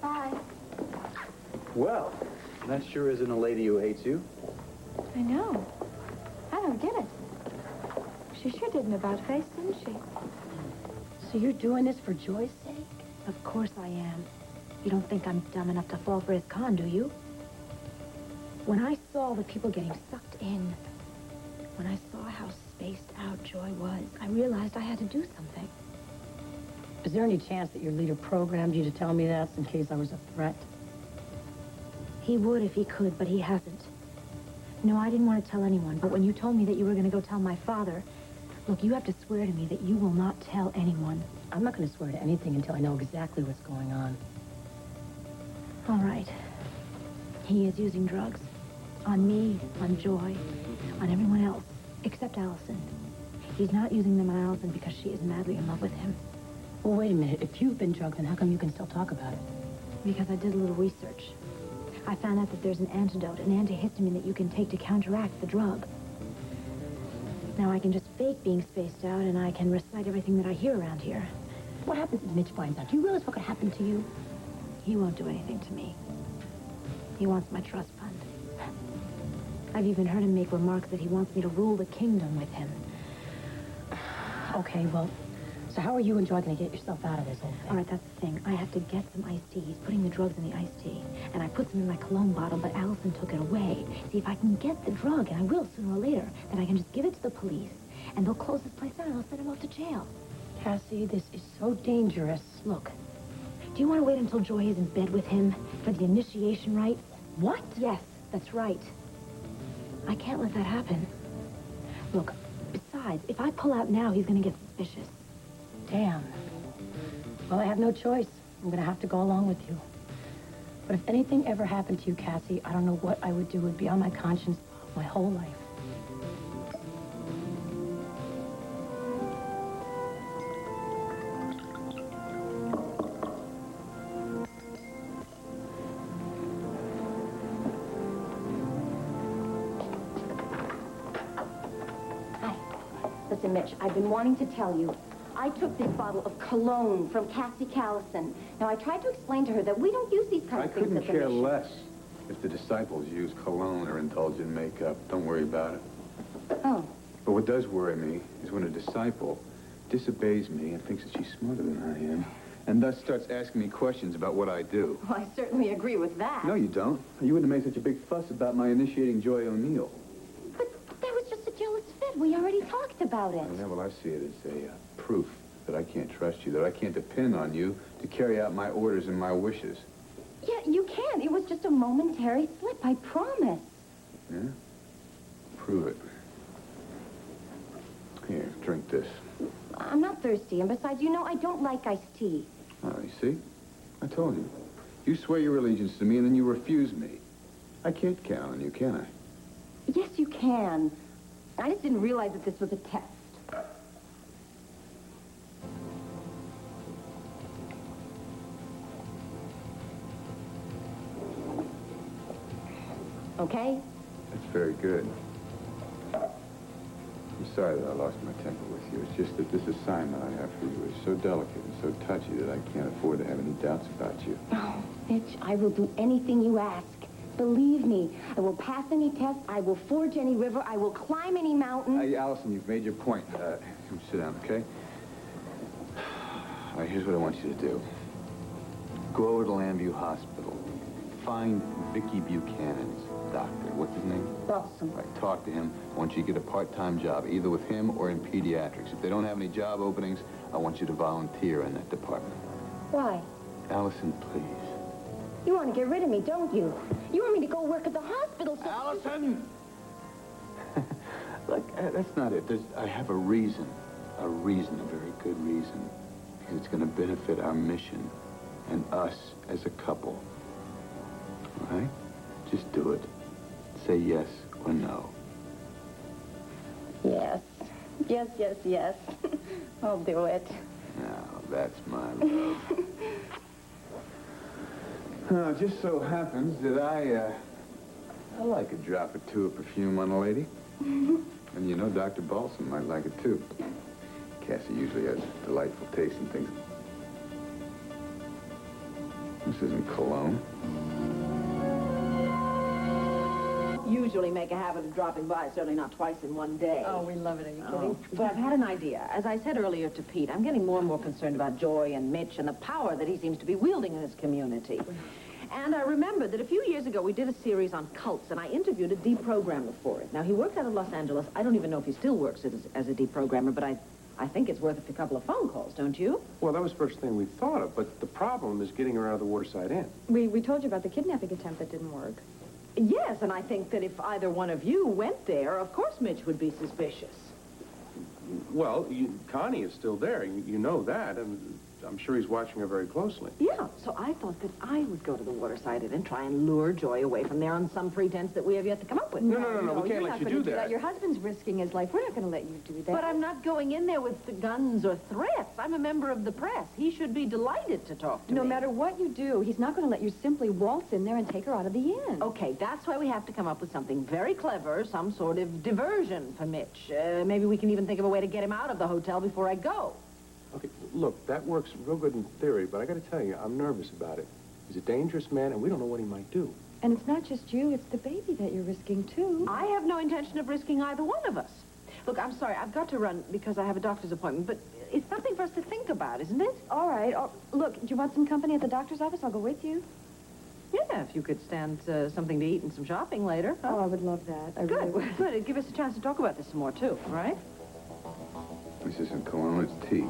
Speaker 8: Bye.
Speaker 10: Well, that sure isn't a lady who hates you.
Speaker 8: I know. I don't get it. She sure did an about-face, didn't she?
Speaker 6: So you're doing this for Joy's sake?
Speaker 1: Of course I am. You don't think I'm dumb enough to fall for his con, do you? When I saw the people getting sucked in, when I saw how spaced out Joy was, I realized I had to do something.
Speaker 6: Is there any chance that your leader programmed you to tell me that in case I was a threat?
Speaker 1: He would if he could, but he hasn't. No, I didn't want to tell anyone, but when you told me that you were going to go tell my father, look, you have to swear to me that you will not tell anyone.
Speaker 6: I'm not going to swear to anything until I know exactly what's going on.
Speaker 1: All right. He is using drugs. On me, on Joy, on everyone else, except Allison. He's not using them on Allison because she is madly in love with him.
Speaker 6: Well, wait a minute. If you've been drugged, then how come you can still talk about it?
Speaker 1: Because I did a little research. I found out that there's an antidote, an antihistamine that you can take to counteract the drug. Now I can just fake being spaced out, and I can recite everything that I hear around here.
Speaker 6: What happens if Mitch finds out? Do you realize what could happen to you?
Speaker 1: He won't do anything to me. He wants my trust fund. I've even heard him make remarks that he wants me to rule the kingdom with him.
Speaker 6: Okay, well, so how are you and Joy going to get yourself out of this whole thing?
Speaker 1: All right, that's the thing. I have to get some iced tea. He's putting the drugs in the iced tea. And I put some in my cologne bottle, but Allison took it away. See, if I can get the drug, and I will sooner or later, then I can just give it to the police, and they'll close this place down, and they'll send him off to jail.
Speaker 6: Cassie, this is so dangerous.
Speaker 1: Look, do you want to wait until Joy is in bed with him for the initiation rites?
Speaker 6: What?
Speaker 1: Yes, that's right. I can't let that happen. Look, besides, if I pull out now, he's going to get suspicious.
Speaker 6: Damn. Well, I have no choice. I'm going to have to go along with you. But if anything ever happened to you, Cassie, I don't know what I would do. It would be on my conscience my whole life.
Speaker 2: Listen, Mitch, I've been wanting to tell you. I took this bottle of cologne from Cassie Callison. Now, I tried to explain to her that we don't use these kinds
Speaker 4: I
Speaker 2: of things
Speaker 4: couldn't
Speaker 2: at the
Speaker 4: care
Speaker 2: mission.
Speaker 4: less if the disciples use cologne or indulge in makeup. Don't worry about it.
Speaker 2: Oh.
Speaker 4: But what does worry me is when a disciple disobeys me and thinks that she's smarter than I am, and thus starts asking me questions about what I do.
Speaker 2: Well, I certainly agree with that.
Speaker 4: No, you don't. You wouldn't have made such a big fuss about my initiating Joy O'Neill.
Speaker 2: But that was just a jealous fit. We already talked about it.
Speaker 4: Yeah, well, I see it as a proof that I can't trust you, that I can't depend on you to carry out my orders and my wishes.
Speaker 2: Yeah, you can. It was just a momentary slip, I promise.
Speaker 4: Yeah? Prove it. Here, drink this.
Speaker 2: I'm not thirsty, and besides, you know, I don't like iced tea.
Speaker 4: Oh, you see? I told you. You swear your allegiance to me, and then you refuse me. I can't count on you, can I?
Speaker 2: Yes, you can. I just didn't realize that this was a test. Okay?
Speaker 4: That's very good. I'm sorry that I lost my temper with you. It's just that this assignment I have for you is so delicate and so touchy that I can't afford to have any doubts about you.
Speaker 2: Oh, Mitch, I will do anything you ask. Believe me, I will pass any test, I will forge any river, I will climb any mountain.
Speaker 4: Hey, Allison, you've made your point. Come sit down, okay? All right, here's what I want you to do. Go over to Lambview Hospital. Find Vicky Buchanan's doctor. What's his name?
Speaker 2: Balsam.
Speaker 4: Right, talk to him. I want you to get a part-time job, either with him or in pediatrics. If they don't have any job openings, I want you to volunteer in that department.
Speaker 2: Why?
Speaker 4: Allison, please.
Speaker 2: You want to get rid of me, don't you? You want me to go work at the hospital so...
Speaker 4: Allison! Look, that's not it. I have a reason. A very good reason. Because it's going to benefit our mission and us as a couple. All right? Just do it. Say yes or no.
Speaker 2: Yes. Yes, yes, yes. I'll do it.
Speaker 4: Now, that's my love. It just so happens that I like a drop or two of perfume on a lady. And you know, Dr. Balsam might like it too. Cassie usually has delightful taste in things. This isn't cologne.
Speaker 5: Usually make a habit of dropping by, certainly not twice in one day.
Speaker 6: Oh, we love it. Are you kidding?
Speaker 5: But I've had an idea. As I said earlier to Pete, I'm getting more and more concerned about Joy and Mitch and the power that he seems to be wielding in this community. And I remembered that a few years ago we did a series on cults, and I interviewed a deprogrammer for it. Now, he worked out of Los Angeles. I don't even know if he still works as a deprogrammer, but I I think it's worth a couple of phone calls, don't you?
Speaker 7: Well, that was the first thing we thought of, but the problem is getting her out of the Waterside Inn.
Speaker 1: We told you about the kidnapping attempt that didn't work.
Speaker 5: Yes, and I think that if either one of you went there, of course Mitch would be suspicious.
Speaker 7: Well, Connie is still there. You know that, and I'm sure he's watching her very closely.
Speaker 5: Yeah, so I thought that I would go to the Waterside Inn and try and lure Joy away from there on some pretense that we have yet to come up with.
Speaker 7: No, we can't let you do that.
Speaker 1: Your husband's risking his life. We're not going to let you do that.
Speaker 5: But I'm not going in there with the guns or threats. I'm a member of the press. He should be delighted to talk to me.
Speaker 1: No matter what you do, he's not going to let you simply waltz in there and take her out of the inn.
Speaker 5: Okay, that's why we have to come up with something very clever, some sort of diversion for Mitch. Maybe we can even think of a way to get him out of the hotel before I go.
Speaker 7: Okay, look, that works real good in theory, but I got to tell you, I'm nervous about it. He's a dangerous man, and we don't know what he might do.
Speaker 1: And it's not just you, it's the baby that you're risking, too.
Speaker 5: I have no intention of risking either one of us. Look, I'm sorry, I've got to run because I have a doctor's appointment, but it's something for us to think about, isn't it?
Speaker 1: All right. Look, do you want some company at the doctor's office? I'll go with you.
Speaker 5: Yeah, if you could stand something to eat and some shopping later. Huh?
Speaker 1: Oh, I would love that. I really would.
Speaker 5: Good. It'd give us a chance to talk about this some more, too, all right?
Speaker 4: This isn't cologne, it's tea.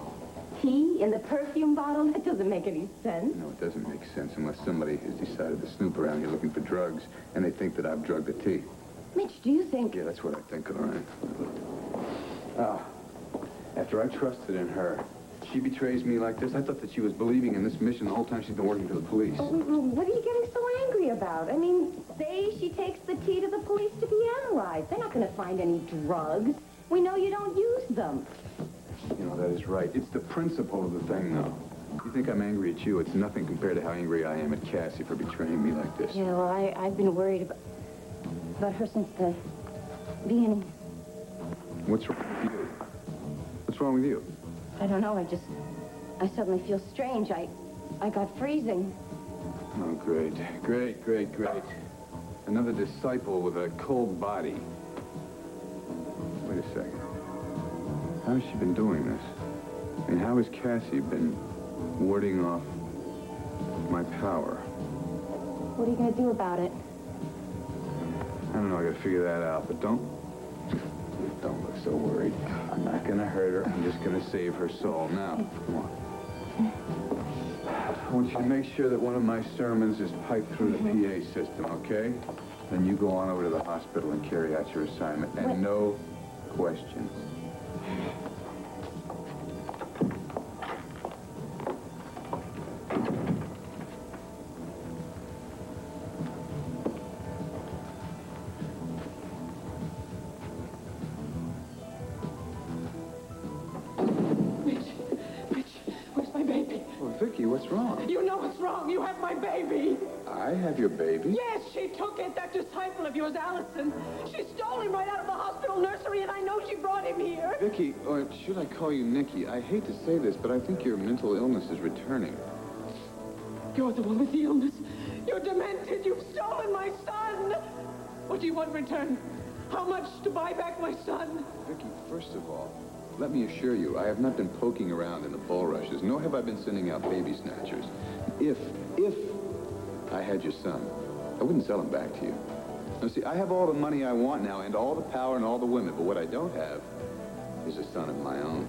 Speaker 2: Tea in the perfume bottle? That doesn't make any sense.
Speaker 4: No, it doesn't make sense unless somebody has decided to snoop around here looking for drugs, and they think that I've drugged the tea.
Speaker 2: Mitch, do you think...
Speaker 4: Yeah, that's what I think, all right. Oh, after I trusted in her, she betrays me like this. I thought that she was believing in this mission the whole time she's been working for the police.
Speaker 2: What are you getting so angry about? I mean, say she takes the tea to the police to be analyzed. They're not going to find any drugs. We know you don't use them.
Speaker 4: You know, that is right. It's the principle of the thing, though. You think I'm angry at you, it's nothing compared to how angry I am at Cassie for betraying me like this.
Speaker 2: Yeah, well, I've been worried about her since the beginning.
Speaker 4: What's wrong with you? What's wrong with you?
Speaker 2: I don't know, I suddenly feel strange. I got freezing.
Speaker 4: Oh, great. Great. Another disciple with a cold body. Wait a second. How has she been doing this? I mean, how has Cassie been warding off my power?
Speaker 2: What are you going to do about it?
Speaker 4: I don't know, I gotta figure that out, but don't look so worried. I'm not gonna hurt her, I'm just gonna save her soul. Now, come on. I want you to make sure that one of my sermons is piped through the PA system, okay? Then you go on over to the hospital and carry out your assignment, and no questions. Vicky, what's wrong?
Speaker 6: You know what's wrong. You have my baby.
Speaker 4: I have your baby?
Speaker 6: Yes, she took it. That disciple of yours, Allison. She stole him right out of the hospital nursery, and I know she brought him here.
Speaker 4: Vicky, or should I call you Nikki? I hate to say this, but I think your mental illness is returning.
Speaker 6: You're the one with the illness. You're demented. You've stolen my son. What do you want in return? How much to buy back my son?
Speaker 4: Vicky, first of all, let me assure you, I have not been poking around in the bulrushes, nor have I been sending out baby snatchers. If I had your son, I wouldn't sell him back to you. Now, see, I have all the money I want now, and all the power and all the women, but what I don't have is a son of my own.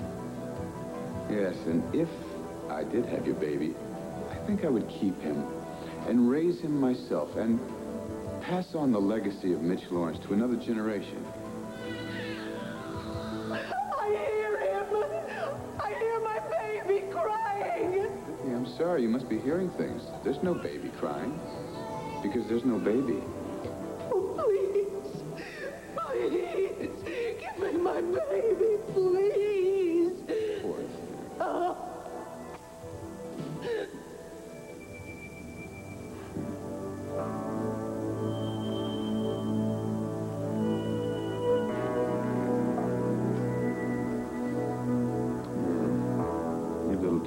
Speaker 4: Yes, and if I did have your baby, I think I would keep him and raise him myself and pass on the legacy of Mitch Lawrence to another generation. I'm sorry, you must be hearing things. There's no baby crying. Because there's no baby.
Speaker 6: Oh, please. Please. Give me my baby, please.
Speaker 4: Poor thing.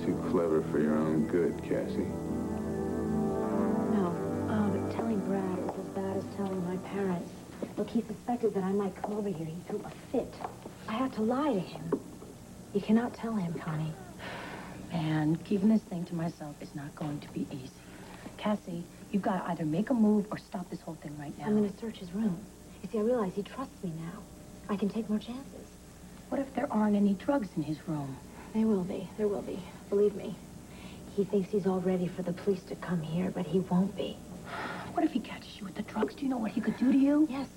Speaker 4: Too clever for your own good, Cassie.
Speaker 1: No. But telling Brad is as bad as telling my parents. Look, he suspected that I might come over here. He threw a fit. I had to lie to him. You cannot tell him, Connie.
Speaker 6: Man, keeping this thing to myself is not going to be easy. Cassie, you've got to either make a move or stop this whole thing right now.
Speaker 1: I'm going to search his room. You see, I realize he trusts me now. I can take more chances.
Speaker 6: What if there aren't any drugs in his room?
Speaker 1: There will be. There will be. Believe me. He thinks he's all ready for the police to come here, but he won't be.
Speaker 6: What if he catches you with the drugs? Do you know what he could do to you?
Speaker 1: Yes.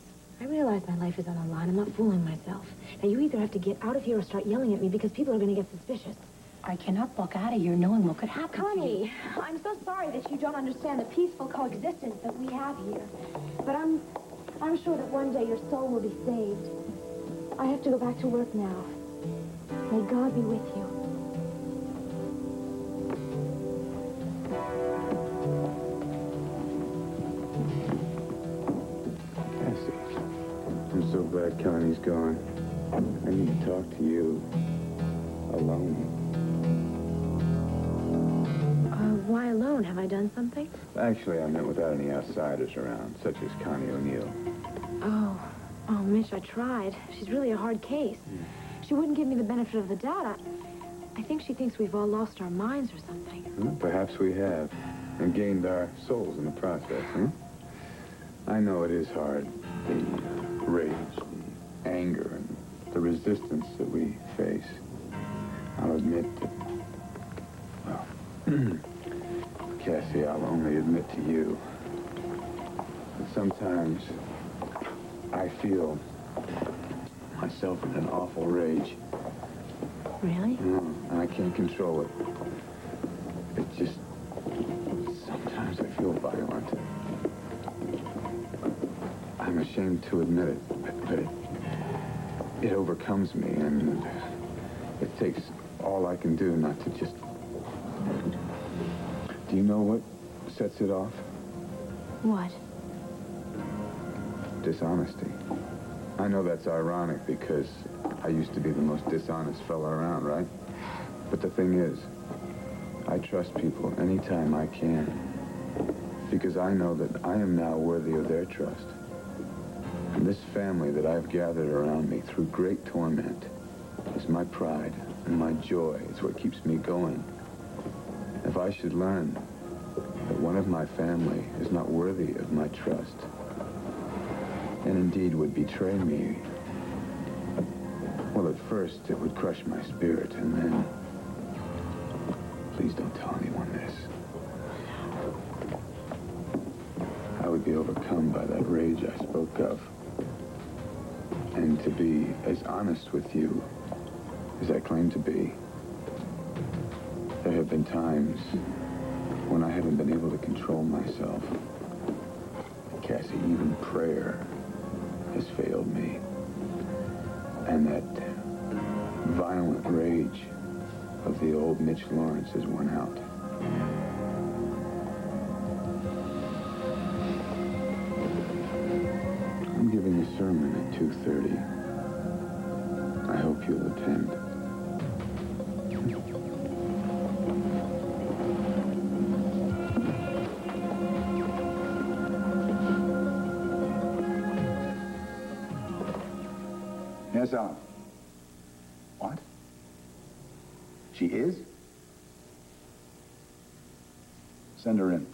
Speaker 1: I realize my life is on the line. I'm not fooling myself. Now, you either have to get out of here or start yelling at me because people are going to get suspicious.
Speaker 6: I cannot walk out of here knowing what could happen to you.
Speaker 1: Connie, I'm so sorry that you don't understand the peaceful coexistence that we have here. But I'm sure that one day your soul will be saved. I have to go back to work now. May God be with you.
Speaker 4: Cassie, I'm so glad Connie's gone. I need to talk to you alone.
Speaker 1: Why alone? Have I done something?
Speaker 4: Actually, I meant without any outsiders around, such as Connie O'Neill.
Speaker 1: Oh, Mitch, I tried. She's really a hard case. She wouldn't give me the benefit of the doubt. I think she thinks we've all lost our minds or something.
Speaker 4: Well, perhaps we have, and gained our souls in the process, huh? I know it is hard. The rage, the anger, and the resistance that we face. I'll admit that, well, Cassie, I'll only admit to you that sometimes I feel myself in an awful rage.
Speaker 1: Really?
Speaker 4: And I can't control it. It just, sometimes I feel violent. I'm ashamed to admit it, but it overcomes me, and it takes all I can do not to just... Do you know what sets it off?
Speaker 1: What?
Speaker 4: Dishonesty. I know that's ironic because I used to be the most dishonest fella around, right? But the thing is, I trust people anytime I can because I know that I am now worthy of their trust. And this family that I've gathered around me through great torment is my pride and my joy. It's what keeps me going. If I should learn that one of my family is not worthy of my trust, and indeed would betray me, well, at first it would crush my spirit, and then, please don't tell anyone this, I would be overcome by that rage I spoke of. And to be as honest with you as I claim to be, there have been times when I haven't been able to control myself. Cassie, even prayer has failed me. And that violent rage of the old Mitch Lawrence has won out. I'm giving a sermon at 2:30. I hope you'll attend.
Speaker 20: Yes, Alan. What? She is? Send her in.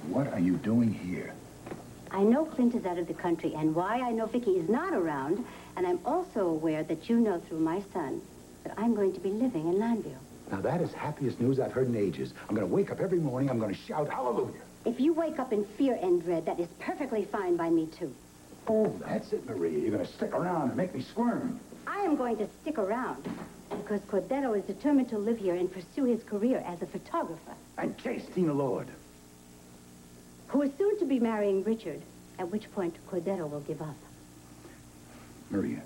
Speaker 20: What are you doing here?
Speaker 21: I know Clint is out of the country, and why I know Vicky is not around, and I'm also aware that you know through my son that I'm going to be living in Landview.
Speaker 20: Now, that is happiest news I've heard in ages. I'm going to wake up every morning, I'm going to shout hallelujah.
Speaker 21: If you wake up in fear and dread, that is perfectly fine by me, too.
Speaker 20: Oh, that's it, Maria. You're going to stick around and make me squirm.
Speaker 21: I am going to stick around because Cordero is determined to live here and pursue his career as a photographer.
Speaker 20: And chase Tina Lord.
Speaker 21: Who is soon to be marrying Richard, at which point Cordero will give up.
Speaker 20: Maria,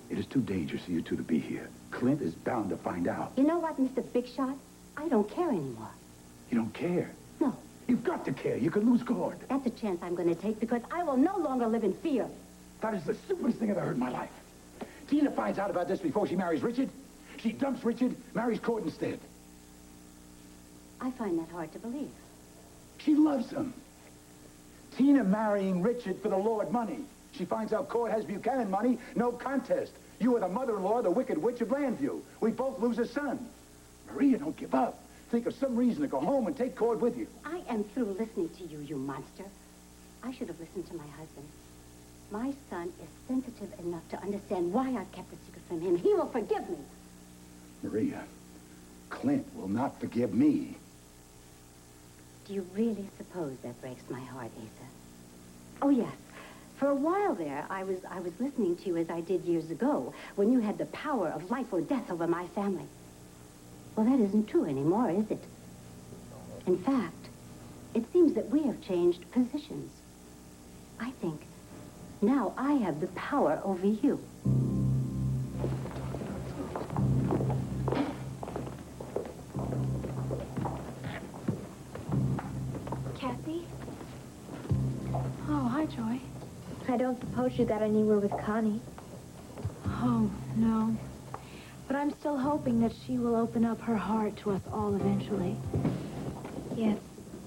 Speaker 20: it is too dangerous for you two to be here. Clint is bound to find out.
Speaker 21: You know what, Mr. Big Shot? I don't care anymore.
Speaker 20: You don't care?
Speaker 21: No.
Speaker 20: You've got to care. You could lose Cord.
Speaker 21: That's a chance I'm going to take because I will no longer live in fear.
Speaker 20: That is the stupidest thing I've ever heard in my life. Tina finds out about this before she marries Richard. She dumps Richard, marries Cord instead.
Speaker 21: I find that hard to believe.
Speaker 20: She loves him. Tina marrying Richard for the Lord money. She finds out Cord has Buchanan money, no contest. You are the mother-in-law, the wicked witch of Landview. We both lose a son. Maria, don't give up. Think of some reason to go home and take Cord with you.
Speaker 21: I am through listening to you, you monster. I should have listened to my husband. My son is sensitive enough to understand why I've kept the secret from him. He will forgive me.
Speaker 20: Maria, Clint will not forgive me.
Speaker 21: Do you really suppose that breaks my heart, Asa? Oh, yes. For a while there, I was listening to you as I did years ago, when you had the power of life or death over my family. Well, that isn't true anymore, is it? In fact, it seems that we have changed positions. I think now I have the power over you.
Speaker 1: Kathy? Oh, hi, Joy. I don't suppose you got anywhere with Connie. Oh, no. But I'm still hoping that she will open up her heart to us all eventually. Yes.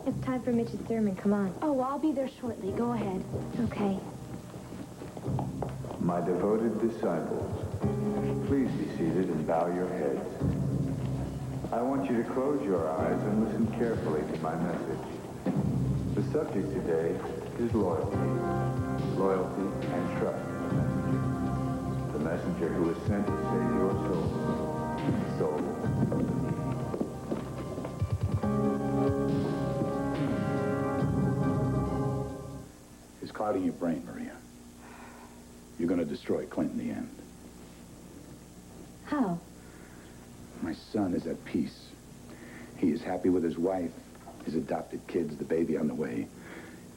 Speaker 1: It's time for Mitch's sermon. Come on. Oh, I'll be there shortly. Go ahead. Okay.
Speaker 4: My devoted disciples, please be seated and bow your heads. I want you to close your eyes and listen carefully to my message. The subject today is loyalty. Loyalty and trust in the messenger. The messenger who is sent to save your soul. Soul.
Speaker 20: It's clouding your brain, Maria. You're going to destroy Clint in the end.
Speaker 21: How?
Speaker 20: My son is at peace. He is happy with his wife, his adopted kids, the baby on the way.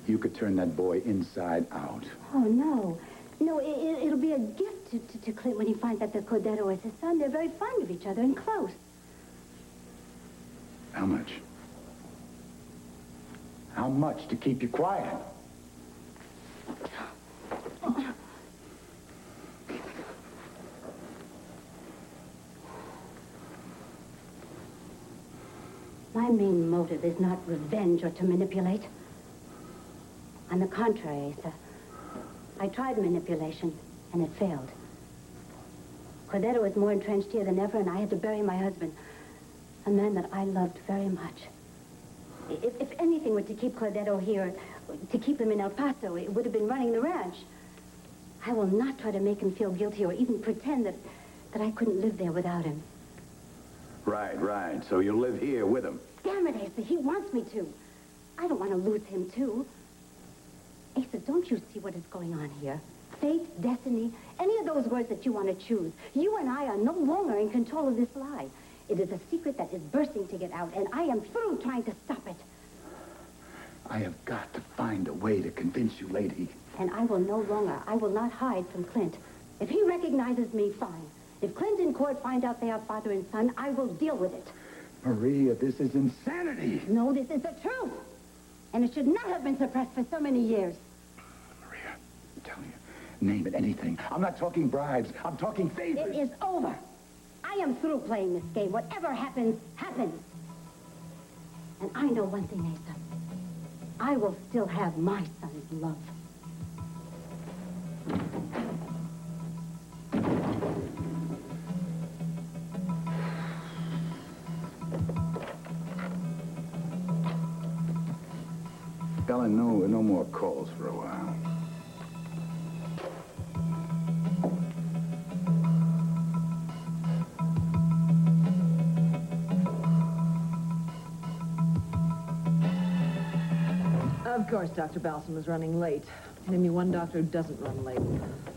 Speaker 20: You could turn that boy inside out.
Speaker 21: Oh, no. No, it'll be a gift to Clint when he finds out that Cordero is his son. They're very fond of each other and close.
Speaker 20: How much? How much to keep you quiet?
Speaker 21: My main motive is not revenge or to manipulate. On the contrary, Asa, I tried manipulation, and it failed. Cordero is more entrenched here than ever, and I had to bury my husband, a man that I loved very much. If anything were to keep Cordero here, to keep him in El Paso, it would have been running the ranch. I will not try to make him feel guilty or even pretend that I couldn't live there without him.
Speaker 20: Right. So you'll live here with him.
Speaker 21: Damn it, Asa, he wants me to. I don't want to lose him, too. Asa, don't you see what is going on here? Fate, destiny, any of those words that you want to choose. You and I are no longer in control of this lie. It is a secret that is bursting to get out, and I am through trying to stop it.
Speaker 20: I have got to find a way to convince you, lady.
Speaker 21: And I will not hide from Clint. If he recognizes me, fine. If Clint and Cord find out they are father and son, I will deal with it.
Speaker 20: Maria, this is insanity.
Speaker 21: No, this is the truth. And it should not have been suppressed for so many years.
Speaker 20: Maria, I'm telling you, name it, anything. I'm not talking bribes. I'm talking favors.
Speaker 21: It is over. I am through playing this game. Whatever happens, happens. And I know one thing, Asa. I will still have my son's love.
Speaker 20: Ellen, no more calls for a while.
Speaker 5: Of course, Dr. Balsam was running late. Name me one doctor who doesn't run late.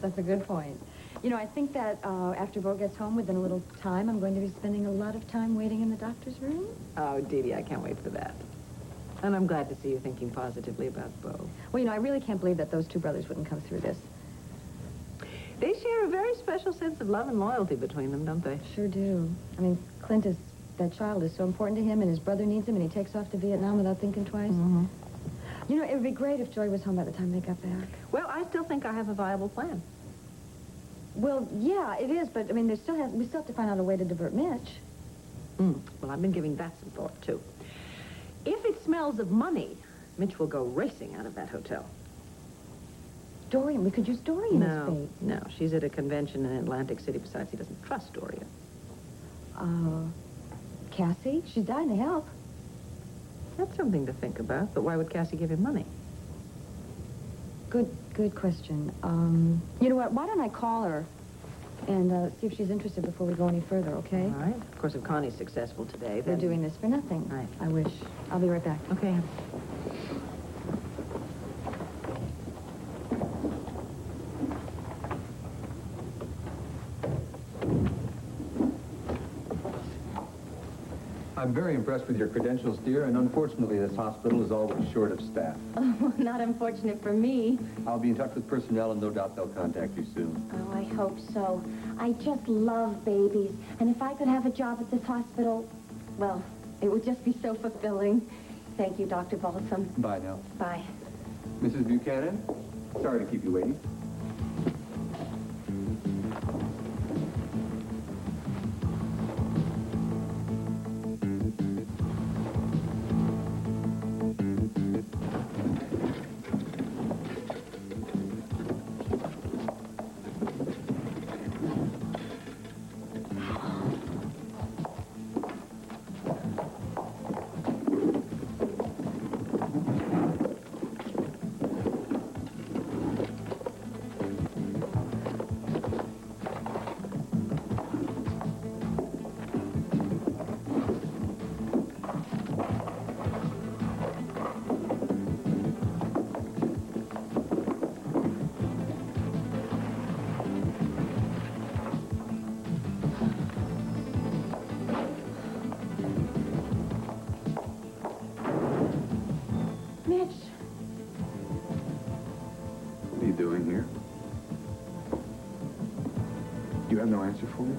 Speaker 1: That's a good point. You know, I think that after Bo gets home within a little time, I'm going to be spending a lot of time waiting in the doctor's room.
Speaker 5: Oh, Dee Dee, I can't wait for that. And I'm glad to see you thinking positively about Bo.
Speaker 1: Well, you know, I really can't believe that those two brothers wouldn't come through this.
Speaker 5: They share a very special sense of love and loyalty between them, don't they?
Speaker 1: Sure do. I mean, that child is so important to him, and his brother needs him, and he takes off to Vietnam without thinking twice.
Speaker 5: Mm-hmm.
Speaker 1: You know, it would be great if Joy was home by the time they got back.
Speaker 5: Well, I still think I have a viable plan.
Speaker 1: Well, yeah, it is, but, I mean, we still have to find out a way to divert Mitch.
Speaker 5: Well, I've been giving that some thought, too. If it smells of money, Mitch will go racing out of that hotel.
Speaker 1: Dorian, we could use Dorian as bait.
Speaker 5: No, she's at a convention in Atlantic City. Besides, he doesn't trust Dorian.
Speaker 1: Cassie. She's dying to help.
Speaker 5: That's something to think about, but why would Cassie give him money?
Speaker 2: Good question. You know what? Why don't I call her and see if she's interested before we go any further, okay?
Speaker 5: All right. Of course, if Connie's successful today,
Speaker 2: We're
Speaker 5: then...
Speaker 2: doing this for nothing.
Speaker 5: Right.
Speaker 2: I wish. I'll be right back.
Speaker 5: Okay.
Speaker 12: I'm very impressed with your credentials, dear, and unfortunately this hospital is always short of staff.
Speaker 2: Oh, not unfortunate for me.
Speaker 12: I'll be in touch with personnel, and no doubt they'll contact you soon.
Speaker 2: Oh, I hope so. I just love babies. And if I could have a job at this hospital, well, it would just be so fulfilling. Thank you, Dr. Balsam.
Speaker 12: Bye now.
Speaker 2: Bye.
Speaker 12: Mrs. Buchanan, sorry to keep you waiting.
Speaker 4: doing here? You have no answer for me?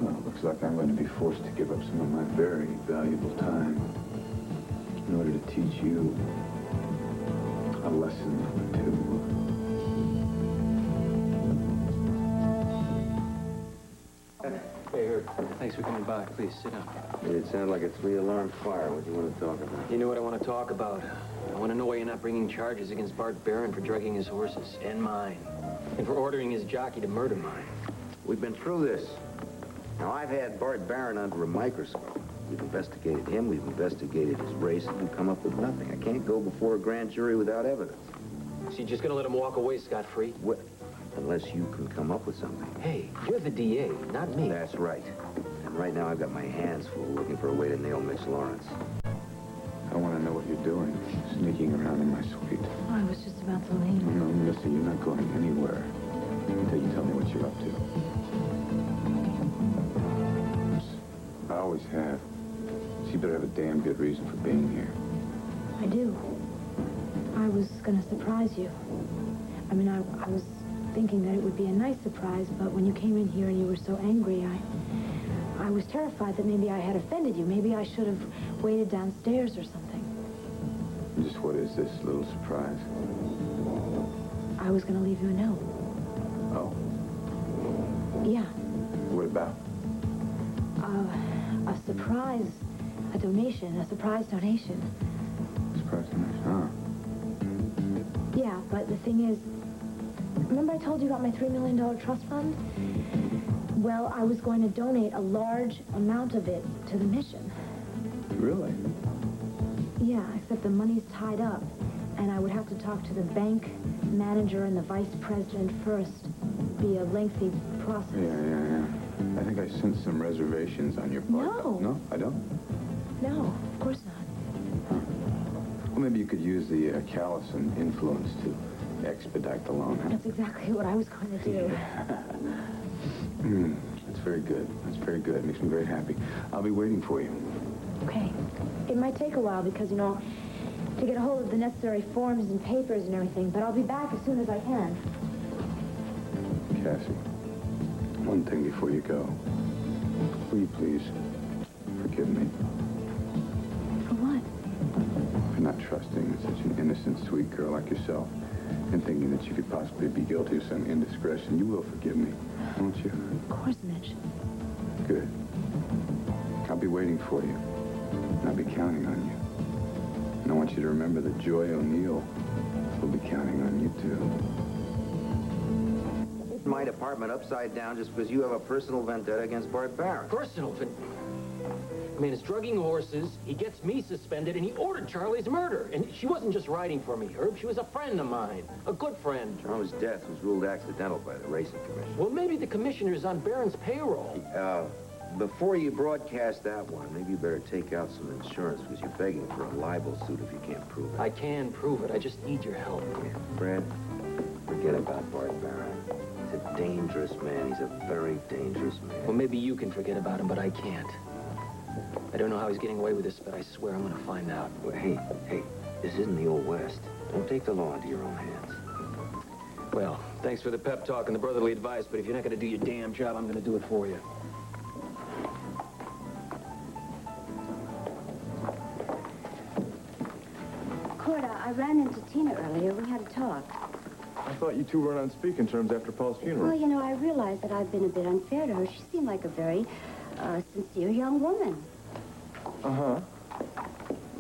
Speaker 4: Well, it looks like I'm going to be forced to give up some of my very valuable time in order to teach you a lesson or two.
Speaker 13: Hey, Herb. Thanks for coming by. Please, sit down.
Speaker 19: It sounded like a three-alarm fire. What do you want to talk about?
Speaker 13: You know what I want to talk about? I want to know why you're not bringing charges against Bart Barron for drugging his horses and mine, and for ordering his jockey to murder mine.
Speaker 19: We've been through this. Now, I've had Bart Barron under a microscope. We've investigated him, we've investigated his race, and we've come up with nothing. I can't go before a grand jury without evidence.
Speaker 13: So you're just going to let him walk away scot-free?
Speaker 19: Well, unless you can come up with something.
Speaker 13: Hey, you're the DA, not me.
Speaker 19: That's right. And right now I've got my hands full looking for a way to nail Mitch Lawrence.
Speaker 4: I want to know what you're doing, sneaking around in my suite.
Speaker 1: Oh, I was just about to leave.
Speaker 4: No, listen, you're not going anywhere until you tell me what you're up to. I always have. So you better have a damn good reason for being here.
Speaker 1: I do. I was going to surprise you. I mean, I was thinking that it would be a nice surprise, but when you came in here and you were so angry, I was terrified that maybe I had offended you. Maybe I should have waited downstairs or something.
Speaker 4: Just what is this little surprise?
Speaker 1: I was going to leave you a note.
Speaker 4: Oh.
Speaker 1: Yeah.
Speaker 4: What about?
Speaker 1: A surprise, a donation, a surprise donation.
Speaker 4: Surprise donation, huh?
Speaker 1: Yeah, but the thing is, remember I told you about my $3 million trust fund? Well, I was going to donate a large amount of it to the mission.
Speaker 4: Really?
Speaker 1: Yeah, except the money's tied up, and I would have to talk to the bank manager and the vice president first. Be a lengthy process.
Speaker 4: Yeah. I think I sent some reservations on your part.
Speaker 1: No.
Speaker 4: No, I don't?
Speaker 1: No, of course not.
Speaker 4: Well, maybe you could use the Callison influence to expedite the loan. Huh?
Speaker 1: That's exactly what I was going to do.
Speaker 4: That's very good. That's very good. Makes me very happy. I'll be waiting for you.
Speaker 1: Okay. It might take a while because, you know, to get a hold of the necessary forms and papers and everything, but I'll be back as soon as I can.
Speaker 4: Cassie, one thing before you go. Will you please forgive me
Speaker 1: For what?
Speaker 4: for not trusting such an innocent, sweet girl like yourself and thinking that you could possibly be guilty of some indiscretion? You will forgive me, won't you?
Speaker 1: Of course, Mitch.
Speaker 4: Good. I'll be waiting for you. And I'll be counting on you. And I want you to remember that Joy O'Neill will be counting on you, too.
Speaker 19: my department upside down just because you have a personal vendetta against Bart Barron.
Speaker 13: Personal The man is drugging horses, he gets me suspended, and he ordered Charlie's murder. And she wasn't just riding for me, Herb. She was a friend of mine. A good friend.
Speaker 19: Charlie's death was ruled accidental by the racing commission.
Speaker 13: Well, maybe the commissioner's on Barron's payroll.
Speaker 19: Before you broadcast that one, maybe you better take out some insurance because you're begging for a libel suit if you can't prove it.
Speaker 13: I can prove it. I just need your help.
Speaker 19: Yeah, Fred, forget about Bart Barron. He's a dangerous man. He's a very dangerous man.
Speaker 13: Well, maybe you can forget about him, but I can't. I don't know how he's getting away with this, but I swear I'm going to find out.
Speaker 19: Well, hey, this isn't the Old West. Don't take the law into your own hands.
Speaker 13: Well, thanks for the pep talk and the brotherly advice, but if you're not going to do your damn job, I'm going to do it for you.
Speaker 21: Cord, I ran into Tina earlier. We had a talk.
Speaker 11: I thought you two weren't on speaking terms after Paul's funeral.
Speaker 21: Well, you know, I realized that I've been a bit unfair to her. She seemed like a very sincere young woman.
Speaker 11: Uh-huh.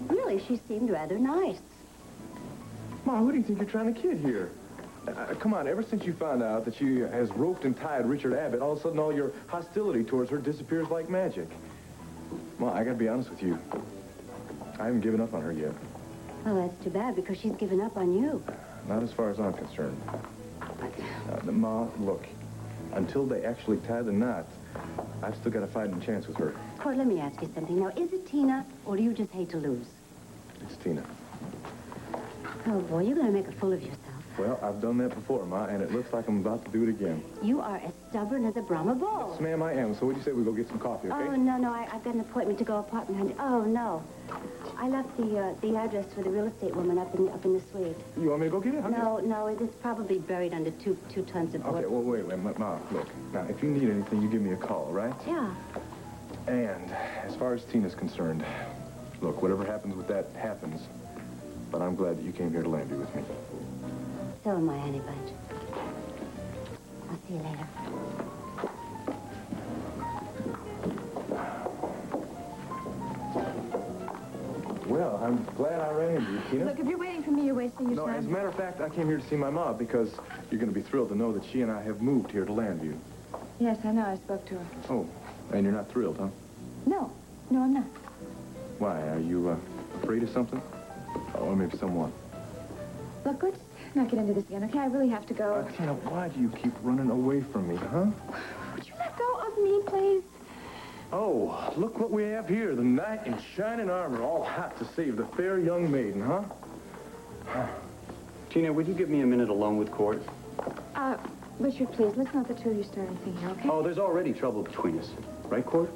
Speaker 21: Really, she seemed rather nice.
Speaker 11: Ma, who do you think you're trying to kid here? Come on, ever since you found out that she has roped and tied Richard Abbott, all of a sudden all your hostility towards her disappears like magic. Ma, I gotta be honest with you. I haven't given up on her yet.
Speaker 21: Oh, that's too bad, because she's given up on you.
Speaker 11: Not as far as I'm concerned. Ma, look, until they actually tie the knot, I've still got a fighting chance with her.
Speaker 21: Cord, let me ask you something. Now, is it Tina, or do you just hate to lose?
Speaker 11: It's Tina.
Speaker 21: Oh, boy, you're going to make a fool of yourself.
Speaker 11: Well, I've done that before, Ma, and it looks like I'm about to do it again.
Speaker 21: You are as stubborn as a Brahma bull.
Speaker 11: Yes, ma'am, I am. So what'd you say we go get some coffee, okay?
Speaker 21: Oh, no, I've got an appointment to go apartment hunting. Oh, no. I left the address for the real estate woman up in the suite.
Speaker 11: You want me to go get it?
Speaker 21: No, it's probably buried under two tons of wood.
Speaker 11: Okay, well, wait, Ma, look. Now, if you need anything, you give me a call, right?
Speaker 21: Yeah.
Speaker 11: And as far as Tina's concerned, look, whatever happens with that happens. But I'm glad that you came here to Landry with me.
Speaker 21: So am I, Honey Bunch. I'll see you later.
Speaker 11: Well, I'm glad I ran into you, Tina.
Speaker 8: Look, if you're waiting for me, you're wasting your
Speaker 11: No,
Speaker 8: time.
Speaker 11: as a matter of fact, I came here to see my mom because you're going to be thrilled to know that she and I have moved here to Landview.
Speaker 8: Yes, I know. I spoke to her.
Speaker 11: Oh, and you're not thrilled, huh?
Speaker 8: No, I'm not.
Speaker 11: Why? Are you afraid of something? Or maybe someone?
Speaker 8: Look, let's not get into this again, okay? I really have to go.
Speaker 11: Tina, why do you keep running away from me, huh?
Speaker 8: Would you let go of me, please?
Speaker 11: Oh, look what we have here. The knight in shining armor, all hot to save the fair young maiden, huh?
Speaker 10: Tina, would you give me a minute alone with Cord?
Speaker 8: Richard, please, let's not the two of you start anything here, okay?
Speaker 10: Oh, there's already trouble between us. Right, Cord?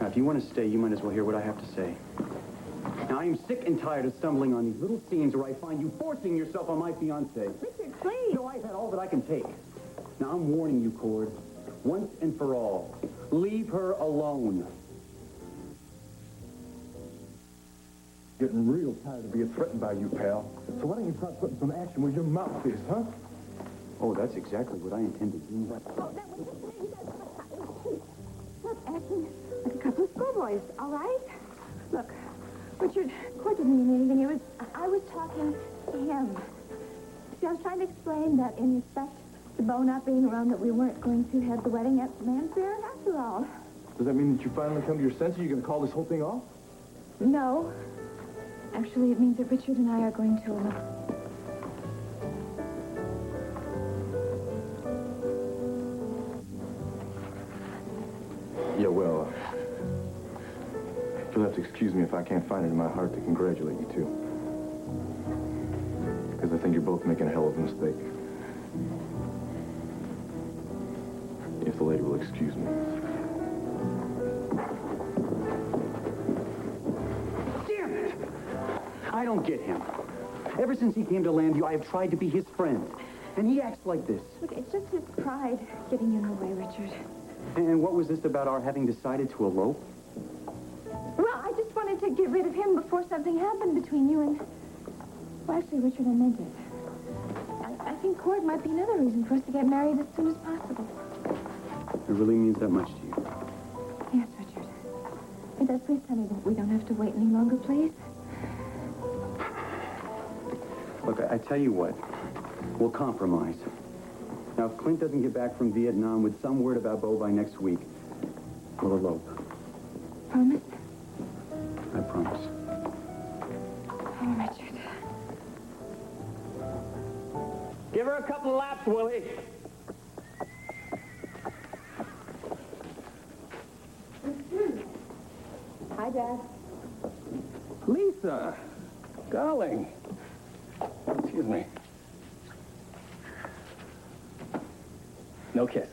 Speaker 10: Now, if you want to stay, you might as well hear what I have to say. Now, I am sick and tired of stumbling on these little scenes where I find you forcing yourself on my fiancée.
Speaker 8: Richard, please!
Speaker 10: No, I've had all that I can take. Now, I'm warning you, Cord. Once and for all, leave her alone.
Speaker 11: Getting real tired of being threatened by you, pal. So why don't you try putting some action where your mouth is, huh?
Speaker 10: Oh, that's exactly what I intend to do.
Speaker 8: Look, acting like a couple of schoolboys, all right? Look, Richard, Cord didn't mean anything. I was talking to him. See, I was trying to explain that in respect to Bo not being around, that we weren't going to have the wedding at Mansfield after all.
Speaker 11: Does that mean that you finally come to your senses? You're going to call this whole thing off?
Speaker 8: No. Actually, it means that Richard and I are going to,
Speaker 11: Yeah, well, you'll have to excuse me if I can't find it in my heart to congratulate you two. Because I think you're both making a hell of a mistake. If the lady will excuse me.
Speaker 10: Damn it! I don't get him. Ever since he came to Landview, I have tried to be his friend. And he acts like this.
Speaker 8: Look, it's just his pride getting in the way, Richard.
Speaker 10: And what was this about our having decided to elope?
Speaker 8: Well, I just wanted to get rid of him before something happened between you and... Well, actually, Richard, I meant it. I think Cord might be another reason for us to get married as soon as possible.
Speaker 10: It really means that much to you.
Speaker 8: Yes, Richard. It does. Please tell me that we don't have to wait any longer, please.
Speaker 10: Look, I tell you what. We'll compromise. Now, if Clint doesn't get back from Vietnam with some word about Bo by next week, we'll elope.
Speaker 8: Promise?
Speaker 10: I promise.
Speaker 8: Oh, Richard.
Speaker 13: Give her a couple of laps, Willie.
Speaker 2: Hi, Dad.
Speaker 13: Lisa, darling. Excuse me. No kiss.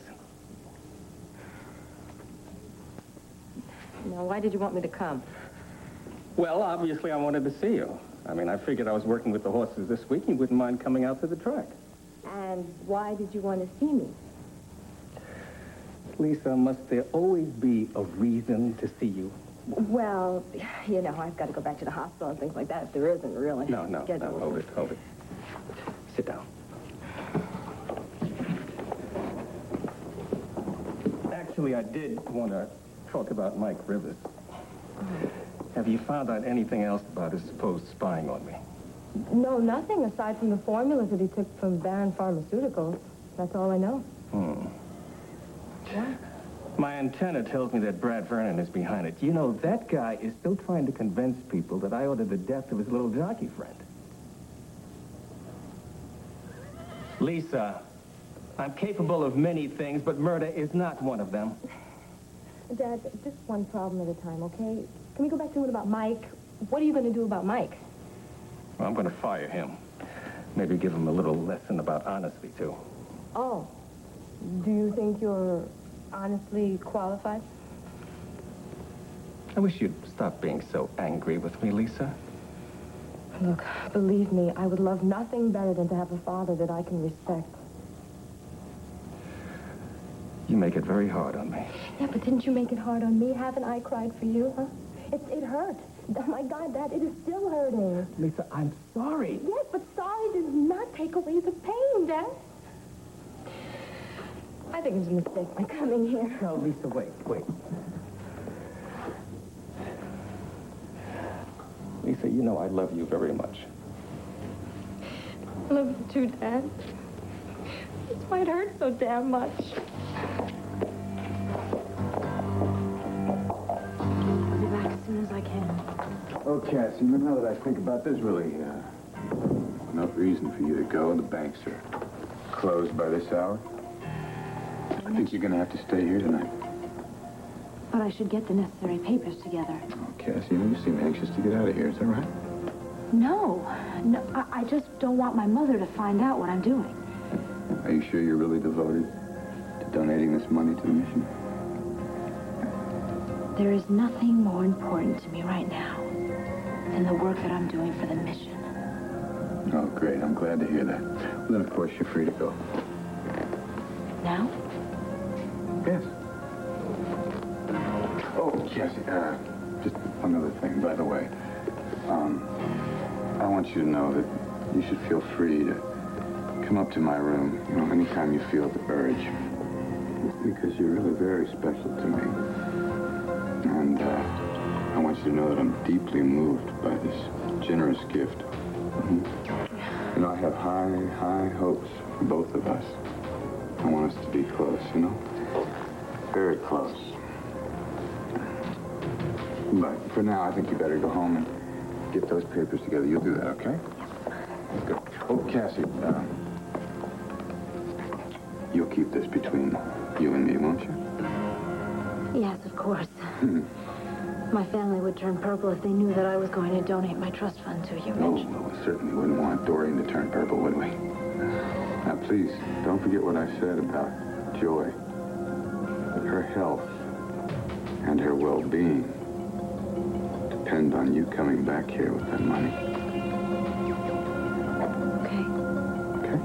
Speaker 6: Now, why did you want me to come?
Speaker 13: Well, obviously I wanted to see you. I mean, I figured I was working with the horses this week. You wouldn't mind coming out to the track.
Speaker 6: And why did you want to see me?
Speaker 13: Lisa, must there always be a reason to see you?
Speaker 6: Well, you know, I've got to go back to the hospital and things like that if there isn't really.
Speaker 13: No, hold it. Sit down. Actually, I did want to talk about Mike Rivers. Have you found out anything else about his supposed spying on me?
Speaker 6: No, nothing aside from the formulas that he took from Baron Pharmaceuticals. That's all I know. What?
Speaker 13: My antenna tells me that Brad Vernon is behind it. You know, that guy is still trying to convince people that I ordered the death of his little jockey friend. Lisa, I'm capable of many things, but murder is not one of them.
Speaker 6: Dad, just one problem at a time, okay? Can we go back to it about Mike? What are you going to do about Mike?
Speaker 13: Well, I'm going to fire him. Maybe give him a little lesson about honesty, too.
Speaker 6: Oh. Do you think you're honestly qualified?
Speaker 13: I wish you'd stop being so angry with me, Lisa.
Speaker 6: Look, believe me, I would love nothing better than to have a father that I can respect.
Speaker 13: You make it very hard on me.
Speaker 6: Yeah, but didn't you make it hard on me? Haven't I cried for you, huh? It hurt. Oh, my God, Dad, it is still hurting.
Speaker 13: Lisa, I'm sorry.
Speaker 6: Yes, but sorry does not take away the pain, Dad. I think it was a mistake by coming here.
Speaker 13: No, Lisa, wait. Lisa, you know I love you very much.
Speaker 6: I love you too, Dad. That's why it hurts so damn much.
Speaker 1: I'll be back as soon as I can.
Speaker 14: Oh, Cassie, now that I think about this, really, enough reason for you to go. The banks are closed by this hour. I think you're going to have to stay here tonight.
Speaker 1: But I should get the necessary papers together.
Speaker 14: Oh, Cassie, you seem anxious to get out of here. Is that right?
Speaker 1: No, I just don't want my mother to find out what I'm doing.
Speaker 14: Are you sure you're really devoted to donating this money to the mission?
Speaker 1: There is nothing more important to me right now than the work that I'm doing for the mission.
Speaker 14: Oh, great. I'm glad to hear that. Well, then, of course, you're free to go.
Speaker 1: Now?
Speaker 14: Yes. Oh, Cassie, just one other thing, by the way. I want you to know that you should feel free to come up to my room, anytime you feel the urge. Just because you're really very special to me. And I want you to know that I'm deeply moved by this generous gift. Mm-hmm. I have high hopes for both of us. I want us to be close, very close. But for now, I think you better go home and get those papers together. You'll do that, okay? Good. Oh, Cassie, you'll keep this between you and me, won't you?
Speaker 1: Yes, of course. My family would turn purple if they knew that I was going to donate my trust fund to you, Mitch.
Speaker 14: No, we certainly wouldn't want Doreen to turn purple, would we? Now, please, don't forget what I said about Joy. Her health and her well-being depend on you coming back here with that money.
Speaker 1: Okay.
Speaker 14: Okay?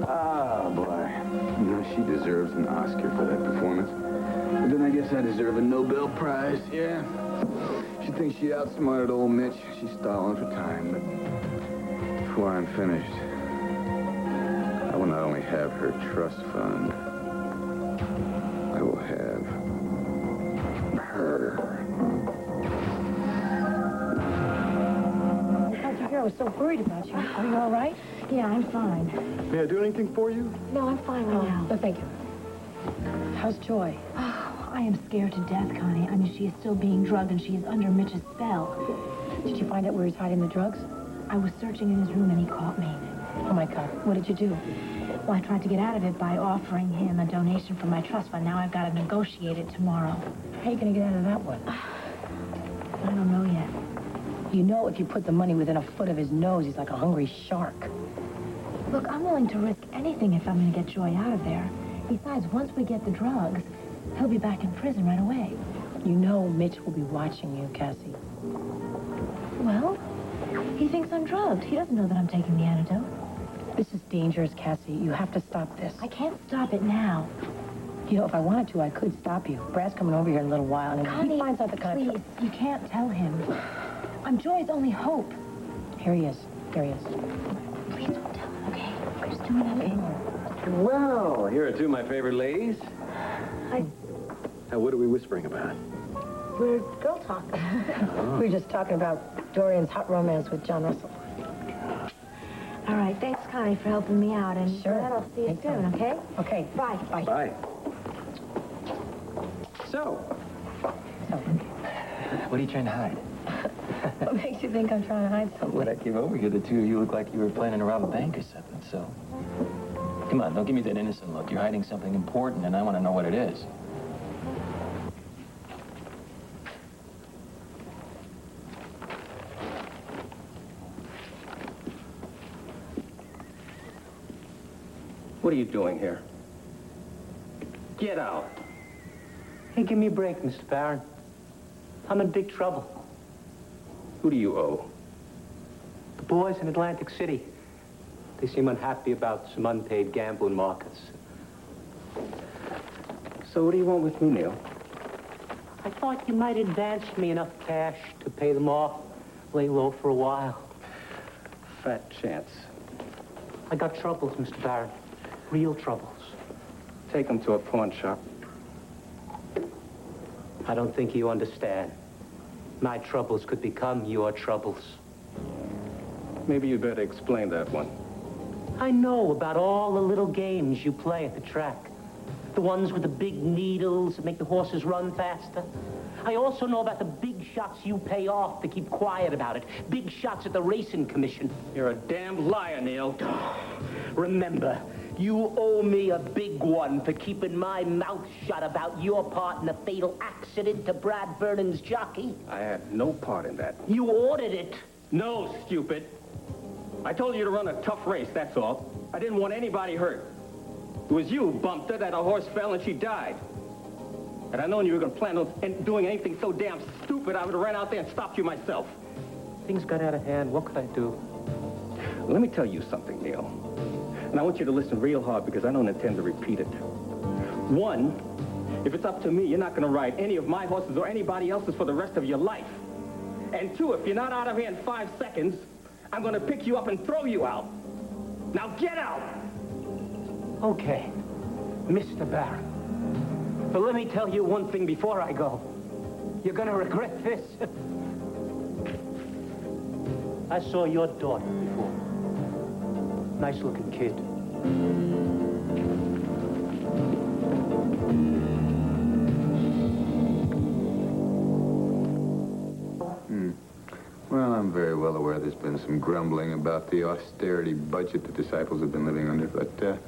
Speaker 14: Ah, boy. She deserves an Oscar for that performance. But then I guess I deserve a Nobel Prize, yeah. She thinks she outsmarted old Mitch. She's stalling for time, but before I'm finished, I will not only have her trust fund, I will have
Speaker 6: I was so worried about you. Are you all right?
Speaker 1: Yeah, I'm fine.
Speaker 11: May I do anything for you?
Speaker 1: No, I'm fine right now.
Speaker 6: Oh, thank you. How's Joy?
Speaker 1: Oh, I am scared to death, Connie. I mean, she is still being drugged and she is under Mitch's spell.
Speaker 6: Did you find out where he's hiding the drugs?
Speaker 1: I was searching in his room and he caught me.
Speaker 6: Oh, my God. What did you do?
Speaker 1: Well, I tried to get out of it by offering him a donation from my trust fund. Now I've got to negotiate it tomorrow.
Speaker 6: How are you going to get out of that one?
Speaker 1: I don't know yet.
Speaker 6: You know, if you put the money within a foot of his nose, he's like a hungry shark.
Speaker 1: Look, I'm willing to risk anything if I'm going to get Joy out of there. Besides, once we get the drugs, he'll be back in prison right away.
Speaker 6: You know Mitch will be watching you, Cassie.
Speaker 1: Well, he thinks I'm drugged. He doesn't know that I'm taking the antidote.
Speaker 6: This is dangerous, Cassie. You have to stop this.
Speaker 1: I can't stop it now.
Speaker 6: You know, if I wanted to, I could stop you. Brad's coming over here in a little while, and if
Speaker 1: Connie,
Speaker 6: he finds out the kind
Speaker 1: please, you can't tell him. I'm Joy's only hope.
Speaker 6: Here he is. There he is.
Speaker 1: Please don't tell him, okay? We're just doing that anymore.
Speaker 13: Well, here are two of my favorite ladies.
Speaker 1: Hi.
Speaker 13: Now, what are we whispering about?
Speaker 1: We're girl talk.
Speaker 6: We were just talking about Dorian's hot romance with John Russell.
Speaker 1: All right, thanks, Connie, for helping me out. And
Speaker 6: Sure.
Speaker 1: I'll see you soon, okay?
Speaker 6: Okay.
Speaker 1: Bye.
Speaker 6: Bye.
Speaker 13: Bye. So,
Speaker 12: What are you trying to hide?
Speaker 6: What makes you think I'm trying to hide something?
Speaker 12: When I came over here, the two of you looked like you were planning to rob a bank or something, so... Come on, don't give me that innocent look. You're hiding something important, and I want to know what it is.
Speaker 9: What are you doing here? Get out. Hey, give me a break, Mr. Barron. I'm in big trouble. Who do you owe? The boys in Atlantic City. They seem unhappy about some unpaid gambling markets. So what do you want with me, Neil? I thought you might advance me enough cash to pay them off, lay low for a while.
Speaker 11: Fat chance.
Speaker 9: I got troubles, Mr. Barron. Real troubles.
Speaker 11: Take them to a pawn shop.
Speaker 9: I don't think you understand. My troubles could become your troubles.
Speaker 11: Maybe you'd better explain that one.
Speaker 9: I know about all the little games you play at the track. The ones with the big needles that make the horses run faster. I also know about the big shots you pay off to keep quiet about it. Big shots at the racing commission.
Speaker 11: You're a damned liar, Neil.
Speaker 9: Remember, you owe me a big one for keeping my mouth shut about your part in the fatal accident to Brad Vernon's jockey.
Speaker 11: I had no part in that.
Speaker 9: You ordered it.
Speaker 11: No, stupid. I told you to run a tough race, that's all. I didn't want anybody hurt. It was you who bumped her, that a horse fell and she died. Had I known you were going to plan on doing anything so damn stupid, I would have ran out there and stopped you myself.
Speaker 9: Things got out of hand. What could I do?
Speaker 11: Let me tell you something, Neil. And I want you to listen real hard because I don't intend to repeat it. One, if it's up to me, you're not going to ride any of my horses or anybody else's for the rest of your life. And two, if you're not out of here in 5 seconds, I'm going to pick you up and throw you out. Now get out!
Speaker 9: Okay, Mr. Barron. But let me tell you one thing before I go. You're gonna regret this. I saw your daughter before. Nice-looking kid.
Speaker 4: Well, I'm very well aware there's been some grumbling about the austerity budget the disciples have been living under, but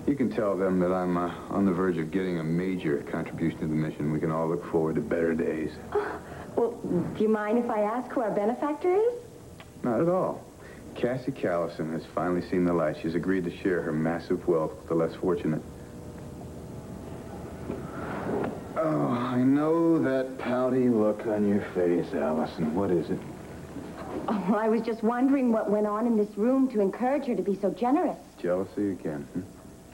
Speaker 4: you can tell them that I'm on the verge of getting a major contribution to the mission. We can all look forward to better days.
Speaker 2: Well, do you mind if I ask who our benefactor is?
Speaker 4: Not at all. Cassie Callison has finally seen the light. She's agreed to share her massive wealth with the less fortunate. Oh, I know that pouty look on your face, Allison. What is it?
Speaker 2: Oh, well, I was just wondering what went on in this room to encourage her to be so generous.
Speaker 4: Jealousy again, hmm?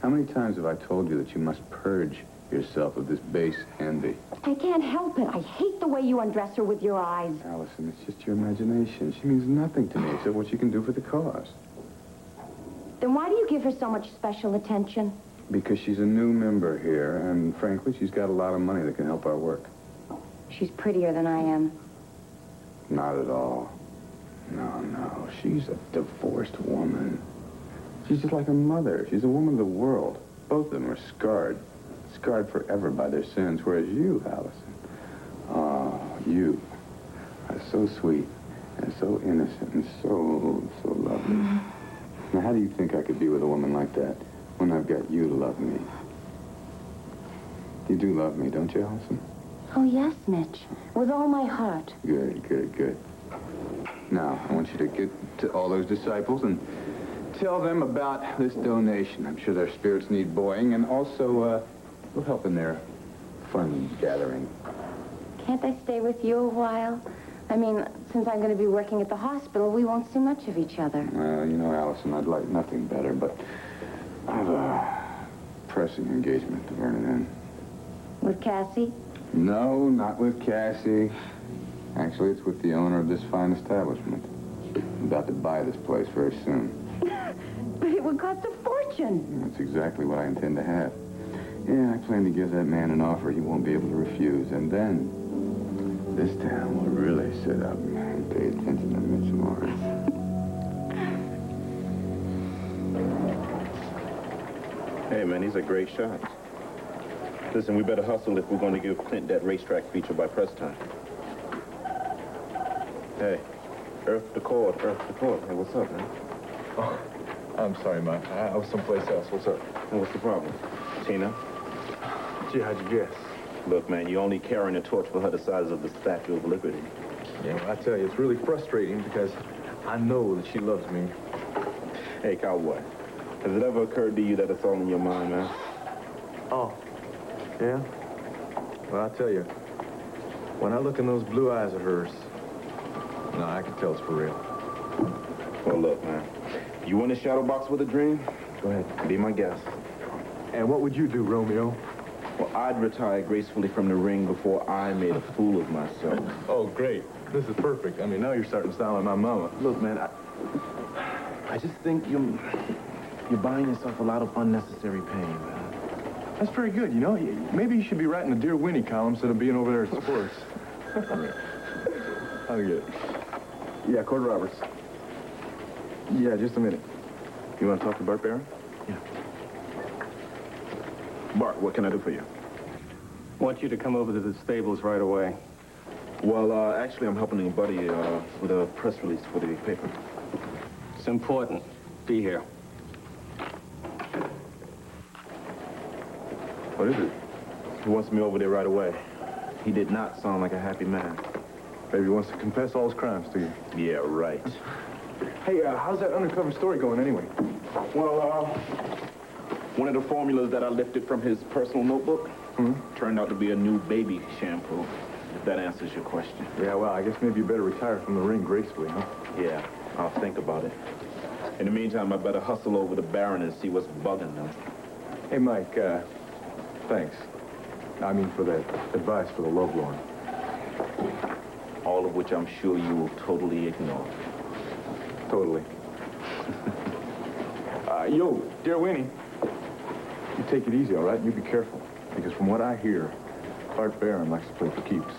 Speaker 4: How many times have I told you that you must purge yourself of this base envy?
Speaker 2: I can't help it. I hate the way you undress her with your eyes.
Speaker 4: Allison, it's just your imagination. She means nothing to me except what she can do for the cause.
Speaker 2: Then why do you give her so much special attention?
Speaker 4: Because she's a new member here, and frankly, she's got a lot of money that can help our work.
Speaker 2: she's prettier than I am.
Speaker 4: Not at all. No, no. She's a divorced woman. She's just like her mother. She's a woman of the world. Both of them are scarred. Scarred forever by their sins, whereas you, Allison, oh, you are so sweet and so innocent and so lovely. Now, how do you think I could be with a woman like that when I've got you to love me? You do love me, don't you, Allison?
Speaker 2: Oh, yes, Mitch. With all my heart.
Speaker 4: Good, good, good. Now, I want you to get to all those disciples and tell them about this donation. I'm sure their spirits need buoying, and also, we'll help in their fund gathering.
Speaker 2: Can't I stay with you a while? I mean, since I'm going to be working at the hospital, we won't see much of each other.
Speaker 4: Well, you know, Allison, I'd like nothing better, but I have a pressing engagement to run in.
Speaker 2: With Cassie?
Speaker 4: No, not with Cassie. Actually, it's with the owner of this fine establishment. I'm about to buy this place very soon.
Speaker 2: But it would cost a fortune.
Speaker 4: That's exactly what I intend to have. Yeah, I plan to give that man an offer he won't be able to refuse, and then this town will really sit up and pay attention to Mitch Lawrence.
Speaker 15: Hey, man, he's a great shot. Listen, we better hustle if we're going to give Clint that racetrack feature by press time. Hey, Earth the cord. Hey, what's up, man?
Speaker 11: Oh, I'm sorry, Mike. I was someplace else. What's up?
Speaker 15: Hey, what's the problem? Tina?
Speaker 11: Gee, how'd you guess?
Speaker 15: Look, man, you're only carrying a torch for her the size of the Statue of Liberty.
Speaker 11: Yeah, well, I tell you, it's really frustrating because I know that she loves me.
Speaker 15: Hey, cowboy, has it ever occurred to you that it's all in your mind, man?
Speaker 11: Oh, yeah? Well, I tell you, when I look in those blue eyes of hers, no, I can tell it's for real.
Speaker 15: Well, look, man, you want a shadow box with a dream? Go ahead, be my guest.
Speaker 11: And what would you do, Romeo?
Speaker 15: Well, I'd retire gracefully from the ring before I made a fool of myself.
Speaker 11: Oh, great. This is perfect. I mean, now you're starting to sound like my mama.
Speaker 15: Look, man, I just think you're buying yourself a lot of unnecessary pain, man.
Speaker 11: That's very good, you know. Maybe you should be writing the Dear Winnie column instead of being over there at sports. I'll get it.
Speaker 15: Yeah, Cord Roberts.
Speaker 11: Yeah, just a minute.
Speaker 15: You want to talk to Bart Barron?
Speaker 11: Yeah.
Speaker 15: Bart, what can I do for you?
Speaker 9: I want you to come over to the stables right away.
Speaker 15: Well, actually, I'm helping a buddy with a press release for the paper.
Speaker 9: It's important. Be here.
Speaker 15: What is it? He wants me over there right away. He did not sound like a happy man.
Speaker 11: Maybe he wants to confess all his crimes to you.
Speaker 15: Yeah, right.
Speaker 11: Hey, how's that undercover story going anyway?
Speaker 15: Well, one of the formulas that I lifted from his personal notebook turned out to be a new baby shampoo, if that answers your question.
Speaker 11: Yeah, well, I guess maybe you better retire from the ring gracefully, huh?
Speaker 15: Yeah, I'll think about it. In the meantime, I better hustle over to Barron and see what's bugging them.
Speaker 11: Hey, Mike, thanks. I mean, for that advice for the lovelorn.
Speaker 15: All of which I'm sure you will totally ignore.
Speaker 11: Totally. Yo, dear Winnie, you take it easy, all right? You be careful. Because from what I hear, Bart Barron likes to play for keeps.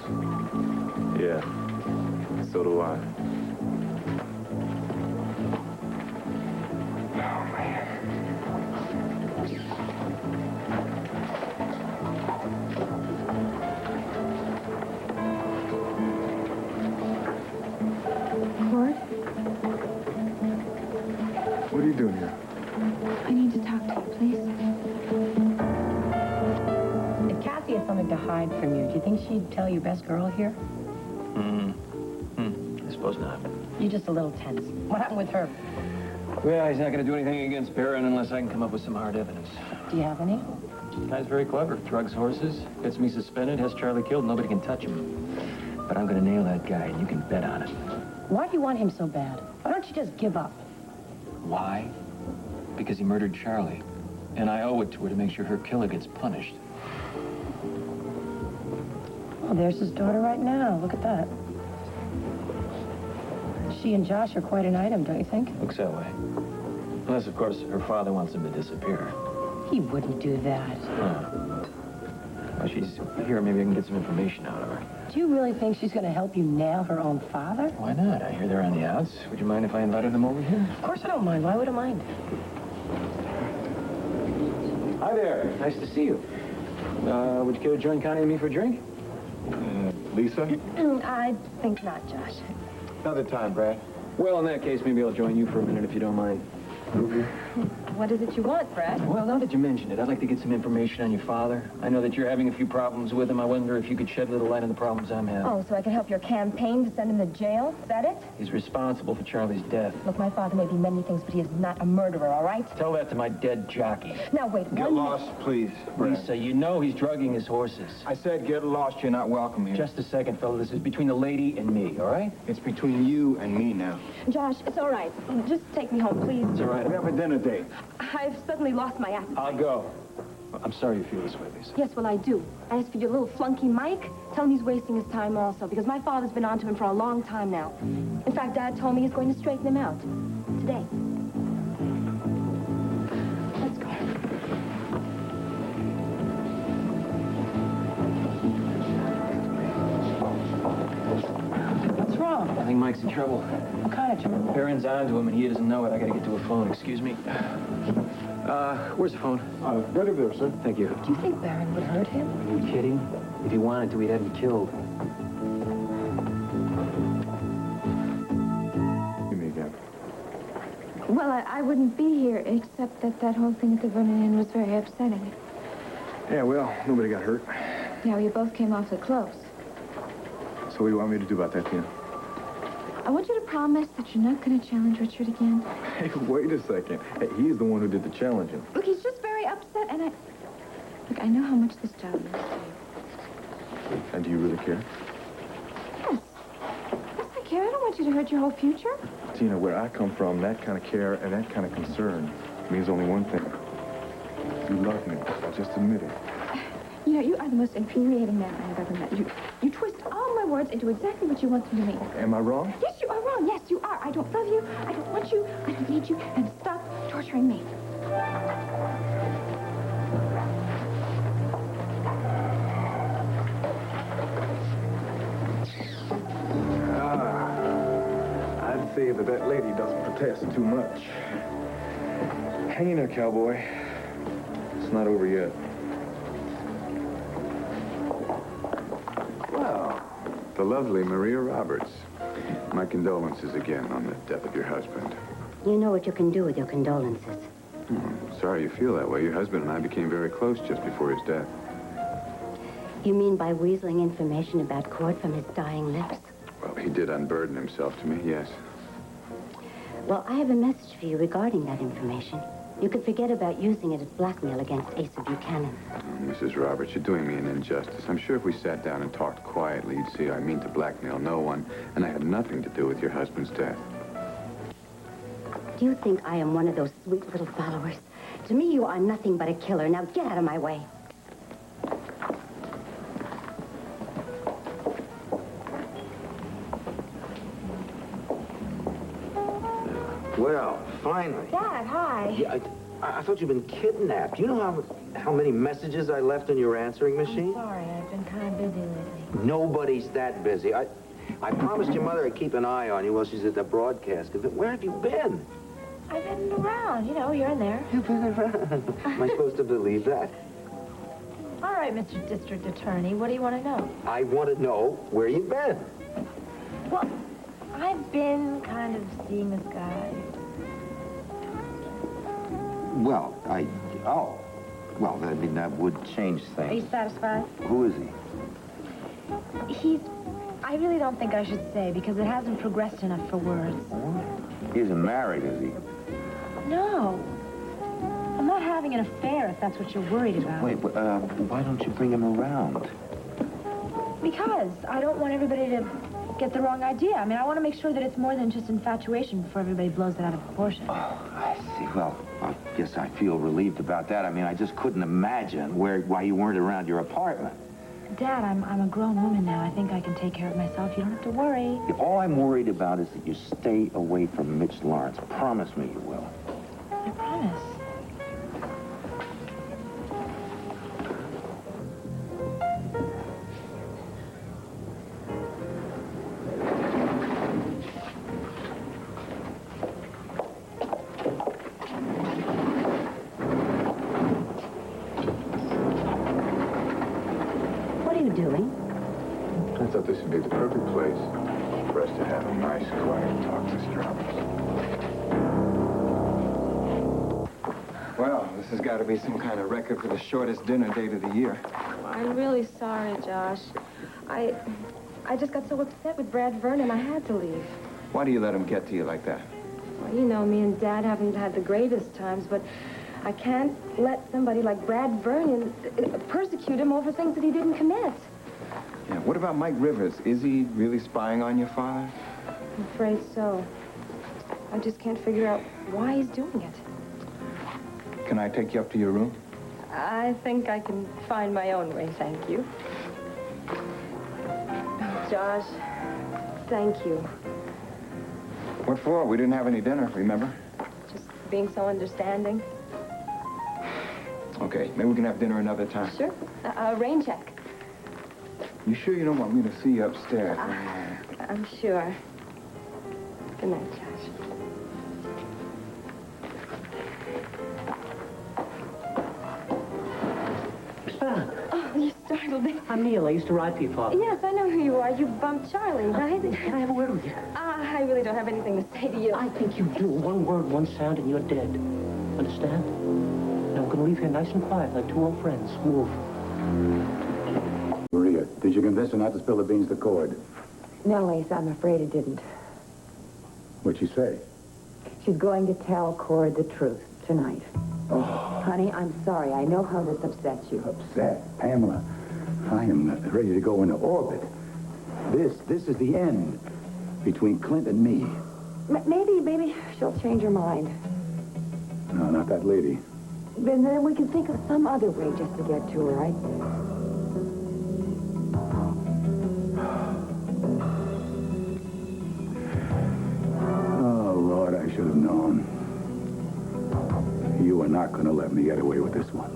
Speaker 15: Yeah, so do I.
Speaker 11: Oh, man.
Speaker 8: Cord,
Speaker 11: What are you doing here?
Speaker 8: I need to talk to you, please.
Speaker 6: If Cassie had something to hide from you, do you think she'd tell your best girl here?
Speaker 12: I suppose not.
Speaker 6: You're just a little tense. What happened with her?
Speaker 12: Well, he's not going to do anything against Barron unless I can come up with some hard evidence.
Speaker 6: Do you have any?
Speaker 12: The guy's very clever. Drugs horses, gets me suspended, has Charlie killed, nobody can touch him. But I'm going to nail that guy, and you can bet on it.
Speaker 6: Why do you want him so bad? Why don't you just give up?
Speaker 12: Why? Because he murdered Charlie. And I owe it to her to make sure her killer gets punished.
Speaker 6: Oh, there's his daughter right now. Look at that. She and Josh are quite an item, don't you think?
Speaker 12: Looks that way. Unless, of course, her father wants him to disappear.
Speaker 6: He wouldn't do that.
Speaker 12: Huh. Well, she's here. Maybe I can get some information out of her.
Speaker 6: Do you really think she's going to help you nail her own father?
Speaker 12: Why not? I hear they're on the outs. Would you mind if I invited them over here?
Speaker 6: Of course I don't mind. Why would I mind?
Speaker 12: Hi there. Nice to see you. Would you care to join Connie and me for a drink?
Speaker 11: Lisa?
Speaker 1: I think not, Josh.
Speaker 12: Another time, Brad. Well, in that case, maybe I'll join you for a minute if you don't mind.
Speaker 1: What is it you want, Brad?
Speaker 12: Well, now that you mentioned it, I'd like to get some information on your father. I know that you're having a few problems with him. I wonder if you could shed a little light on the problems I'm having.
Speaker 1: Oh, so I can help your campaign to send him to jail? Is that it?
Speaker 12: He's responsible for Charlie's death.
Speaker 1: Look, my father may be many things, but he is not a murderer, all right?
Speaker 12: Tell that to my dead jockey.
Speaker 1: Now, wait.
Speaker 11: Get lost, please, Brad.
Speaker 12: Lisa, you know he's drugging his horses.
Speaker 11: I said get lost. You're not welcome here.
Speaker 12: Just a second, fella. This is between the lady and me, all right?
Speaker 11: It's between you and me now.
Speaker 1: Josh, it's all right. Just take me home, please.
Speaker 12: It's all right.
Speaker 11: We have a dinner date.
Speaker 1: I've suddenly lost my appetite.
Speaker 12: I'll go. I'm sorry you feel this way, Lisa.
Speaker 1: Yes, well, I do. As for your little flunky Mike, tell him he's wasting his time also, because my father's been on to him for a long time now. In fact, Dad told me he's going to straighten him out. Today. Let's go.
Speaker 6: What's wrong?
Speaker 12: I think Mike's in trouble.
Speaker 6: What kind of trouble?
Speaker 12: Barron's onto him, and he doesn't know it. I gotta get to a phone. Excuse me. Where's the phone?
Speaker 11: Right over there, sir.
Speaker 12: Thank you.
Speaker 6: Do you think Barron would hurt him?
Speaker 12: Are you kidding? If he wanted to, he'd have me killed.
Speaker 11: See me again.
Speaker 8: Well, I wouldn't be here, except that whole thing at the Vernon Inn was very upsetting.
Speaker 11: Yeah, well, nobody got hurt.
Speaker 8: Yeah, you both came awfully close.
Speaker 11: So what do you want me to do about that, Tina?
Speaker 8: I want you to promise that you're not going to challenge Richard again.
Speaker 11: Hey, wait a second. Hey, he's the one who did the challenging.
Speaker 8: Look, he's just very upset, and Look, I know how much this job means to you.
Speaker 11: And do you really care?
Speaker 8: Yes. Yes, I care. I don't want you to hurt your whole future.
Speaker 11: Tina, where I come from, that kind of care and that kind of concern means only one thing. You love me. Just admit it.
Speaker 8: You know, you are the most infuriating man I have ever met. You twist all my words into exactly what you want them to mean.
Speaker 11: Am I wrong?
Speaker 8: Yes, you are wrong. Yes, you are. I don't love you. I don't want you. I don't need you. And stop torturing me.
Speaker 11: I'd say that lady doesn't protest too much. Hang in there, cowboy. It's not over yet.
Speaker 4: Well, the lovely Maria Roberts. My condolences again on the death of your husband.
Speaker 21: You know what you can do with your condolences.
Speaker 4: Sorry you feel that way. Your husband and I became very close just before his death.
Speaker 21: You mean by weaseling information about Cord from his dying lips?
Speaker 4: Well, he did unburden himself to me, yes.
Speaker 21: Well, I have a message for you regarding that information. You could forget about using it as blackmail against Asa Buchanan.
Speaker 4: Oh, Mrs. Roberts, you're doing me an injustice. I'm sure if we sat down and talked quietly, you'd see I mean to blackmail no one, and I had nothing to do with your husband's death.
Speaker 21: Do you think I am one of those sweet little followers? To me, you are nothing but a killer. Now get out of my way.
Speaker 19: Well, finally.
Speaker 1: Dad, hi.
Speaker 19: Yeah, I thought you'd been kidnapped. You know how many messages I left on your answering machine?
Speaker 1: Sorry, I've been kind of busy lately.
Speaker 19: Nobody's that busy. I promised your mother I'd keep an eye on you while she's at the broadcast. Where have you been?
Speaker 1: I've been around. You know, you're in there.
Speaker 19: You've been around. Am I supposed to believe that?
Speaker 1: All right, Mr. District Attorney, what do you want to know?
Speaker 19: I want to know where you've been.
Speaker 1: Well, I've been kind of seeing this guy.
Speaker 19: Well, well, I mean, that would change
Speaker 1: Are you
Speaker 19: things.
Speaker 1: satisfied?
Speaker 19: Who is he?
Speaker 1: I really don't think I should say, because it hasn't progressed enough for words.
Speaker 19: He isn't married, is he?
Speaker 1: No. I'm not having an affair, if that's what you're worried about.
Speaker 19: Wait, why don't you bring him around?
Speaker 1: Because I don't want everybody to get the wrong idea. I mean, I want to make sure that it's more than just infatuation before everybody blows it out of proportion.
Speaker 19: Oh, I see. Well, I guess I feel relieved about that. I mean, I just couldn't imagine why you weren't around your apartment.
Speaker 1: Dad, I'm a grown woman now. I think I can take care of myself. You don't have to worry.
Speaker 19: All I'm worried about is that you stay away from Mitch Lawrence. Promise me you will.
Speaker 1: I promise.
Speaker 14: this would be the perfect place for us to have a nice, quiet talk, Mr. Roberts.
Speaker 3: Well, this has got to be some kind of record for the shortest dinner date of the year.
Speaker 1: I'm really sorry, Josh. I just got so upset with Brad Vernon, I had to leave.
Speaker 3: Why do you let him get to you like that?
Speaker 1: Well, you know, me and Dad haven't had the greatest times, but I can't let somebody like Brad Vernon persecute him over things that he didn't commit.
Speaker 3: Yeah, what about Mike Rivers? Is he really spying on your father?
Speaker 1: I'm afraid so. I just can't figure out why he's doing it.
Speaker 3: Can I take you up to your room?
Speaker 1: I think I can find my own way, thank you. Josh, thank you.
Speaker 3: What for? We didn't have any dinner, remember?
Speaker 1: Just being so understanding.
Speaker 3: Okay, maybe we can have dinner another time.
Speaker 1: Sure. Rain check.
Speaker 3: You sure you don't want me to see you upstairs?
Speaker 1: I'm sure. Good night, Josh. Oh, you startled me.
Speaker 13: I'm Neil. I used to ride for your father.
Speaker 1: Yes, I know who you are. You bumped Charlie, right?
Speaker 13: Can I have a word with you?
Speaker 1: I really don't have anything to say to you.
Speaker 13: I think you do. One word, one sound, and you're dead. Understand? Now, I'm going to leave here nice and quiet, like two old friends. Move.
Speaker 14: Maria, did you convince her not to spill the beans to Cord?
Speaker 18: No, Ace, I'm afraid it didn't.
Speaker 14: What'd she say?
Speaker 18: She's going to tell Cord the truth tonight.
Speaker 14: Oh.
Speaker 18: Honey, I'm sorry. I know how this upsets you.
Speaker 14: Upset? Pamela, I am ready to go into orbit. This is the end between Clint and me.
Speaker 18: Maybe she'll change her mind.
Speaker 14: No, not that lady.
Speaker 18: Then we can think of some other way just to get to her, right?
Speaker 14: Oh, Lord, I should have known. You are not going to let me get away with this one.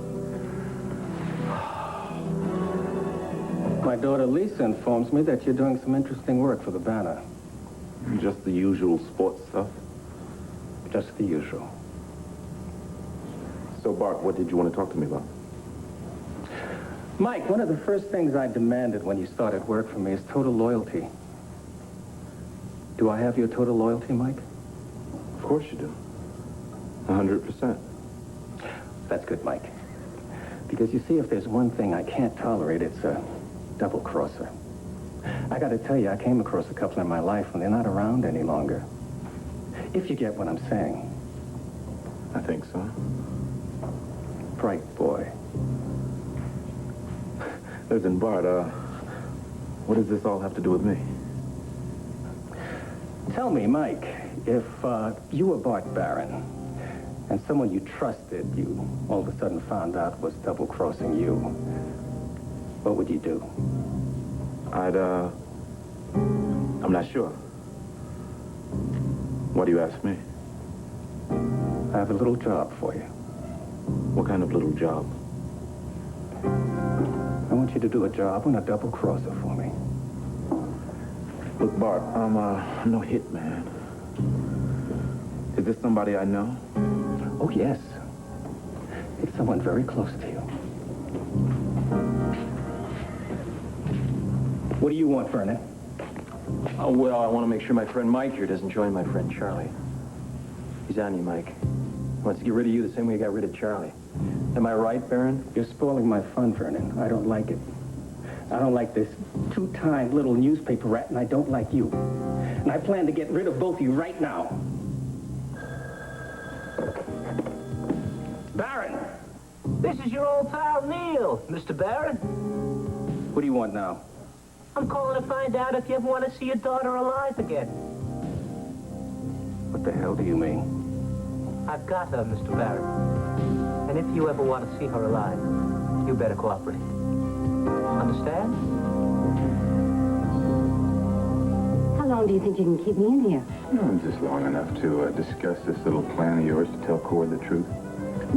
Speaker 9: My daughter Lisa informs me that you're doing some interesting work for the Banner.
Speaker 15: Just the usual sports stuff.
Speaker 9: Just the usual.
Speaker 15: So, Bart, what did you want to talk to me about?
Speaker 9: Mike, one of the first things I demanded when you started work for me is total loyalty. Do I have your total loyalty, Mike?
Speaker 15: Of course you do. 100%.
Speaker 9: That's good, Mike. Because you see, if there's one thing I can't tolerate, it's a double-crosser. I gotta tell you, I came across a couple in my life and they're not around any longer. If you get what I'm saying.
Speaker 15: I think so.
Speaker 9: Bright boy.
Speaker 15: Listen, Bart, what does this all have to do with me?
Speaker 9: Tell me, Mike, if you were Bart Barron and someone you trusted you all of a sudden found out was double-crossing you, what would you do?
Speaker 15: I'm not sure. Why do you ask me?
Speaker 9: I have a little job for you.
Speaker 15: What kind of little job?
Speaker 9: I want you to do a job on a double-crosser for me.
Speaker 15: Look, Bart, I'm no hitman. Is this somebody I know?
Speaker 9: Oh, yes. It's someone very close to you. What do you want, Vernon?
Speaker 12: Oh, well, I want to make sure my friend Mike here doesn't join my friend Charlie. He's on you, Mike. He wants to get rid of you the same way he got rid of Charlie. Am I right, Baron?
Speaker 9: You're spoiling my fun, Vernon. I don't like it. I don't like this two-time little newspaper rat, and I don't like you. And I plan to get rid of both of you right now.
Speaker 13: Baron, this is your old pal Neil, Mr. Baron.
Speaker 9: What do you want now?
Speaker 13: I'm calling to find out if you ever want to see your daughter alive again.
Speaker 9: What the hell do you mean?
Speaker 13: I've got her, Mr. Baron. And if you ever want to see her alive, you better cooperate. Understand?
Speaker 21: How long do you think you can keep me in here?
Speaker 14: No, just long enough to discuss this little plan of yours to tell Cord the truth.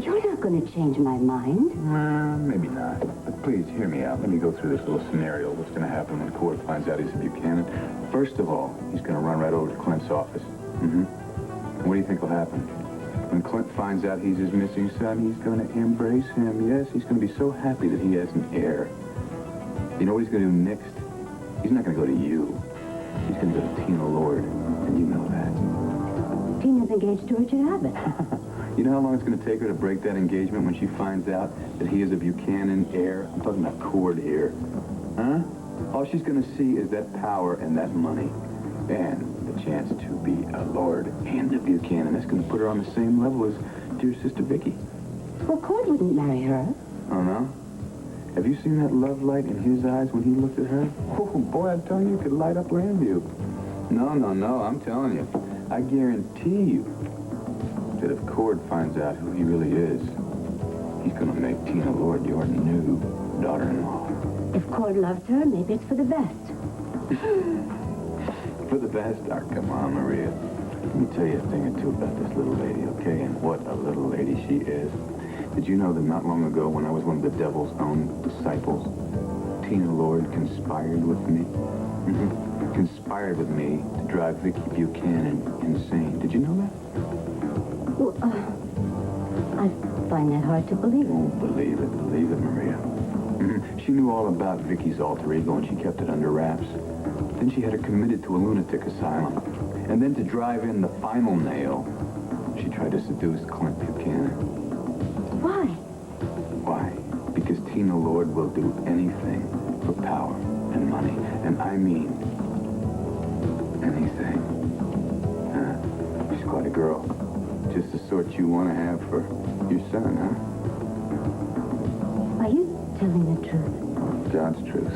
Speaker 21: You're not going to change my mind.
Speaker 14: Maybe not. But please, hear me out. Let me go through this little scenario. What's going to happen when Cord finds out he's a Buchanan? First of all, he's going to run right over to Clint's office. What do you think will happen? When Clint finds out he's his missing son, he's going to embrace him. Yes, he's going to be so happy that he has an heir. You know what he's going to do next? He's
Speaker 4: He's not going to go to you. He's going to go to Tina Lord, and you know that.
Speaker 21: Tina's engaged to Richard Abbott.
Speaker 4: You know how long it's going to take her to break that engagement when she finds out that he is a Buchanan heir? I'm talking about Cord here. Huh? All she's going to see is that power and that money. And the chance to be a lord and a Buchanan. That's going to put her on the same level as dear sister Vicky.
Speaker 21: Well, Cord wouldn't marry her.
Speaker 4: Oh, no? Have you seen that love light in his eyes when he looked at her? Oh, boy, I'm telling you, it could light up Grandview. No, I'm telling you. I guarantee you that if Cord finds out who he really is, he's going to make Tina Lord your new daughter-in-law.
Speaker 21: If Cord loves her, maybe it's for the best.
Speaker 4: For the best? Oh, come on, Maria. Let me tell you a thing or two about this little lady, okay? And what a little lady she is. Did you know that not long ago, when I was one of the devil's own disciples, Tina Lord conspired with me? Conspired with me to drive Vicky Buchanan insane. Did you know that?
Speaker 21: Well, I find that hard to believe.
Speaker 4: Oh, believe it, Maria. She knew all about Vicky's alter ego, and she kept it under wraps. Then she had her committed to a lunatic asylum. And then to drive in the final nail, she tried to seduce Clint Buchanan.
Speaker 21: Why?
Speaker 4: Why? Because Tina Lord will do anything for power and money. And I mean anything. She's quite a girl. Just the sort you want to have for your son, huh?
Speaker 21: Are you telling the truth?
Speaker 4: God's truth.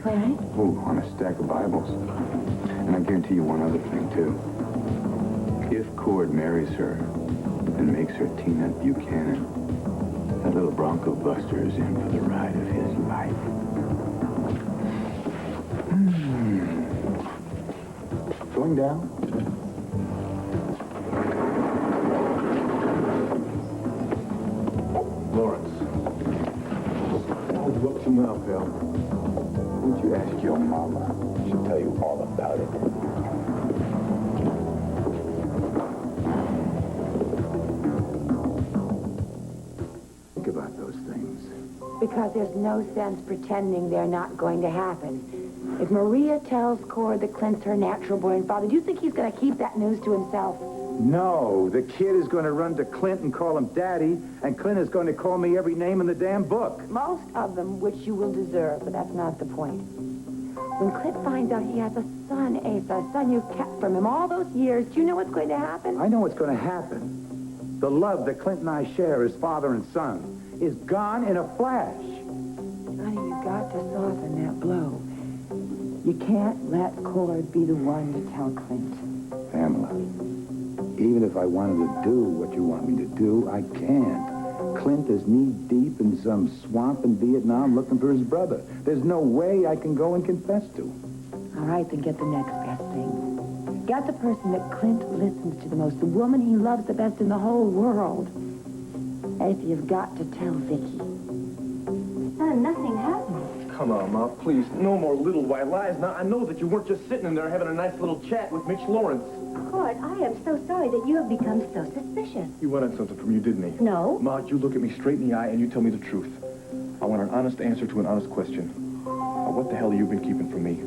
Speaker 21: Swear it?
Speaker 4: Ooh, on a stack of Bibles. And I guarantee you one other thing, too. If Cord marries her and makes her Tina Buchanan, that little Bronco Buster is in for the ride of his life. Going down?
Speaker 11: Lawrence. What's the now, pal?
Speaker 4: Won't you ask your mama? She'll tell you all about it.
Speaker 20: Think about those things.
Speaker 18: Because there's no sense pretending they're not going to happen. If Maria tells Cord that Clint's her natural-born father, do you think he's going to keep that news to himself?
Speaker 20: No, the kid is going to run to Clint and call him Daddy, and Clint is going to call me every name in the damn book.
Speaker 18: Most of them, which you will deserve, but that's not the point. When Clint finds out he has a son, Asa, a son you've kept from him all those years, do you know what's going to happen?
Speaker 20: I know what's going to happen. The love that Clint and I share as father and son is gone in a flash.
Speaker 18: Honey, you've got to soften that blow. You can't let Cord be the one to tell Clint.
Speaker 20: Pamela, even if I wanted to do what you want me to do, I can't. Clint is knee-deep in some swamp in Vietnam looking for his brother. There's no way I can go and confess to.
Speaker 18: All right, then get the next best thing. Get the person that Clint listens to the most, the woman he loves the best in the whole world. Asa, you've got to tell Vicky.
Speaker 21: Son, nothing happened.
Speaker 11: Come on, Ma, please. No more little white lies. Now, I know that you weren't just sitting in there having a nice little chat with Mitch Lawrence.
Speaker 21: Cord, I am so sorry that you have become so suspicious.
Speaker 11: He wanted something from you, didn't he?
Speaker 21: No.
Speaker 11: Ma, you look at me straight in the eye and you tell me the truth. I want an honest answer to an honest question. Now, what the hell have you been keeping from me?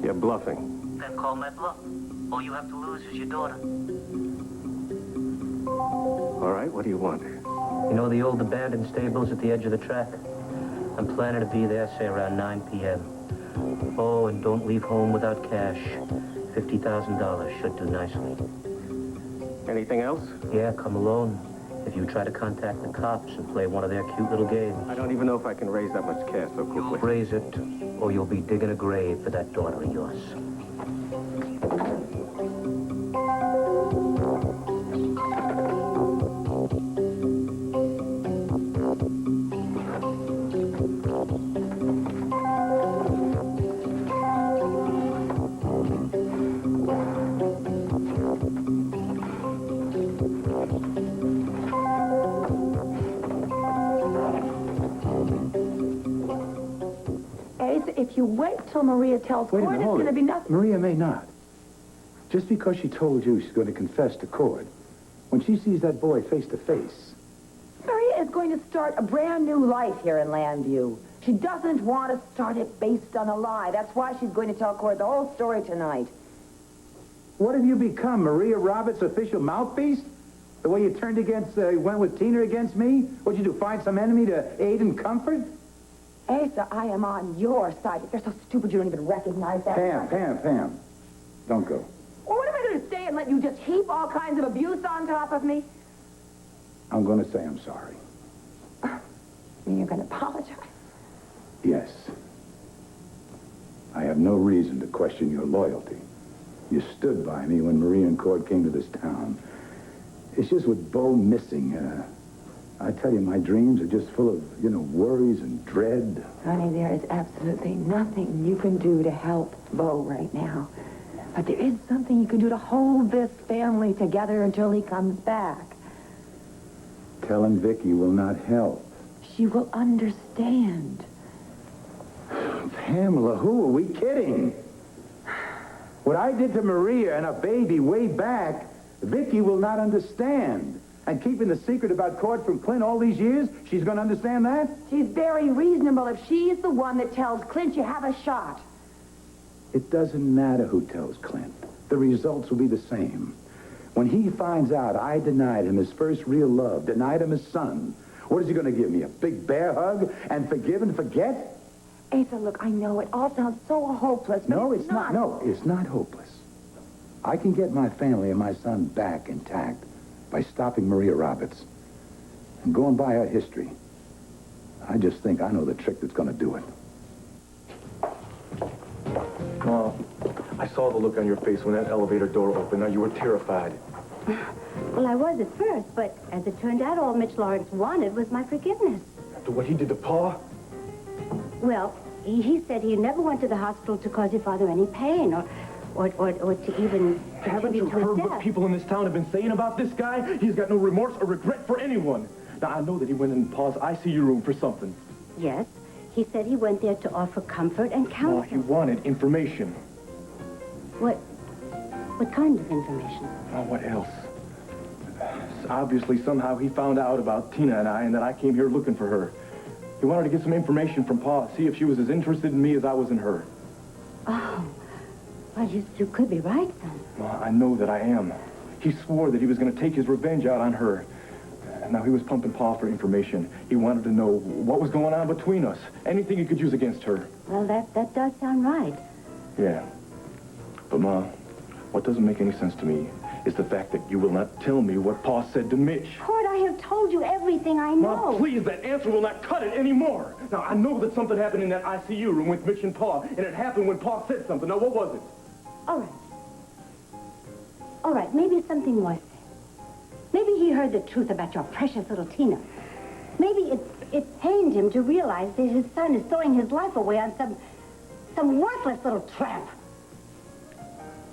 Speaker 7: You're bluffing.
Speaker 16: Then call my bluff. All you have to lose is your daughter.
Speaker 7: All right, what do you want?
Speaker 16: You know the old abandoned stables at the edge of the track? I'm planning to be there, say, around 9 p.m. Oh, and don't leave home without cash. $50,000 should do nicely.
Speaker 7: Anything else?
Speaker 16: Yeah, come alone. If you try to contact the cops and play one of their cute little games.
Speaker 7: I don't even know if I can raise that much cash so quickly.
Speaker 16: You'll raise it, or you'll be digging a grave for that daughter of yours.
Speaker 18: If you wait till Maria tells
Speaker 20: Wait a
Speaker 18: Cord,
Speaker 20: minute,
Speaker 18: it's
Speaker 20: hold
Speaker 18: going to
Speaker 20: it.
Speaker 18: be nothing.
Speaker 20: Maria may not. Just because she told you she's going to confess to Cord, when she sees that boy face to face.
Speaker 18: Maria is going to start a brand new life here in Landview. She doesn't want to start it based on a lie. That's why she's going to tell Cord the whole story tonight.
Speaker 20: What have you become, Maria Roberts' official mouthpiece? The way you turned against, went with Tina against me? What'd you do, find some enemy to aid and comfort?
Speaker 18: Asa, I am on your side. If you're so stupid you don't even recognize that.
Speaker 20: Pam. Don't go.
Speaker 18: Well, what am I going to stay and let you just heap all kinds of abuse on top of me?
Speaker 20: I'm going to say I'm sorry.
Speaker 18: And you're going to apologize?
Speaker 20: Yes. I have no reason to question your loyalty. You stood by me when Maria and Cord came to this town. It's just with Bo missing, I tell you, my dreams are just full of, worries and dread.
Speaker 18: Honey, there is absolutely nothing you can do to help Bo right now. But there is something you can do to hold this family together until he comes back.
Speaker 20: Tell him Vicky will not help.
Speaker 18: She will understand.
Speaker 20: Pamela, who are we kidding? What I did to Maria and a baby way back, Vicky will not understand. And keeping the secret about Cord from Clint all these years, she's going to understand that?
Speaker 18: She's very reasonable. If she's the one that tells Clint you have a shot.
Speaker 20: It doesn't matter who tells Clint. The results will be the same. When he finds out I denied him his first real love, denied him his son, what is he going to give me, a big bear hug and forgive and forget?
Speaker 18: Asa, look, I know it all sounds so hopeless, but
Speaker 20: No, it's not. No, it's not hopeless. I can get my family and my son back intact by stopping Maria Roberts and going by her history. I just think I know the trick that's going to do it.
Speaker 11: Mom, I saw the look on your face when that elevator door opened. Now, you were terrified.
Speaker 21: Well, I was at first, but as it turned out, all Mitch Lawrence wanted was my forgiveness.
Speaker 11: After what he did to Pa?
Speaker 21: Well, he said he never went to the hospital to cause your father any pain or to even
Speaker 11: Haven't you
Speaker 21: contribute to his
Speaker 11: heard
Speaker 21: death.
Speaker 11: what people in this town have been saying about this guy? He's got no remorse or regret for anyone. Now, I know that he went in Pa's ICU room for something.
Speaker 21: Yes, he said he went there to offer comfort and counsel.
Speaker 11: No, he wanted information.
Speaker 21: What kind of information?
Speaker 11: Oh, what else? Obviously, somehow he found out about Tina and I, and that I came here looking for her. He wanted to get some information from Pa, see if she was as interested in me as I was in her.
Speaker 21: Oh, well, you could be right, son.
Speaker 11: Well, I know that I am. He swore that he was going to take his revenge out on her. Now, he was pumping Pa for information. He wanted to know what was going on between us. Anything he could use against her.
Speaker 21: Well, that does sound right.
Speaker 11: Yeah. But, Ma, what doesn't make any sense to me is the fact that you will not tell me what Pa said to Mitch.
Speaker 21: Cord, I have told you everything I know.
Speaker 11: Ma, please, that answer will not cut it anymore. Now, I know that something happened in that ICU room with Mitch and Pa, and it happened when Pa said something. Now, what was it?
Speaker 21: All right, maybe something was said. Maybe he heard the truth about your precious little Tina. Maybe it pained him to realize that his son is throwing his life away on some worthless little tramp.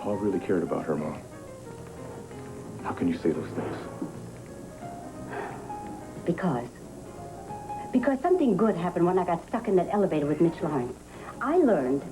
Speaker 11: Pa really cared about her, Ma. How can you say those things?
Speaker 21: Because something good happened when I got stuck in that elevator with Mitch Lawrence. I learned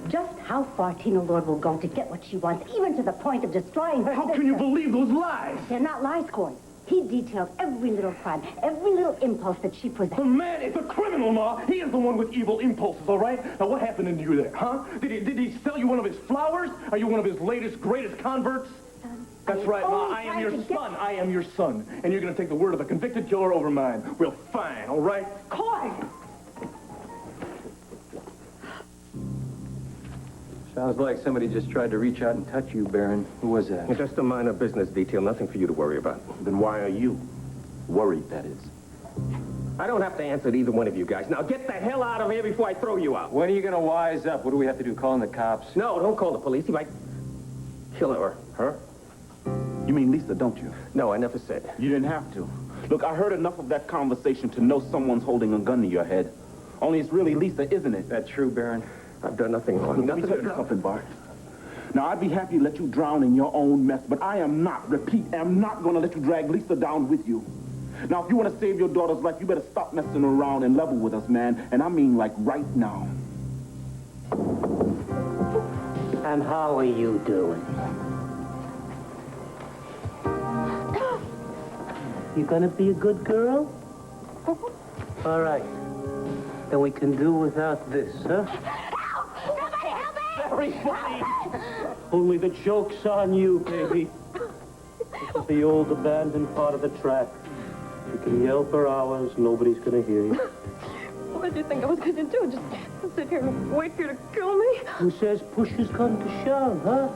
Speaker 21: just how far Tina Lord will go to get what she wants, even to the point of destroying her
Speaker 11: How
Speaker 21: sister.
Speaker 11: can you believe those lies?
Speaker 21: They're not lies, Cord. He detailed every little crime, every little impulse that she possessed.
Speaker 11: The man is a criminal, Ma. He is the one with evil impulses, all right? Now, what happened to you there, huh? Did he sell you one of his flowers? Are you one of his latest, greatest converts?
Speaker 21: Son,
Speaker 11: That's right, Ma. I am your son. I am your son. And you're going to take the word of a convicted killer over mine. Well, fine, all right?
Speaker 21: Cord!
Speaker 12: Sounds like somebody just tried to reach out and touch you, Baron. Who was that?
Speaker 7: Just a minor business detail, nothing for you to worry about. Then why are you worried, that is? I don't have to answer to either one of you guys. Now get the hell out of here before I throw you out.
Speaker 12: When are you going to wise up? What do we have to do, calling the cops?
Speaker 7: No, don't call the police. He might kill her. Her? You mean Lisa, don't you? No, I never said. You didn't have to. Look, I heard enough of that conversation to know someone's holding a gun to your head. Only it's really Lisa, isn't it?
Speaker 12: That true, Baron?
Speaker 7: I've done nothing wrong. Let me tell you something, Bart. Now, I'd be happy to let you drown in your own mess, but I am not, repeat, am not going to let you drag Lisa down with you. Now, if you want to save your daughter's life, you better stop messing around and level with us, man. And I mean, like, right now.
Speaker 16: And how are you doing? You gonna be a good girl? All right. Then we can do without this, huh?
Speaker 13: Very funny. Only the joke's on you, baby. This is the old abandoned part of the track. You can yell for hours, nobody's gonna hear you.
Speaker 6: What did you think I was going to do? Just sit here and wait for you to kill me?
Speaker 13: Who says push has come to shove, huh?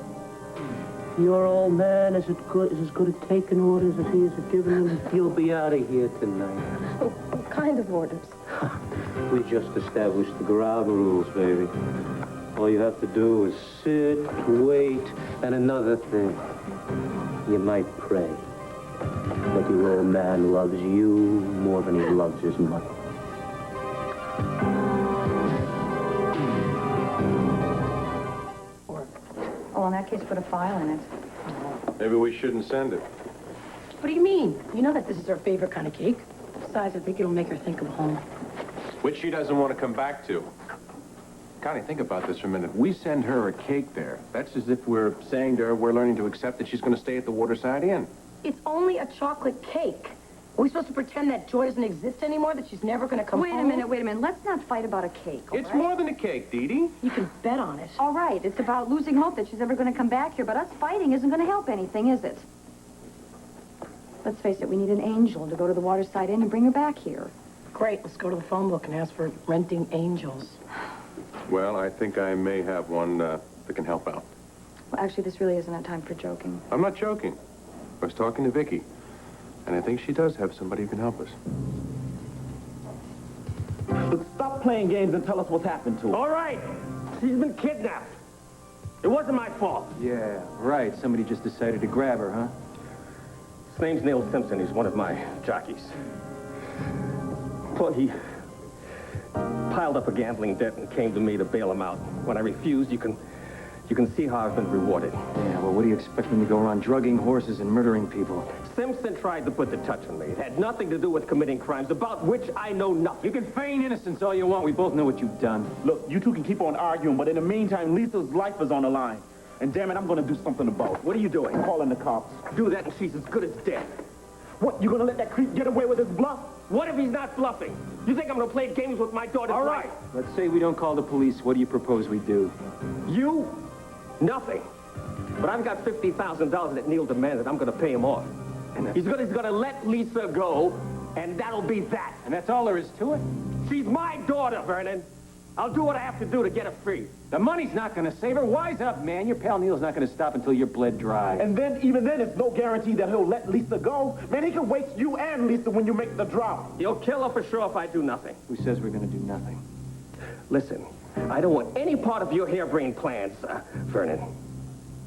Speaker 13: Your old man is as good at taking orders as he is at giving them. You'll be out of here tonight.
Speaker 6: What kind of orders?
Speaker 13: We just established the ground rules, baby. All you have to do is sit, wait, and another thing. You might pray that your old man loves you more than he loves his money.
Speaker 18: Well, in that case, put a file in it.
Speaker 7: Maybe we shouldn't send it.
Speaker 6: What do you mean? You know that this is her favorite kind of cake. Besides, I think it'll make her think of home.
Speaker 7: Which she doesn't want to come back to. Connie, think about this for a minute. We send her a cake there. That's as if we're saying to her we're learning to accept that she's going to stay at the Waterside Inn.
Speaker 6: It's only a chocolate cake. Are we supposed to pretend that joy doesn't exist anymore, that she's never going to come home?
Speaker 18: Wait a minute. Let's not fight about a cake, all
Speaker 7: It's
Speaker 18: right?
Speaker 7: more than a cake, Dee Dee.
Speaker 6: You can bet on it.
Speaker 18: All right, it's about losing hope that she's ever going to come back here, but us fighting isn't going to help anything, is it? Let's face it, we need an angel to go to the Waterside Inn and bring her back here.
Speaker 6: Great, let's go to the phone book and ask for renting angels.
Speaker 7: Well, I think I may have one that can help out.
Speaker 18: Well, actually, this really isn't a time for joking.
Speaker 7: I'm not joking. I was talking to Vicky, and I think she does have somebody who can help us.
Speaker 15: Look, stop playing games and tell us what's happened to her.
Speaker 13: All right. She's been kidnapped. It wasn't my fault.
Speaker 12: Yeah, right. Somebody just decided to grab her, huh?
Speaker 13: His name's Neil Simpson. He's one of my jockeys. Well, he piled up a gambling debt and came to me to bail him out. When I refused, you can see how I've been rewarded.
Speaker 12: Yeah, well, what do you expect when you go around drugging horses and murdering people?
Speaker 13: Simpson tried to put the touch on me. It had nothing to do with committing crimes about which I know nothing.
Speaker 12: You can feign innocence all you want. We both know what you've done.
Speaker 15: Look, you two can keep on arguing, but in the meantime, Lisa's life is on the line. And damn it, I'm going to do something about it.
Speaker 13: What are you doing?
Speaker 15: Calling the cops.
Speaker 13: Do that and she's as good as dead.
Speaker 15: What, you going to let that creep get away with his bluff?
Speaker 13: What if he's not bluffing? You think I'm going to play games with my daughter's
Speaker 12: All right.
Speaker 13: life?
Speaker 12: Let's say we don't call the police. What do you propose we do?
Speaker 13: You? Nothing. But I've got $50,000 that Neil demanded. I'm going to pay him off. And he's going to let Lisa go, and that'll be that.
Speaker 12: And that's all there is to it?
Speaker 13: She's my daughter, Vernon. I'll do what I have to do to get her free.
Speaker 12: The money's not going to save her. Wise up, man. Your pal Neil's not going to stop until you're bled dry.
Speaker 15: And then, even then, it's no guarantee that he'll let Lisa go. Man, he can waste you and Lisa when you make the drop.
Speaker 13: He'll kill her for sure if I do nothing.
Speaker 12: Who says we're going to do nothing?
Speaker 13: Listen, I don't want any part of your harebrained plans, Vernon.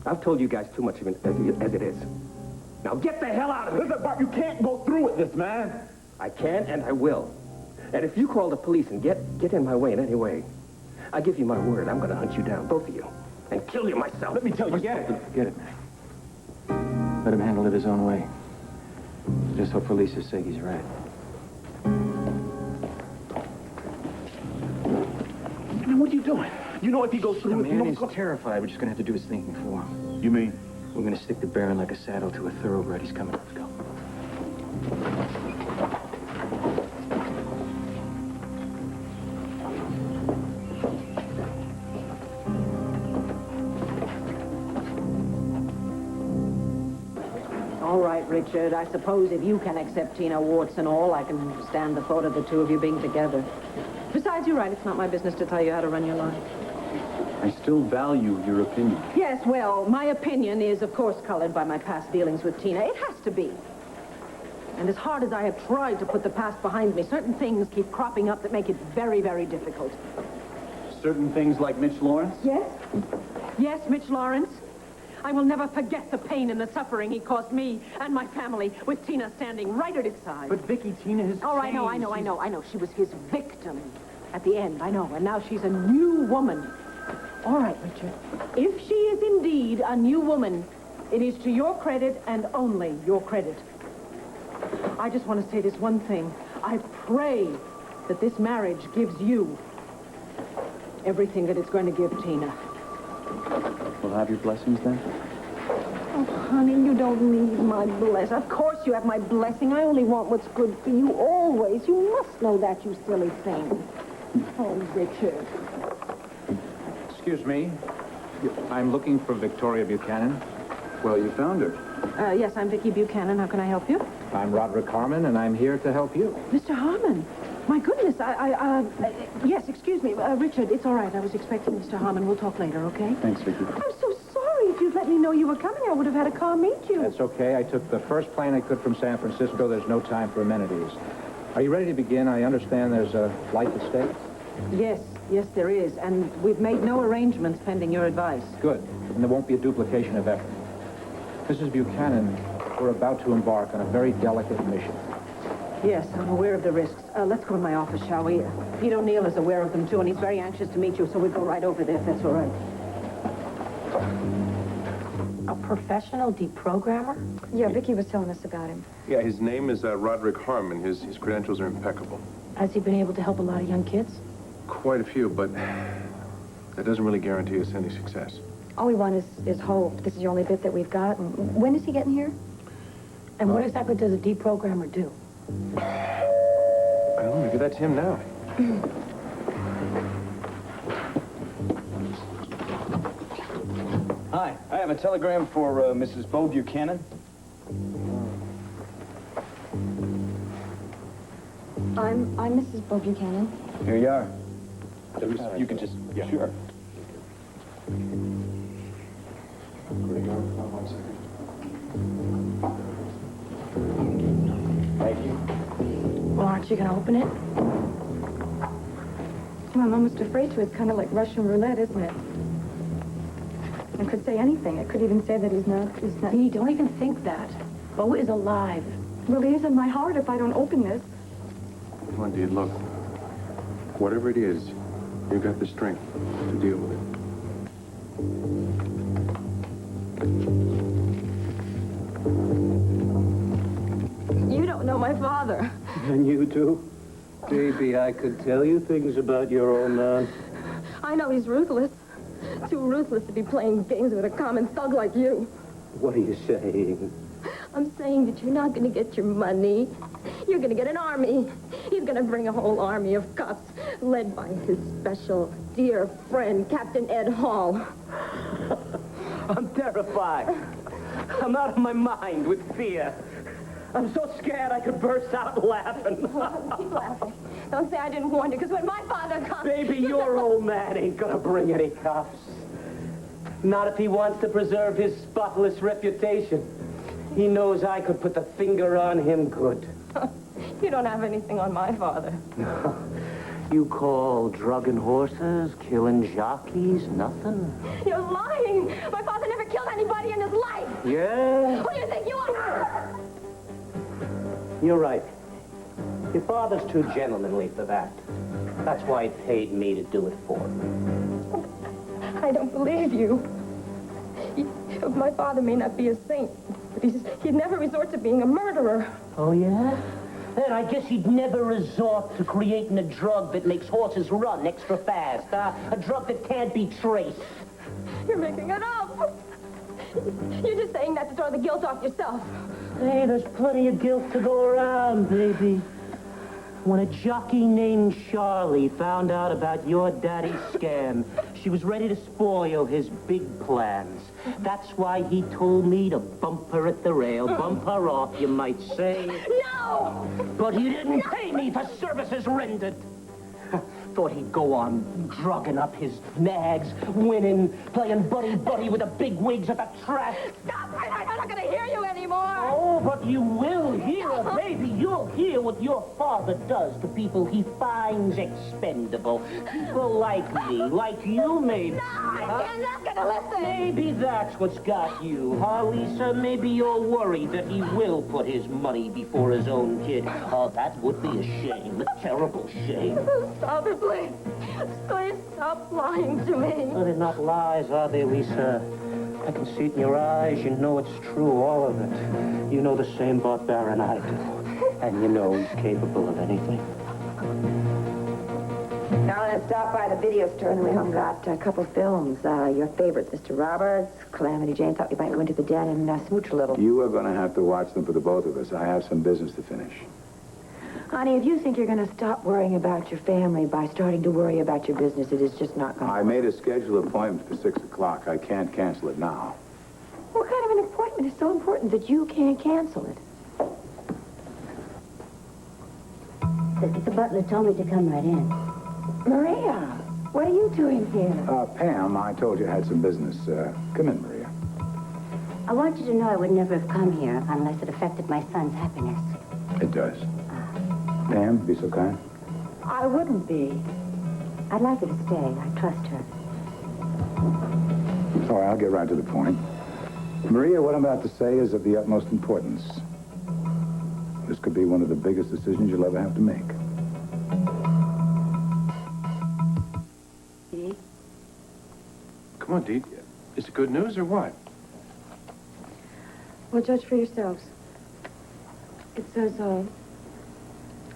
Speaker 13: I've told you guys too much of it as it is. Now get the hell out of here.
Speaker 15: Listen, Bart, you can't go through with this, man.
Speaker 13: I can and I will. And if you call the police and get in my way in any way, I give you my word, I'm going to hunt you down, both of you, and kill you myself.
Speaker 15: Let me tell you
Speaker 12: Forget it, man. Let him handle it his own way. Just hope for Lisa's sake he's right.
Speaker 15: Man, what are you doing? You know if he goes through with
Speaker 12: Man,
Speaker 15: you
Speaker 12: he's terrified. We're just going to have to do his thinking for him.
Speaker 15: You mean?
Speaker 12: We're going to stick the Baron like a saddle to a thoroughbred. He's coming. Let's go.
Speaker 5: All right, Richard. I suppose if you can accept Tina, warts and all, I can stand the thought of the two of you being together. Besides, you're right. It's not my business to tell you how to run your life.
Speaker 12: I still value your opinion.
Speaker 5: Yes, well, my opinion is, of course, colored by my past dealings with Tina. It has to be. And as hard as I have tried to put the past behind me, certain things keep cropping up that make it very, very difficult.
Speaker 10: Certain things like Mitch Lawrence?
Speaker 5: Yes? Yes, Mitch Lawrence. I will never forget the pain and the suffering he caused me and my family with Tina standing right at his side.
Speaker 12: But Vicky, Tina has
Speaker 5: Oh, I know. She was his victim at the end, I know. And now she's a new woman. All right, Richard. If she is indeed a new woman, it is to your credit and only your credit. I just want to say this one thing. I pray that this marriage gives you everything that it's going to give Tina.
Speaker 12: We'll have your blessings then?
Speaker 5: Oh, honey, you don't need my blessing. Of course you have my blessing. I only want what's good for you always. You must know that, you silly thing. Oh, Richard.
Speaker 3: Excuse me. I'm looking for Victoria Buchanan.
Speaker 10: Well, you found her.
Speaker 5: Yes, I'm Vicki Buchanan. How can I help you?
Speaker 3: I'm Roderick Harmon, and I'm here to help you.
Speaker 5: Mr. Harmon. My goodness, yes, excuse me. Richard, it's all right. I was expecting Mr. Harmon. We'll talk later, okay?
Speaker 3: Thanks, Vicki.
Speaker 5: I'm so sorry. If you'd let me know you were coming, I would have had a car meet you.
Speaker 3: That's okay. I took the first plane I could from San Francisco. There's no time for amenities. Are you ready to begin? I understand there's a flight at stake.
Speaker 5: Yes, there is. And we've made no arrangements pending your advice.
Speaker 3: Good. And there won't be a duplication of effort. Mrs. Buchanan, we're about to embark on a very delicate mission.
Speaker 5: Yes, I'm aware of the risks. Let's go to my office, shall we? Pete O'Neill is aware of them, too, and he's very anxious to meet you, so we'll go right over there, if that's all right.
Speaker 6: A professional deprogrammer?
Speaker 1: Yeah, Vicki was telling us about him.
Speaker 7: Yeah, his name is Roderick Harmon. His credentials are impeccable.
Speaker 6: Has he been able to help a lot of young kids?
Speaker 7: Quite a few, but that doesn't really guarantee us any success.
Speaker 1: All we want is hope. This is the only bit that we've got. And when is he getting here?
Speaker 6: And what exactly does a deprogrammer do?
Speaker 7: I don't know, maybe that's him now.
Speaker 10: Hi, I have a telegram for Mrs. Bo Buchanan.
Speaker 1: I'm Mrs. Bo Buchanan.
Speaker 10: Here you are. You could just, yeah. Sure.
Speaker 6: Thank you. Well, aren't you going to open it?
Speaker 1: Well, I'm almost afraid to. It's kind of like Russian roulette, isn't it? I could say anything. I could even say that he's not...
Speaker 6: Dee, don't even think that. Bo is alive.
Speaker 1: Well, he is in my heart if I don't open this.
Speaker 7: Come on, dude, look. Whatever it is, you got the strength to deal with it.
Speaker 1: You don't know my father.
Speaker 17: And you do? Baby, I could tell you things about your old man.
Speaker 1: I know he's ruthless. Too ruthless to be playing games with a common thug like you.
Speaker 17: What are you saying?
Speaker 1: I'm saying that you're not going to get your money. You're going to get an army. He's going to bring a whole army of cops, led by his special dear friend, Captain Ed Hall.
Speaker 17: I'm terrified. I'm out of my mind with fear. I'm so scared I could burst out laughing.
Speaker 1: Keep laughing. Don't say I didn't warn you, because when my father comes...
Speaker 17: Baby, your old man ain't gonna bring any cops. Not if he wants to preserve his spotless reputation. He knows I could put the finger on him good.
Speaker 1: You don't have anything on my father.
Speaker 17: You call drugging horses, killing jockeys, nothing?
Speaker 1: You're lying. My father never killed anybody in his life.
Speaker 17: Yeah?
Speaker 1: Who do you think you are?
Speaker 17: You're right. Your father's too gentlemanly for that. That's why he paid me to do it for him.
Speaker 1: I don't believe you. My father may not be a saint, but he'd never resort to being a murderer.
Speaker 17: Oh, yeah? Then I guess he'd never resort to creating a drug that makes horses run extra fast, huh? A drug that can't be traced.
Speaker 1: You're making it up. You're just saying that to throw the guilt off yourself.
Speaker 17: Hey, there's plenty of guilt to go around, baby. When a jockey named Charlie found out about your daddy's scam, she was ready to spoil his big plans. That's why he told me to bump her at the rail, bump her off, you might say.
Speaker 1: No!
Speaker 17: But he didn't pay me for services rendered. Thought he'd go on drugging up his nags, winning, playing buddy-buddy with the big wigs at the track.
Speaker 1: Stop it! I'm not going to hear you anymore!
Speaker 17: Oh, but you will hear, baby. You'll hear what your father does to people he finds expendable. People like me, like you, maybe.
Speaker 1: No, I'm not going to listen!
Speaker 17: Maybe that's what's got you, huh, Lisa? Maybe you're worried that he will put his money before his own kid. Oh, that would be a shame, a terrible shame.
Speaker 1: Stop it, please. Please stop lying to me.
Speaker 17: Well, they're not lies, are they, Lisa? I can see it in your eyes. You know it's true, all of it. You know the same about Baron I do. And you know he's capable of anything.
Speaker 18: Now let's stop by the video store and we hung got a couple films. Your favorites, Mr. Roberts, Calamity Jane. Thought we might go into the den and smooch a little.
Speaker 20: You are going to have to watch them for the both of us. I have some business to finish.
Speaker 18: Honey, if you think you're going to stop worrying about your family by starting to worry about your business, it is just not going to
Speaker 20: I made a scheduled appointment for 6 o'clock. I can't cancel it now.
Speaker 18: What kind of an appointment is so important that you can't cancel it?
Speaker 21: The butler told me to come right in.
Speaker 18: Maria, what are you doing here?
Speaker 20: Pam, I told you I had some business. Come in, Maria.
Speaker 21: I want you to know I would never have come here unless it affected my son's happiness.
Speaker 20: It does. Pam, be so kind.
Speaker 18: I wouldn't be.
Speaker 21: I'd like her to stay. I trust her.
Speaker 20: All right, I'll get right to the point. Maria, what I'm about to say is of the utmost importance. This could be one of the biggest decisions you'll ever have to make.
Speaker 21: Dee?
Speaker 7: Come on, Dee. Is it good news or what?
Speaker 2: Well, judge for yourselves. It says,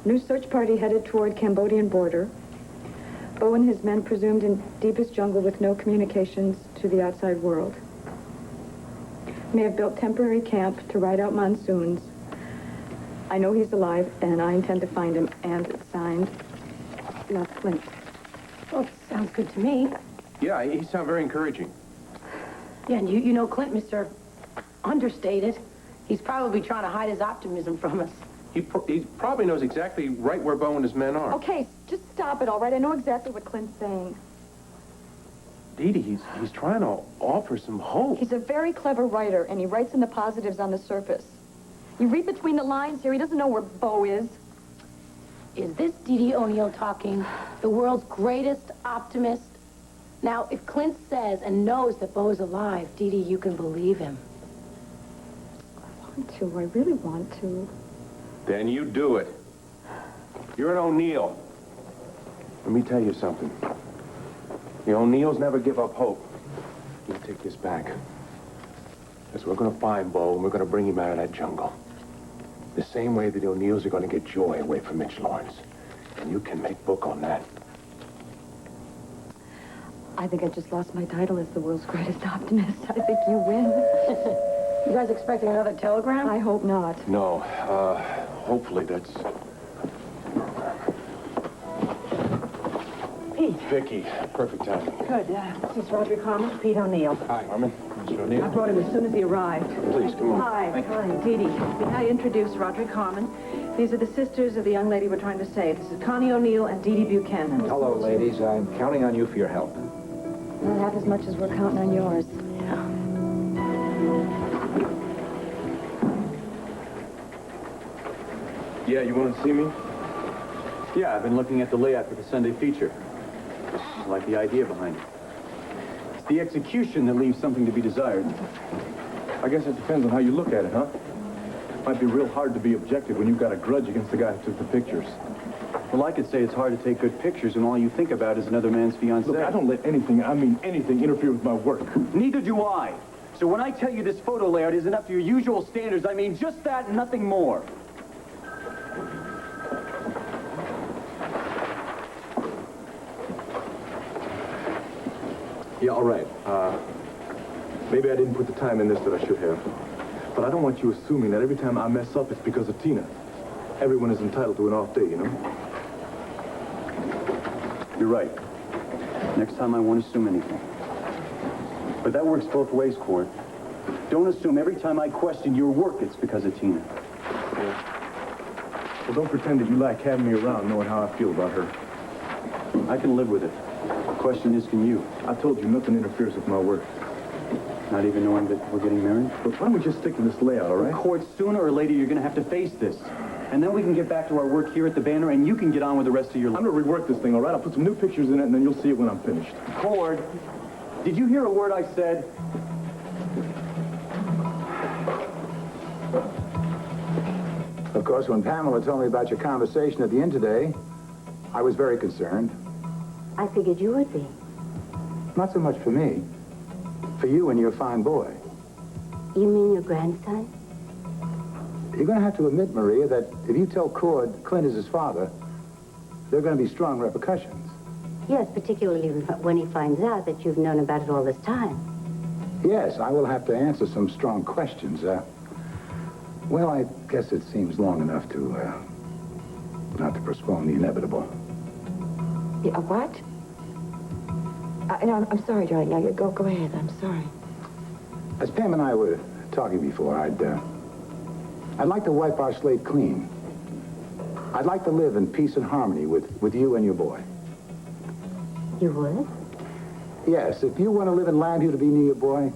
Speaker 2: new search party headed toward Cambodian border. Bo and his men presumed in deepest jungle with no communications to the outside world. May have built temporary camp to ride out monsoons. I know he's alive, and I intend to find him. And it's signed, not Clint.
Speaker 6: Well, sounds good to me.
Speaker 7: Yeah, he sounds very encouraging.
Speaker 6: Yeah, and you know Clint, Mr. Understated. He's probably trying to hide his optimism from us.
Speaker 7: He probably knows exactly right where Bo and his men are.
Speaker 2: Okay, just stop it, all right? I know exactly what Clint's saying.
Speaker 7: Dee Dee, he's trying to offer some hope.
Speaker 2: He's a very clever writer, and he writes in the positives on the surface. You read between the lines here, he doesn't know where Bo is.
Speaker 6: Is this Dee Dee O'Neill talking? The world's greatest optimist? Now, if Clint says and knows that Bo's alive, Dee Dee, you can believe him.
Speaker 2: I want to. I really want to.
Speaker 7: Then you do it. You're an O'Neill. Let me tell you something. The O'Neills never give up hope. You take this back. Because we're going to find Bo, and we're going to bring him out of that jungle. The same way that the O'Neills are going to get Joy away from Mitch Lawrence. And you can make book on that.
Speaker 2: I think I just lost my title as the world's greatest optimist. I think you win.
Speaker 6: You guys expecting another telegram?
Speaker 2: I hope not.
Speaker 7: No, hopefully that's...
Speaker 6: Pete.
Speaker 7: Vicky, perfect timing.
Speaker 5: Good. This is Roderick Harmon, Pete O'Neill.
Speaker 7: Hi, Harmon. Mr. O'Neill.
Speaker 5: I brought him as soon as he arrived.
Speaker 7: Please, come on.
Speaker 5: Hi. Dee Dee. May I introduce Roderick Harmon? These are the sisters of the young lady we're trying to save. This is Connie O'Neill and Dee Dee Buchanan.
Speaker 3: Hello, ladies. I'm counting on you for your help.
Speaker 2: Not half as much as we're counting on yours.
Speaker 11: Yeah, you want to see me? Yeah, I've been looking at the layout for the Sunday feature. I like the idea behind it. It's the execution that leaves something to be desired.
Speaker 22: I guess it depends on how you look at it, huh? Might be real hard to be objective when you've got a grudge against the guy who took the pictures.
Speaker 11: Well, I could say it's hard to take good pictures when all you think about is another man's fiancée.
Speaker 22: Look, I don't let anything, I mean anything, interfere with my work.
Speaker 11: Neither do I. So when I tell you this photo layout isn't up to your usual standards, I mean just that and nothing more.
Speaker 22: Yeah, all right. Maybe I didn't put the time in this that I should have. But I don't want you assuming that every time I mess up, it's because of Tina. Everyone is entitled to an off day, you know?
Speaker 11: You're right. Next time I won't assume anything. But that works both ways, Cord. Don't assume every time I question your work, it's because of Tina.
Speaker 22: Yeah. Well, don't pretend that you like having me around knowing how I feel about her.
Speaker 11: I can live with it. The question is, can you?
Speaker 22: I told you nothing interferes with my work.
Speaker 11: Not even knowing that we're getting married?
Speaker 22: But why don't we just stick to this layout, all right?
Speaker 11: Cord, sooner or later, you're going to have to face this. And then we can get back to our work here at the Banner, and you can get on with the rest of your life.
Speaker 22: I'm going to rework this thing, all right? I'll put some new pictures in it, and then you'll see it when I'm finished.
Speaker 11: Cord, did you hear a word I said?
Speaker 20: Of course, when Pamela told me about your conversation at the inn today, I was very concerned.
Speaker 21: I figured you would be.
Speaker 20: Not so much for me. For you and your fine boy.
Speaker 21: You mean your grandson?
Speaker 20: You're going to have to admit, Maria, that if you tell Cord Clint is his father, there are going to be strong repercussions.
Speaker 21: Yes, particularly when he finds out that you've known about it all this time.
Speaker 20: Yes, I will have to answer some strong questions. Well, I guess it seems long enough to, not to postpone the inevitable.
Speaker 18: Yeah, what? No, I'm sorry, darling. Now, go ahead. I'm sorry.
Speaker 20: As Pam and I were talking before, I'd like to wipe our slate clean. I'd like to live in peace and harmony with you and your boy.
Speaker 21: You would?
Speaker 20: Yes, if you want to live in Landview to be near your boy,